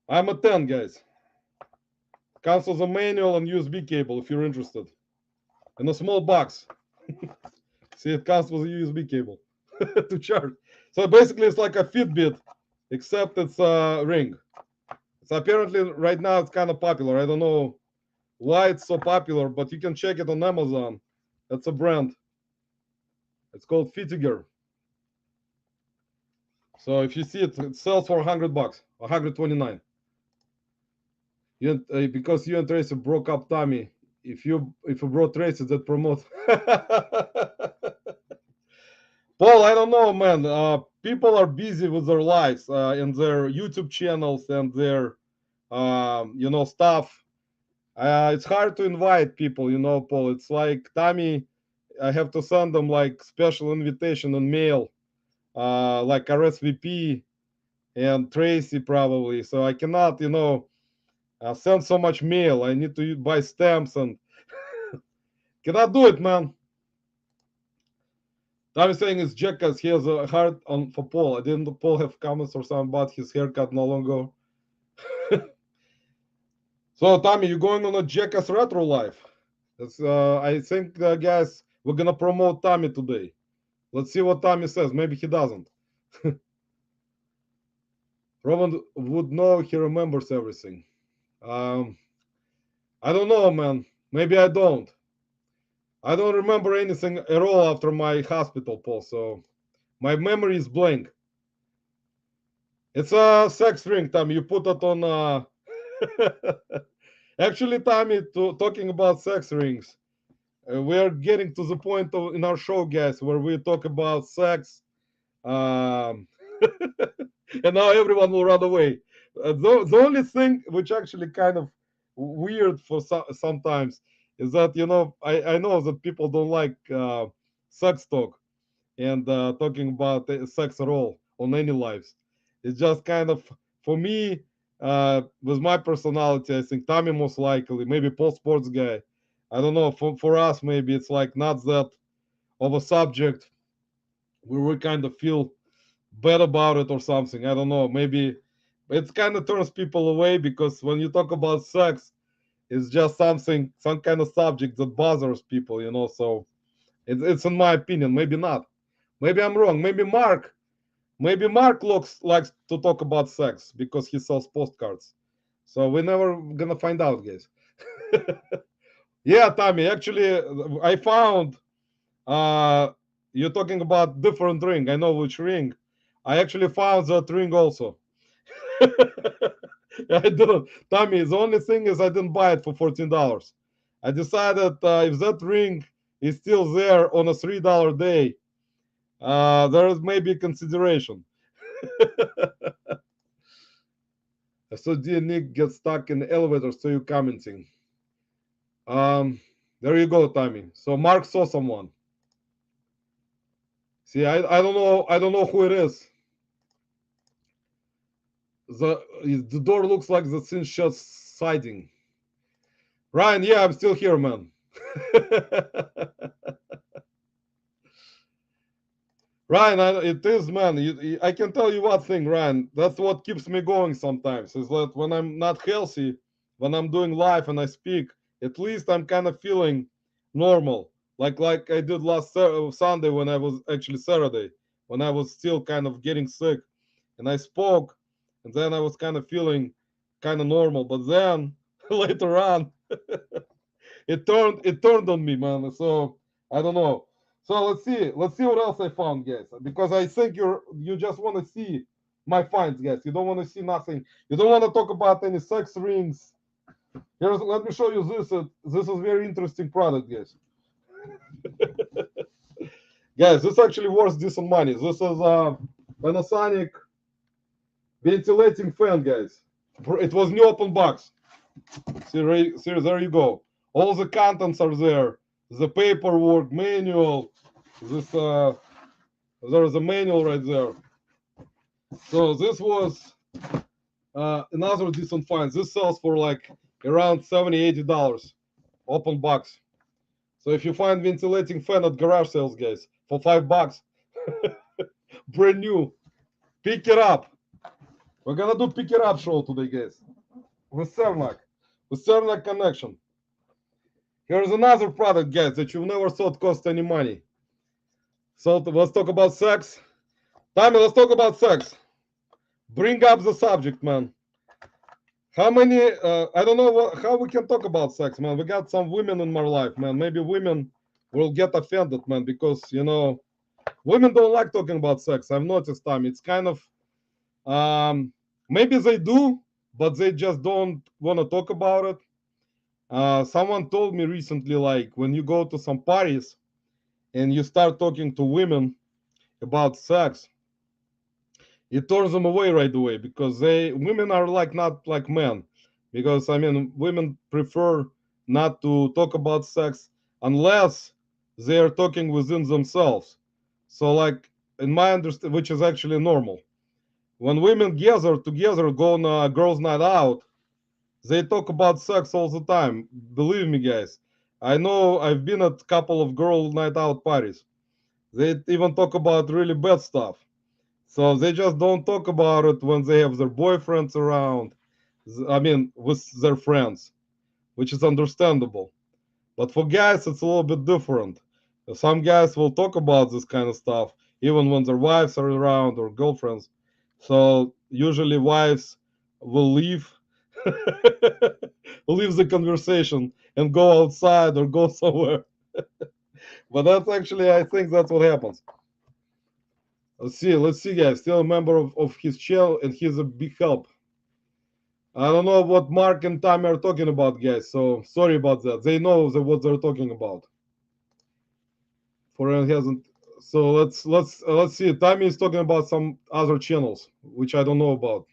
I'm a 10, guys. Comes with a manual and USB cable if you're interested. In a small box. See, it comes with a USB cable to charge. So basically, it's like a Fitbit, except it's a ring. So apparently, right now, it's kind of popular. I don't know why it's so popular, but you can check it on Amazon. That's a brand. It's called Fitgear. So if you see it, it sells for $100, 129. Because you and Tracy broke up, Tommy. If you brought Tracy, that promote. Paul, I don't know, man. People are busy with their lives and their YouTube channels and their stuff. It's hard to invite people, Paul. It's like Tommy, I have to send them like special invitation in mail, like RSVP and Tracy probably. So I cannot, send so much mail. I need to buy stamps and cannot do it, man. I'm saying it's Jackass. He has a heart on for Paul. I didn't Paul have comments or something about his haircut no longer. So Tommy, you're going on a Jackass retro live. That's I think guys, we're gonna promote Tommy today. Let's see what Tommy says. Maybe he doesn't. Roman would know he remembers everything. I don't know, man. Maybe I don't. I don't remember anything at all after my hospital, Paul. So my memory is blank. It's a sex ring, Tommy. You put it on. Actually, Tommy, talking about sex rings, we're getting to the point in our show, guys, where we talk about sex. And now everyone will run away. The only thing which actually kind of weird for sometimes is that I know that people don't like sex talk and talking about sex at all on any lives. It's just kind of for me with my personality. I think Tommy most likely, maybe Paul Sports guy. I don't know. For us, maybe it's like not that of a subject where we kind of feel bad about it or something. I don't know. Maybe it kind of turns people away because when you talk about sex, it's just some kind of subject that bothers people, So it's in my opinion. Maybe not. Maybe I'm wrong. Maybe Mark likes to talk about sex because he sells postcards. So we're never gonna find out, guys. Yeah, Tommy. Actually, I found you're talking about different ring. I know which ring. I actually found that ring also. I didn't, Tommy. The only thing is I didn't buy it for $14. I decided if that ring is still there on a $3 day, there is maybe consideration. So dear Nick gets stuck in the elevator, so you commenting. There you go, Tommy. So Mark saw someone. See, I don't know who it is. the door looks like the cinch shot siding. Ryan, yeah, I'm still here, man. Ryan, it is, man. I can tell you one thing, Ryan. That's what keeps me going sometimes. Is that when I'm not healthy, when I'm doing live and I speak, at least I'm kind of feeling normal, like I did last Sunday when I was actually Saturday, when I was still kind of getting sick, and I spoke, and then I was kind of feeling kind of normal. But then later on, it turned on me, man. So I don't know. So let's see what else I found, guys. Because I think you just want to see my finds, guys. You don't want to see nothing. You don't want to talk about any sex rings. Let me show you this. This is very interesting product, guys. Guys, this actually worth decent money. This is a Panasonic ventilating fan, guys. It was new open box. See, there you go. All the contents are there. The paperwork, manual. This there's a manual right there. So this was another decent find. This sells for like around $70-$80 open box. So if you find ventilating fan at garage sales, guys, for $5, brand new, pick it up. We're gonna do pick it up show today, guys, with Cernak connection. Here's another product, guys, that you've never thought cost any money. So let's talk about sex. Tommy, let's talk about sex. Bring up the subject, man. How many? I don't know how we can talk about sex, man. We got some women in my life, man. Maybe women will get offended, man, because women don't like talking about sex. I've noticed, Tommy. It's kind of maybe they do, but they just don't want to talk about it. Someone told me recently, like when you go to some parties and you start talking to women about sex, it turns them away right away because women are like not like men, because I mean women prefer not to talk about sex unless they are talking within themselves. So like in my understanding, which is actually normal, when women gather together, go on a girls' night out, they talk about sex all the time. Believe me, guys. I know I've been at a couple of girl night out parties. They even talk about really bad stuff. So they just don't talk about it when they have their boyfriends around. I mean, with their friends, which is understandable. But for guys, it's a little bit different. Some guys will talk about this kind of stuff even when their wives are around or girlfriends. So usually wives will leave leave the conversation and go outside or go somewhere. But that's actually, I think that's what happens. Let's see, guys. Still a member of his channel, and he's a big help. I don't know what Mark and Tommy are talking about, guys. So sorry about that. They know what they're talking about. For hasn't. So let's see. Tommy is talking about some other channels which I don't know about.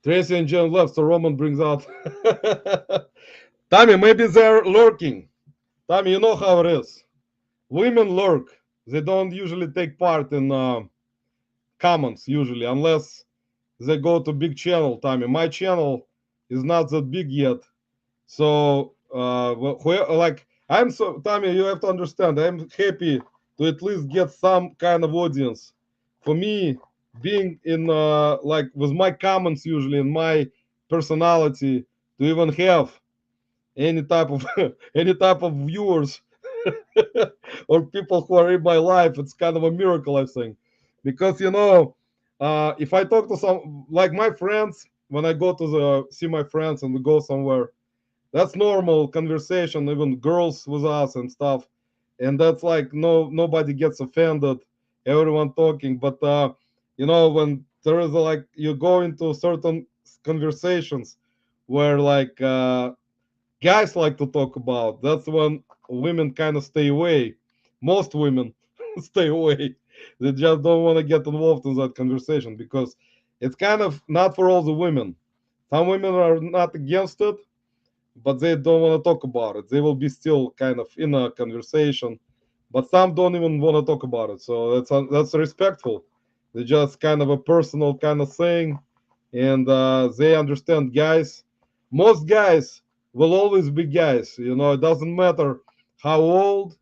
Tracy and Jen left, so Roman brings out. Tommy, maybe they're lurking. Tommy, you know how it is. Women lurk. They don't usually take part in comments usually, unless they go to big channel. Tommy, my channel is not that big yet, so like I'm so Tommy, you have to understand. I'm happy to at least get some kind of audience. For me, being in like with my comments usually and my personality, to even have any type of any type of viewers or people who are in my life, it's kind of a miracle, I think, because if I talk to some like my friends, when I go to see my friends and we go somewhere, that's normal conversation, even girls with us and stuff, and that's like nobody gets offended, everyone talking. But when there is like you go into certain conversations where like guys like to talk about, that's when women kind of stay away. Most women stay away. They just don't want to get involved in that conversation because it's kind of not for all the women. Some women are not against it, but they don't want to talk about it. They will be still kind of in a conversation, but some don't even want to talk about it. So that's respectful. They're just kind of a personal kind of thing, and they understand guys. Most guys will always be guys. You know, it doesn't matter how old.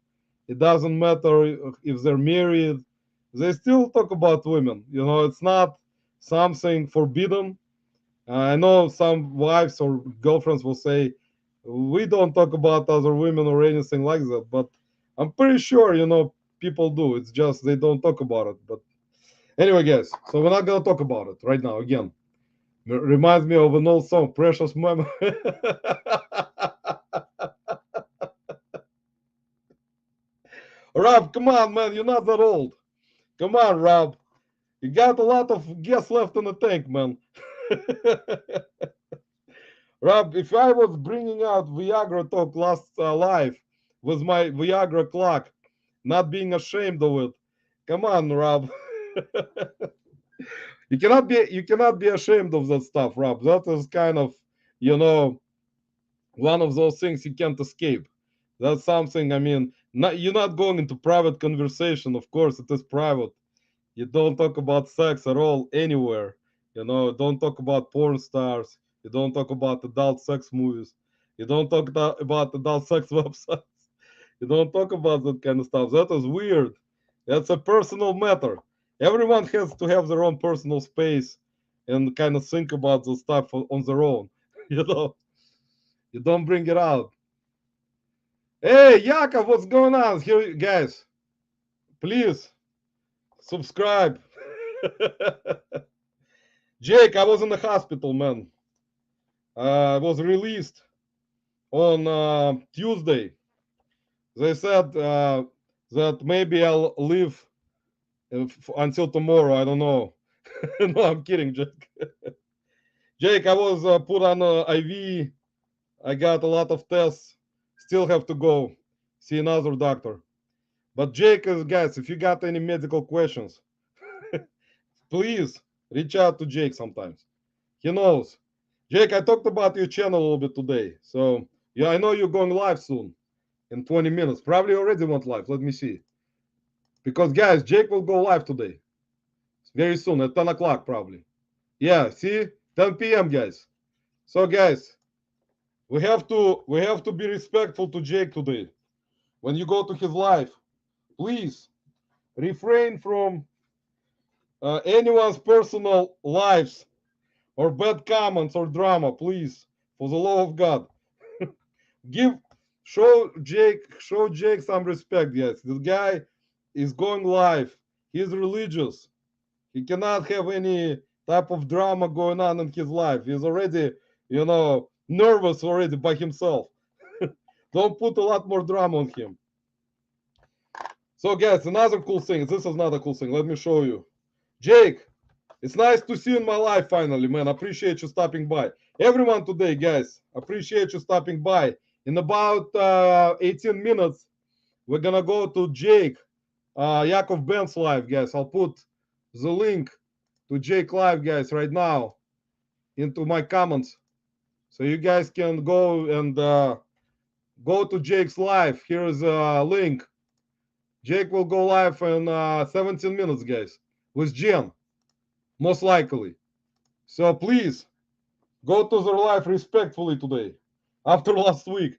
It doesn't matter if they're married. They still talk about women. You know, it's not something forbidden. I know some wives or girlfriends will say, we don't talk about other women or anything like that, but I'm pretty sure, you know, people do. It's just they don't talk about it. But anyway, guys, so we're not going to talk about it right now again. Reminds me of an old song, Precious Memory. Rob, come on, man, you're not that old. Come on, Rob. You got a lot of gas left in the tank, man. Rob, if I was bringing out Viagra talk last live with my Viagra clock, not being ashamed of it, come on, Rob. You cannot be ashamed of that stuff, Rob. That is kind of, you know, one of those things you can't escape. That's something. I mean, you're not going into private conversation. Of course, it is private. You don't talk about sex at all anywhere. You know, don't talk about porn stars. You don't talk about adult sex movies. You don't talk about adult sex websites. You don't talk about that kind of stuff. That is weird. That's a personal matter. Everyone has to have their own personal space and kind of think about the stuff on their own. You know, you don't bring it out. Hey, Yakov, what's going on here, guys? Please subscribe. Jake, I was in the hospital, man. I was released on Tuesday. They said that maybe I'll live until tomorrow. I don't know. No, I'm kidding, Jake. Jake, I was put on IV. I got a lot of tests. Still have to go see another doctor. But Jake, guys, if you got any medical questions, please reach out to Jake sometimes. He knows. Jake, I talked about your channel a little bit today. So, yeah, I know you're going live soon in 20 minutes. Probably already went live. Let me see. Because, guys, Jake will go live today. Very soon at 10 o'clock, probably. Yeah, see? 10 p.m., guys. So, guys, we have to be respectful to Jake today. When you go to his live, please refrain from anyone's personal lives or bad comments or drama, please, for the love of God. Give show Jake some respect, guys. This guy is going live. He's religious. He cannot have any type of drama going on in his life. He's already, you know, nervous already by himself. Don't put a lot more drama on him. So, guys, another cool thing. This is another cool thing. Let me show you. Jake, it's nice to see you in my life finally, man. Appreciate you stopping by. Everyone today, guys, appreciate you stopping by. In about 18 minutes, we're going to go to Jake, Yakov Ben's live, guys. I'll put the link to Jake live, guys, right now into my comments. So you guys can go and go to Jake's live. Here's a link. Jake will go live in 17 minutes, guys, with Jen, most likely. So please go to their live respectfully today, after last week.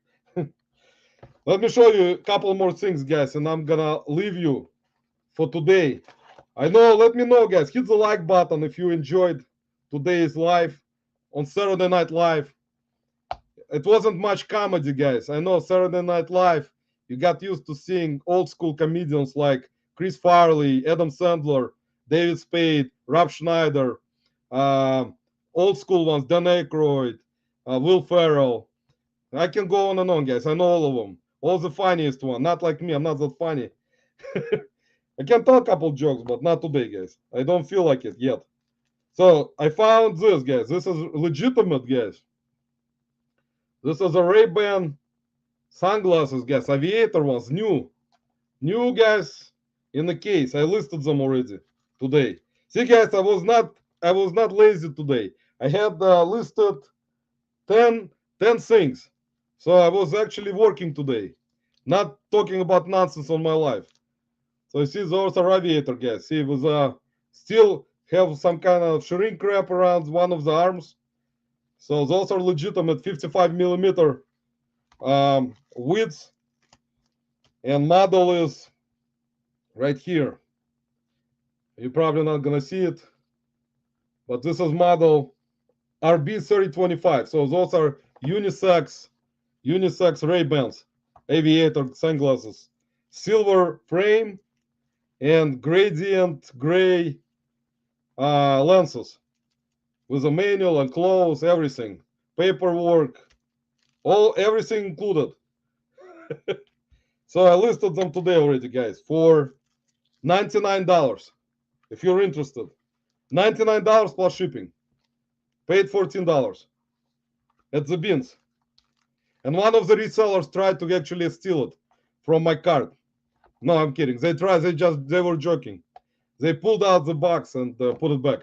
Let me show you a couple more things, guys, and I'm gonna leave you for today. I know, let me know, guys. Hit the like button if you enjoyed today's live on Saturday Night Live. It wasn't much comedy, guys. I know Saturday Night Live, you got used to seeing old school comedians like Chris Farley, Adam Sandler, David Spade, Rob Schneider, old school ones, Dan Aykroyd, Will Ferrell. I can go on and on, guys. I know all of them. All the funniest one. Not like me. I'm not that funny. I can tell a couple jokes, but not today, guys. I don't feel like it yet. So I found this, guys. This is legitimate, guys. This is a Ray-Ban sunglasses, guys. Aviator ones, new, guys, in the case. I listed them already today. See, guys, I was not lazy today. I had listed 10 things. So I was actually working today, not talking about nonsense on my life. So you see, those are Aviator, guys. See, with Still have some kind of shrink wrap around one of the arms. So those are legitimate 55 millimeter widths. And model is right here. You're probably not gonna see it, but this is model RB3025. So those are unisex Ray-Bans, aviator sunglasses, silver frame and gradient gray lenses with a manual and clothes, everything, paperwork, everything included. So I listed them today already, guys, for $99. If you're interested, $99 plus shipping. Paid $14 at the bins. And one of the resellers tried to actually steal it from my cart. No, I'm kidding. They were joking. They pulled out the box and put it back.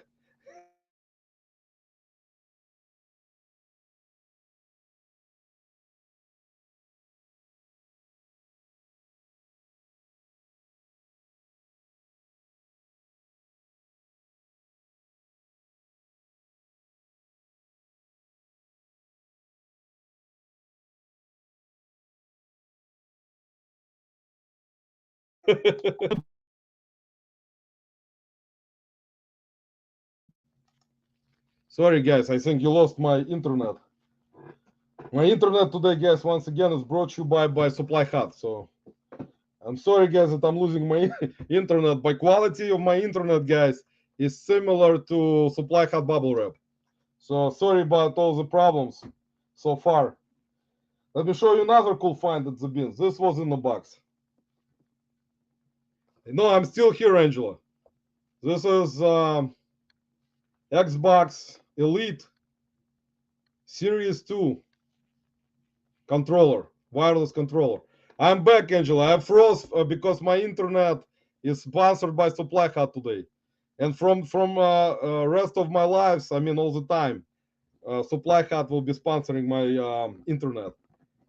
Sorry, guys. I think you lost my internet. My internet today, guys, once again is brought to you by Supply Hut. So I'm sorry, guys, that I'm losing my internet. By quality of my internet, guys, is similar to Supply Hut bubble wrap. So sorry about all the problems so far. Let me show you another cool find at the bins. This was in the box. No, I'm still here, Angela. This is Xbox Elite Series 2 controller, wireless controller. I'm back, Angela. I froze because my internet is sponsored by Supply Hut today. And from rest of my lives, I mean all the time, Supply Hut will be sponsoring my internet.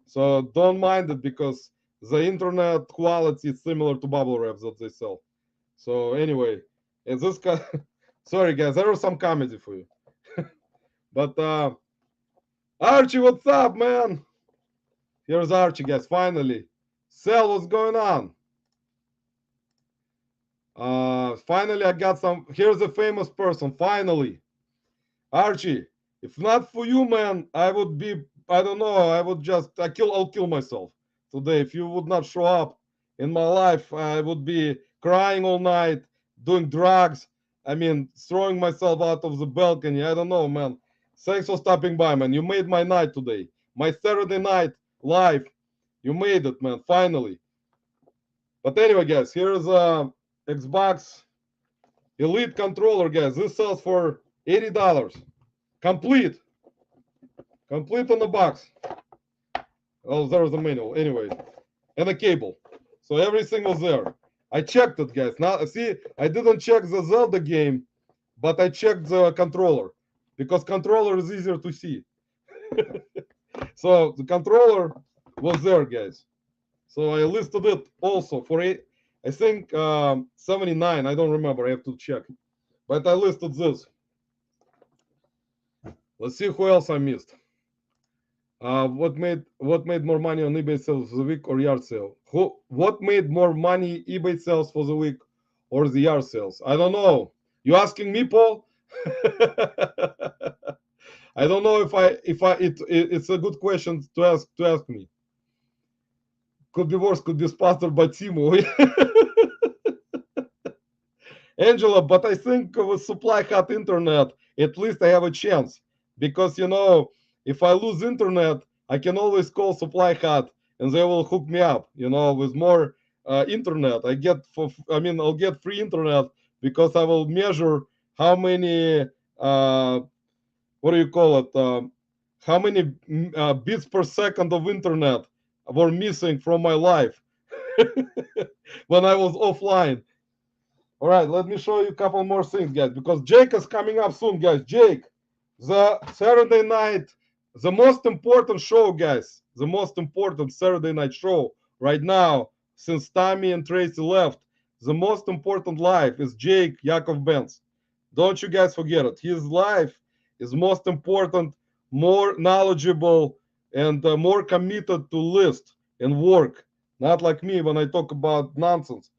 So don't mind it because the internet quality is similar to bubble wraps that they sell. So anyway, is this sorry guys, there was some comedy for you. But Archie, what's up, man? Here's Archie, guys. Finally, Sal, what's going on? Finally, I got some. Here's a famous person. Finally, Archie. If not for you, man, I would be. I don't know. I would just. I'll kill myself today if you would not show up in my life. I would be crying all night, doing drugs. I mean, throwing myself out of the balcony. I don't know, man. Thanks for stopping by, man. You made my night today. My Saturday night live. You made it, man. Finally. But anyway, guys, here's a Xbox Elite controller, guys. This sells for $80. Complete on the box. Oh, there's the manual. Anyway, and a cable. So everything was there. I checked it, guys. Now, see, I didn't check the Zelda game, but I checked the controller because controller is easier to see. So the controller was there, guys. So I listed it also for I think 79. I don't remember. I have to check. But I listed this. Let's see who else I missed. What made more money on eBay sales for the week or yard sale? What made more money eBay sales for the week or the yard sales? I don't know. You asking me, Paul? I don't know if it's a good question to ask me. Could be worse. Could be sponsored by Timo. Angela, but I think with Supply Hut internet, at least I have a chance because if I lose internet, I can always call Supply Hut and they will hook me up. With more internet, I'll get free internet because I will measure how many what do you call it? How many bits per second of internet were missing from my life when I was offline. All right, let me show you a couple more things, guys, because Jake is coming up soon, guys. Jake, the Saturday night, the most important show, guys, the most important Saturday night show right now, since Tommy and Tracy left, the most important life is Jake Yakov Benz. Don't you guys forget it. His life is most important, more knowledgeable, and more committed to list and work. Not like me when I talk about nonsense.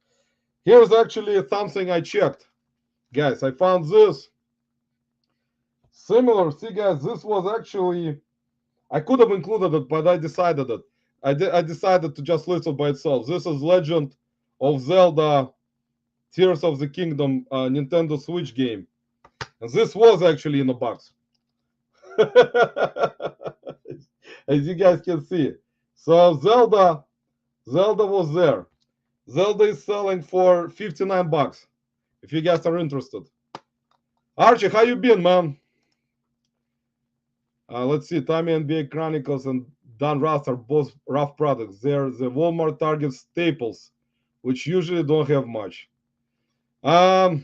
Here's actually something I checked. Guys, I found this. Similar. See, guys, this was actually, I could have included it, but I decided it. I decided to just list it by itself. This is Legend of Zelda Tears of the Kingdom Nintendo Switch game. And this was actually in the box. As you guys can see. So Zelda was there. Zelda is selling for 59 bucks. If you guys are interested. Archie, how you been, man? Let's see. Tommy NBA Chronicles and Don Ross are both rough products. They're the Walmart Target staples, which usually don't have much. I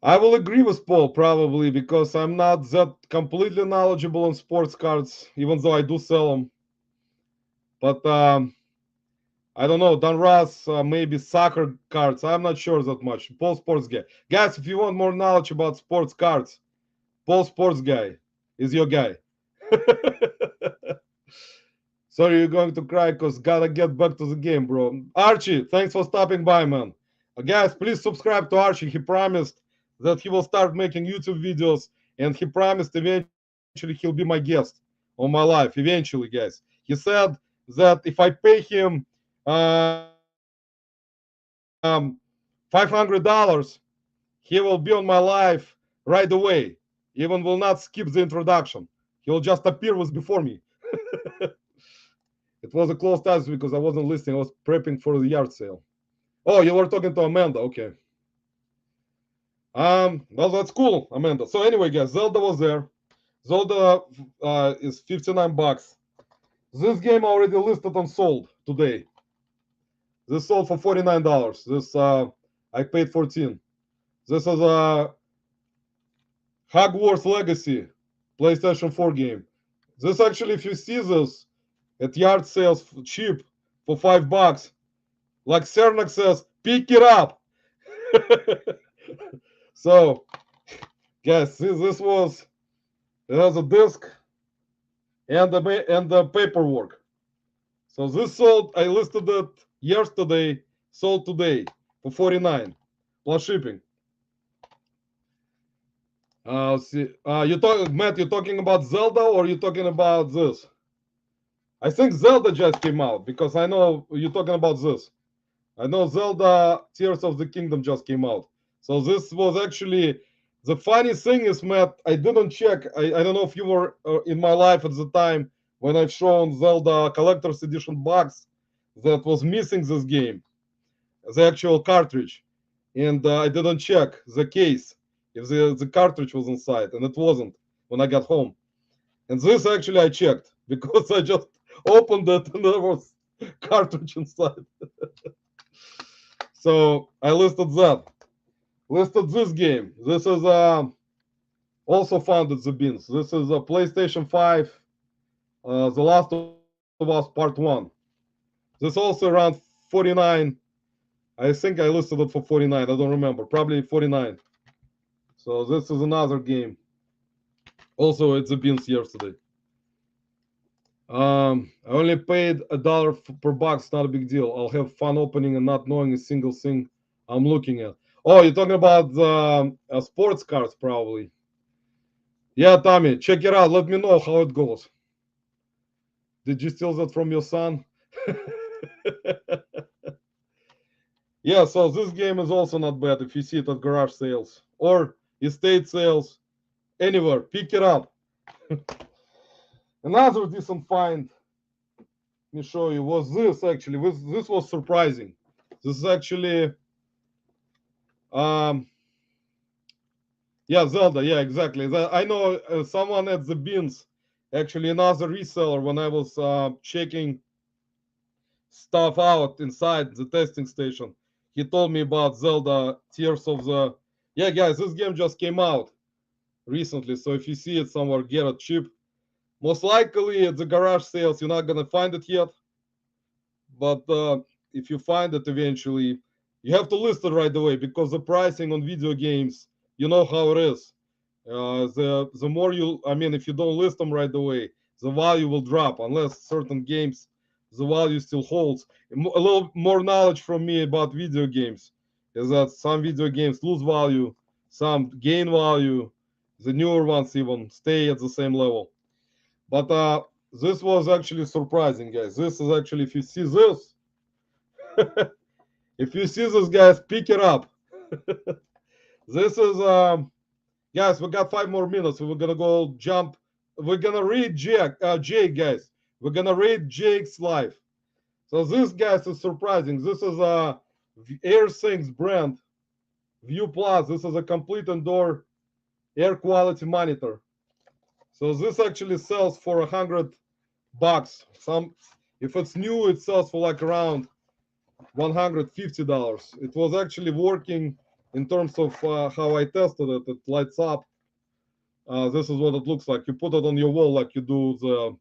will agree with Paul probably because I'm not that completely knowledgeable on sports cards, even though I do sell them. But I don't know. Don Ross, maybe soccer cards. I'm not sure that much. Paul Sports Guy. Guys, if you want more knowledge about sports cards, Paul Sports Guy is your guy. Sorry, you're going to cry because gotta get back to the game, bro. Archie, thanks for stopping by, man. Guys, please subscribe to Archie. He promised that he will start making YouTube videos, and he promised eventually he'll be my guest on my life. Eventually, guys. He said that if I pay him $500, he will be on my live right away. Even will not skip the introduction. He will just appear with before me. It was a close task because I wasn't listening. I was prepping for the yard sale. Oh, you were talking to Amanda. Okay. Well, that's cool, Amanda. So anyway, guys, Zelda was there. Zelda is 59 bucks. This game already listed and sold today. This sold for $49. This I paid 14. This is a Hogwarts Legacy PlayStation 4 game. This actually, if you see this at yard sales cheap for $5, like Cernak says, pick it up. So, guys, this was, it has a disc and the paperwork. So this sold, I listed it yesterday, sold today for 49 plus shipping. Let's see. Matt, you're talking about Zelda or you're talking about this? I think Zelda just came out because I know you're talking about this. I know Zelda Tears of the Kingdom just came out. So this was actually, the funny thing is, Matt, I didn't check. I don't know if you were in my life at the time when I've shown Zelda Collector's Edition box that was missing this game, the actual cartridge. And I didn't check the case if the cartridge was inside, and it wasn't when I got home. And this actually I checked because I just opened it and there was cartridge inside. So I listed that. Listed this game. This is also found at the bins. This is a PlayStation 5, The Last of Us Part 1. This also around 49. I think I listed it for 49. I don't remember. Probably 49. So this is another game. Also, it's a bins yesterday. I only paid $1 per box. Not a big deal. I'll have fun opening and not knowing a single thing I'm looking at. Oh, you're talking about sports cards, probably. Yeah, Tommy, check it out. Let me know how it goes. Did you steal that from your son? Yeah, so this game is also not bad if you see it at garage sales or estate sales, anywhere. Pick it up. Another decent find, let me show you, was this actually. This was surprising. This is actually, yeah, Zelda. Yeah, exactly. I know someone at the bins, actually another reseller, when I was checking stuff out inside the testing station, he told me about Zelda Tears of the. Yeah, guys, this game just came out recently, so if you see it somewhere, get it cheap. Most likely at the garage sales, you're not gonna find it yet. But if you find it eventually, you have to list it right away, because the pricing on video games, you know how it is. The more you, I mean, if you don't list them right away, the value will drop unless certain games the value still holds. A little more knowledge from me about video games is that some video games lose value, some gain value, the newer ones even stay at the same level. But this was actually surprising, guys. This is actually, if you see this, if you see this, guys, pick it up. This is guys, we got 5 more minutes. So we're gonna go jump. We're gonna read Jake, guys. We're gonna read Jake's life. So this, guys, is surprising. This is a AirSyncs brand View Plus. This is a complete indoor air quality monitor. So this actually sells for $100. Some, if it's new, it sells for like around $150. It was actually working in terms of how I tested it. It lights up. This is what it looks like. You put it on your wall like you do the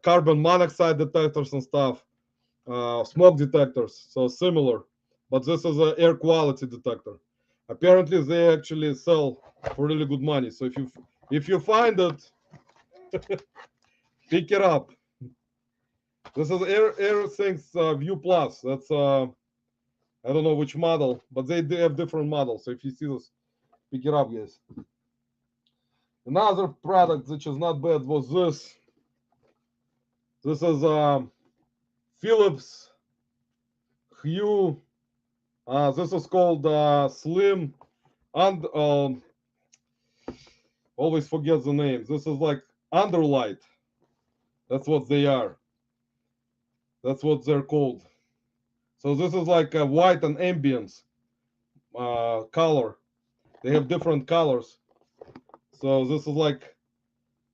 carbon monoxide detectors and stuff, smoke detectors. So similar, but this is an air quality detector. Apparently, they actually sell for really good money. So if you find it, pick it up. This is AirSyncs View Plus. That's I don't know which model, but they do have different models. So if you see this, pick it up, guys. Another product which is not bad was this. This is Philips Hue. This is called Slim, and always forget the name. This is like Underlight. That's what they are. That's what they're called. So this is like a white and ambience color. They have different colors. So this is like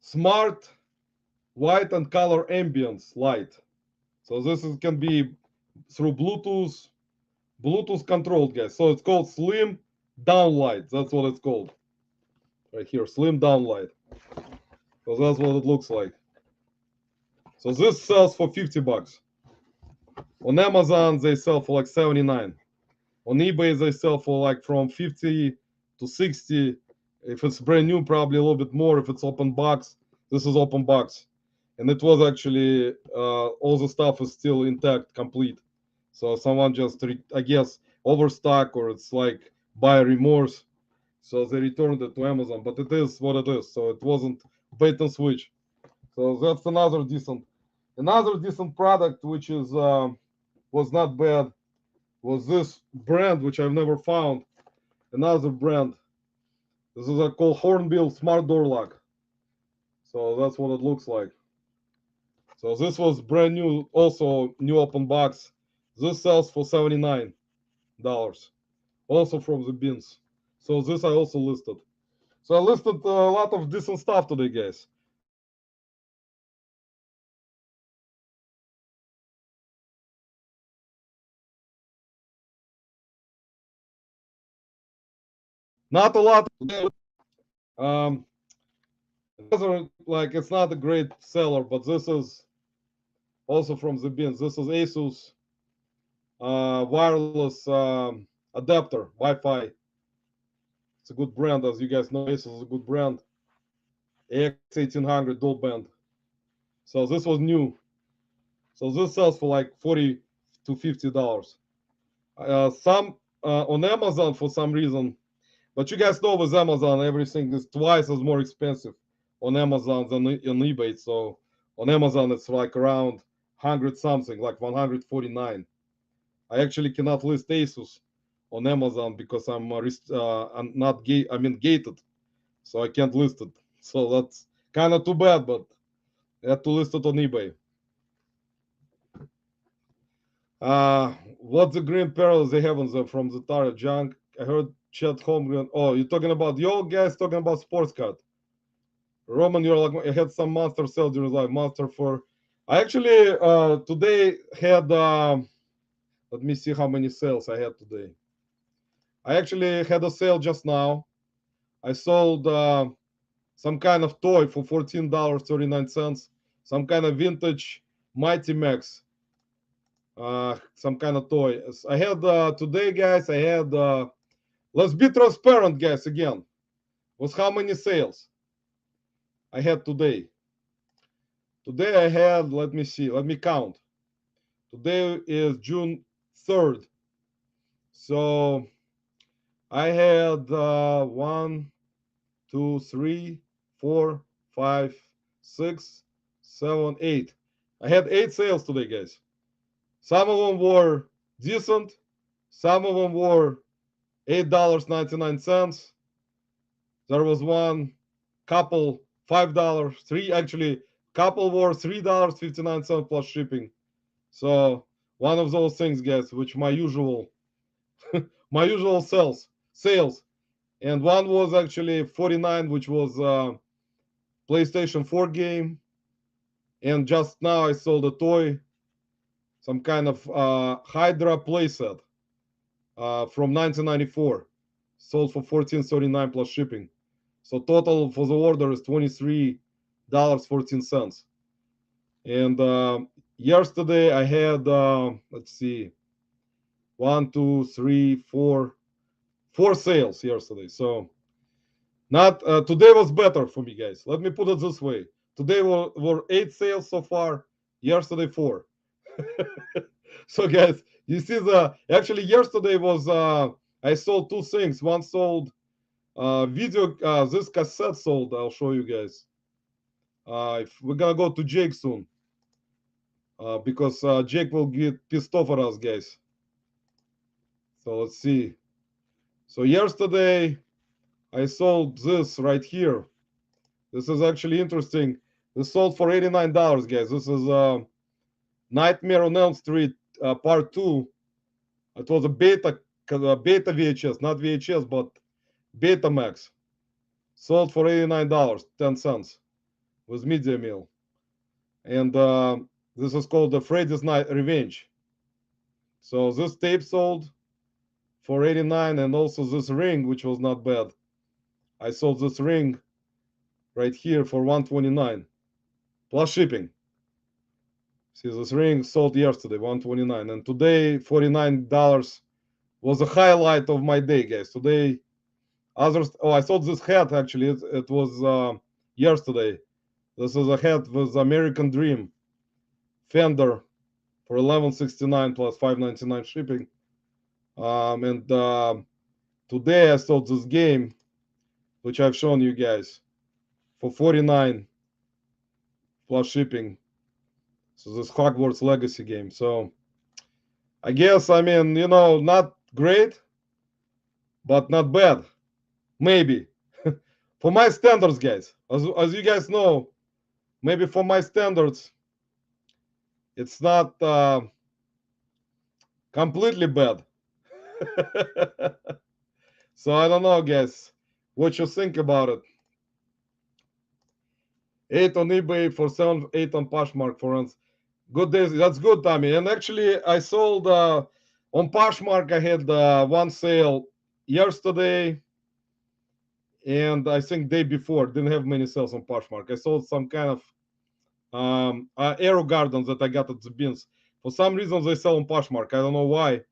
smart white and color ambience light. So this can be through Bluetooth controlled, guys. So it's called Slim Downlight. That's what it's called. Right here, Slim Downlight. So that's what it looks like. So this sells for $50. On Amazon, they sell for like 79. On eBay, they sell for like from 50 to 60. If it's brand new, probably a little bit more. If it's open box, this is open box. And it was actually, all the stuff is still intact, complete. So someone just, I guess, overstock, or it's like buyer remorse. So they returned it to Amazon, but it is what it is. So it wasn't bait and switch. So that's another decent product, which is was not bad, was this brand, which I've never found. Another brand. This is called Hornbill Smart Door Lock. So that's what it looks like. So this was brand new, also new open box. This sells for $79, also from the bins. So this I also listed. So I listed a lot of decent stuff today, guys. Not a lot. Like, it's not a great seller, but this is also from the bins. This is Asus wireless adapter Wi-Fi. It's a good brand, as you guys know. Asus is a good brand. AX1800 dual band. So this was new. So this sells for like $40 to $50. Some on Amazon for some reason, but you guys know with Amazon everything is twice as more expensive on Amazon than on eBay. So on Amazon it's like around 100 something, like 149. I actually cannot list Asus on Amazon because I'm not gated, so I can't list it. So that's kind of too bad, but I had to list it on eBay. What's the green parallels they have on them from the Tara junk? I heard Chet Holmgren. Oh, you're talking about your guys talking about sports card. Roman, you're like, I had some monster sale during live monster for. I actually today had let me see how many sales I had today. I actually had a sale just now. I sold some kind of toy for $14.39. Some kind of vintage Mighty Max some kind of toy. I had today, guys. I had. Let's be transparent, guys. Again, was how many sales I had today. Today I had. Let me see. Let me count. Today is June 3rd. So I had 1, 2, 3, 4, 5, 6, 7, 8. I had 8 sales today, guys. Some of them were decent. Some of them were $8.99. There was one couple $5, three actually couple were $3.59 plus shipping. So one of those things, guys, which my usual sales, and one was actually 49, which was PlayStation 4 game, and just now I sold a toy, some kind of Hydra playset from 1994, sold for $14.39 plus shipping. So total for the order is $23.14. And yesterday I had let's see, 1, 2, 3, 4 sales yesterday. So not today was better for me, guys. Let me put it this way: today were 8 sales so far. Yesterday 4. So guys, you see the actually yesterday was I sold 2 things. One sold video. This cassette sold. I'll show you guys. If we're gonna go to Jake soon, because Jake will get pissed off at us, guys. So let's see. So yesterday I sold this right here. This is actually interesting. This sold for $89, guys. This is Nightmare on Elm Street Part 2. It was a beta VHS, not VHS, but Betamax. Sold for $89.10 with media meal. And this is called the Freddy's Night Revenge. So this tape sold for $89, and also this ring, which was not bad. I sold this ring right here for $129 plus shipping. See, this ring sold yesterday, $129, and today $49 was a highlight of my day, guys. Today, others. Oh, I sold this hat actually. It was yesterday. This is a hat with American Dream Fender for $11.69 plus $5.99 shipping. And today I sold this game, which I've shown you guys, for $49 plus shipping. So this Hogwarts Legacy game. So I guess, I mean, not great, but not bad. Maybe. For my standards, guys. As you guys know, maybe for my standards, it's not completely bad. So I don't know, guys, what you think about it. 8 on eBay for 7, 8 on Poshmark for us. Good days. That's good, Tommy. And actually, I sold on Poshmark. I had one sale yesterday, and I think day before. Didn't have many sales on Poshmark. I sold some kind of Aero Gardens that I got at the bins. For some reason, they sell on Poshmark. I don't know why.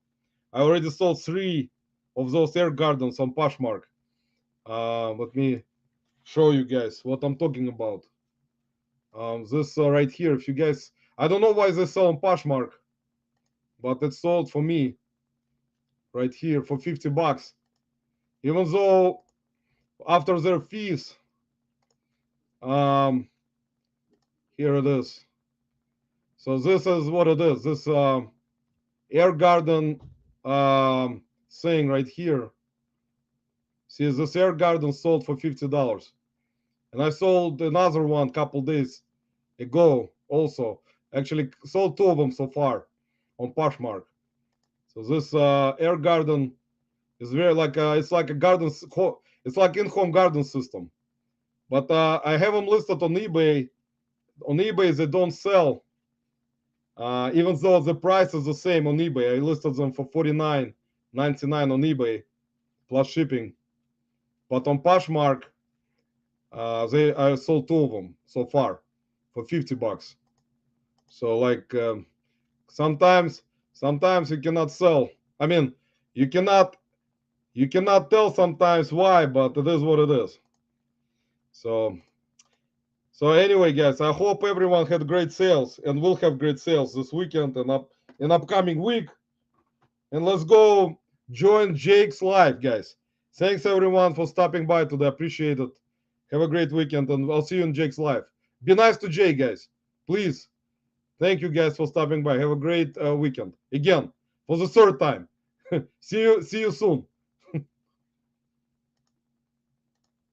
I already sold 3 of those Air Gardens on Poshmark. Let me show you guys what I'm talking about. This right here, if you guys, I don't know why they sell on Poshmark, but it sold for me right here for $50. Even though after their fees, here it is. So this is what it is. This Air Garden thing right here. See, this Air Garden sold for $50. And I sold another one a couple days ago also. Actually, sold 2 of them so far on Poshmark. So this Air Garden is very like it's like a garden. It's like in-home garden system. But I have them listed on eBay. On eBay, they don't sell. Even though the price is the same on eBay, I listed them for $49.99 on eBay plus shipping. But on Poshmark, I sold 2 of them so far for $50. So like sometimes Sometimes you cannot sell. I mean, you cannot tell sometimes why, but it is what it is. So anyway, guys, I hope everyone had great sales and will have great sales this weekend and in upcoming week. And let's go join Jake's live, guys. Thanks everyone for stopping by today. Appreciate it. Have a great weekend, and I'll see you in Jake's live. Be nice to Jake, guys. Please. Thank you guys for stopping by. Have a great weekend. Again, for the third time. See you soon.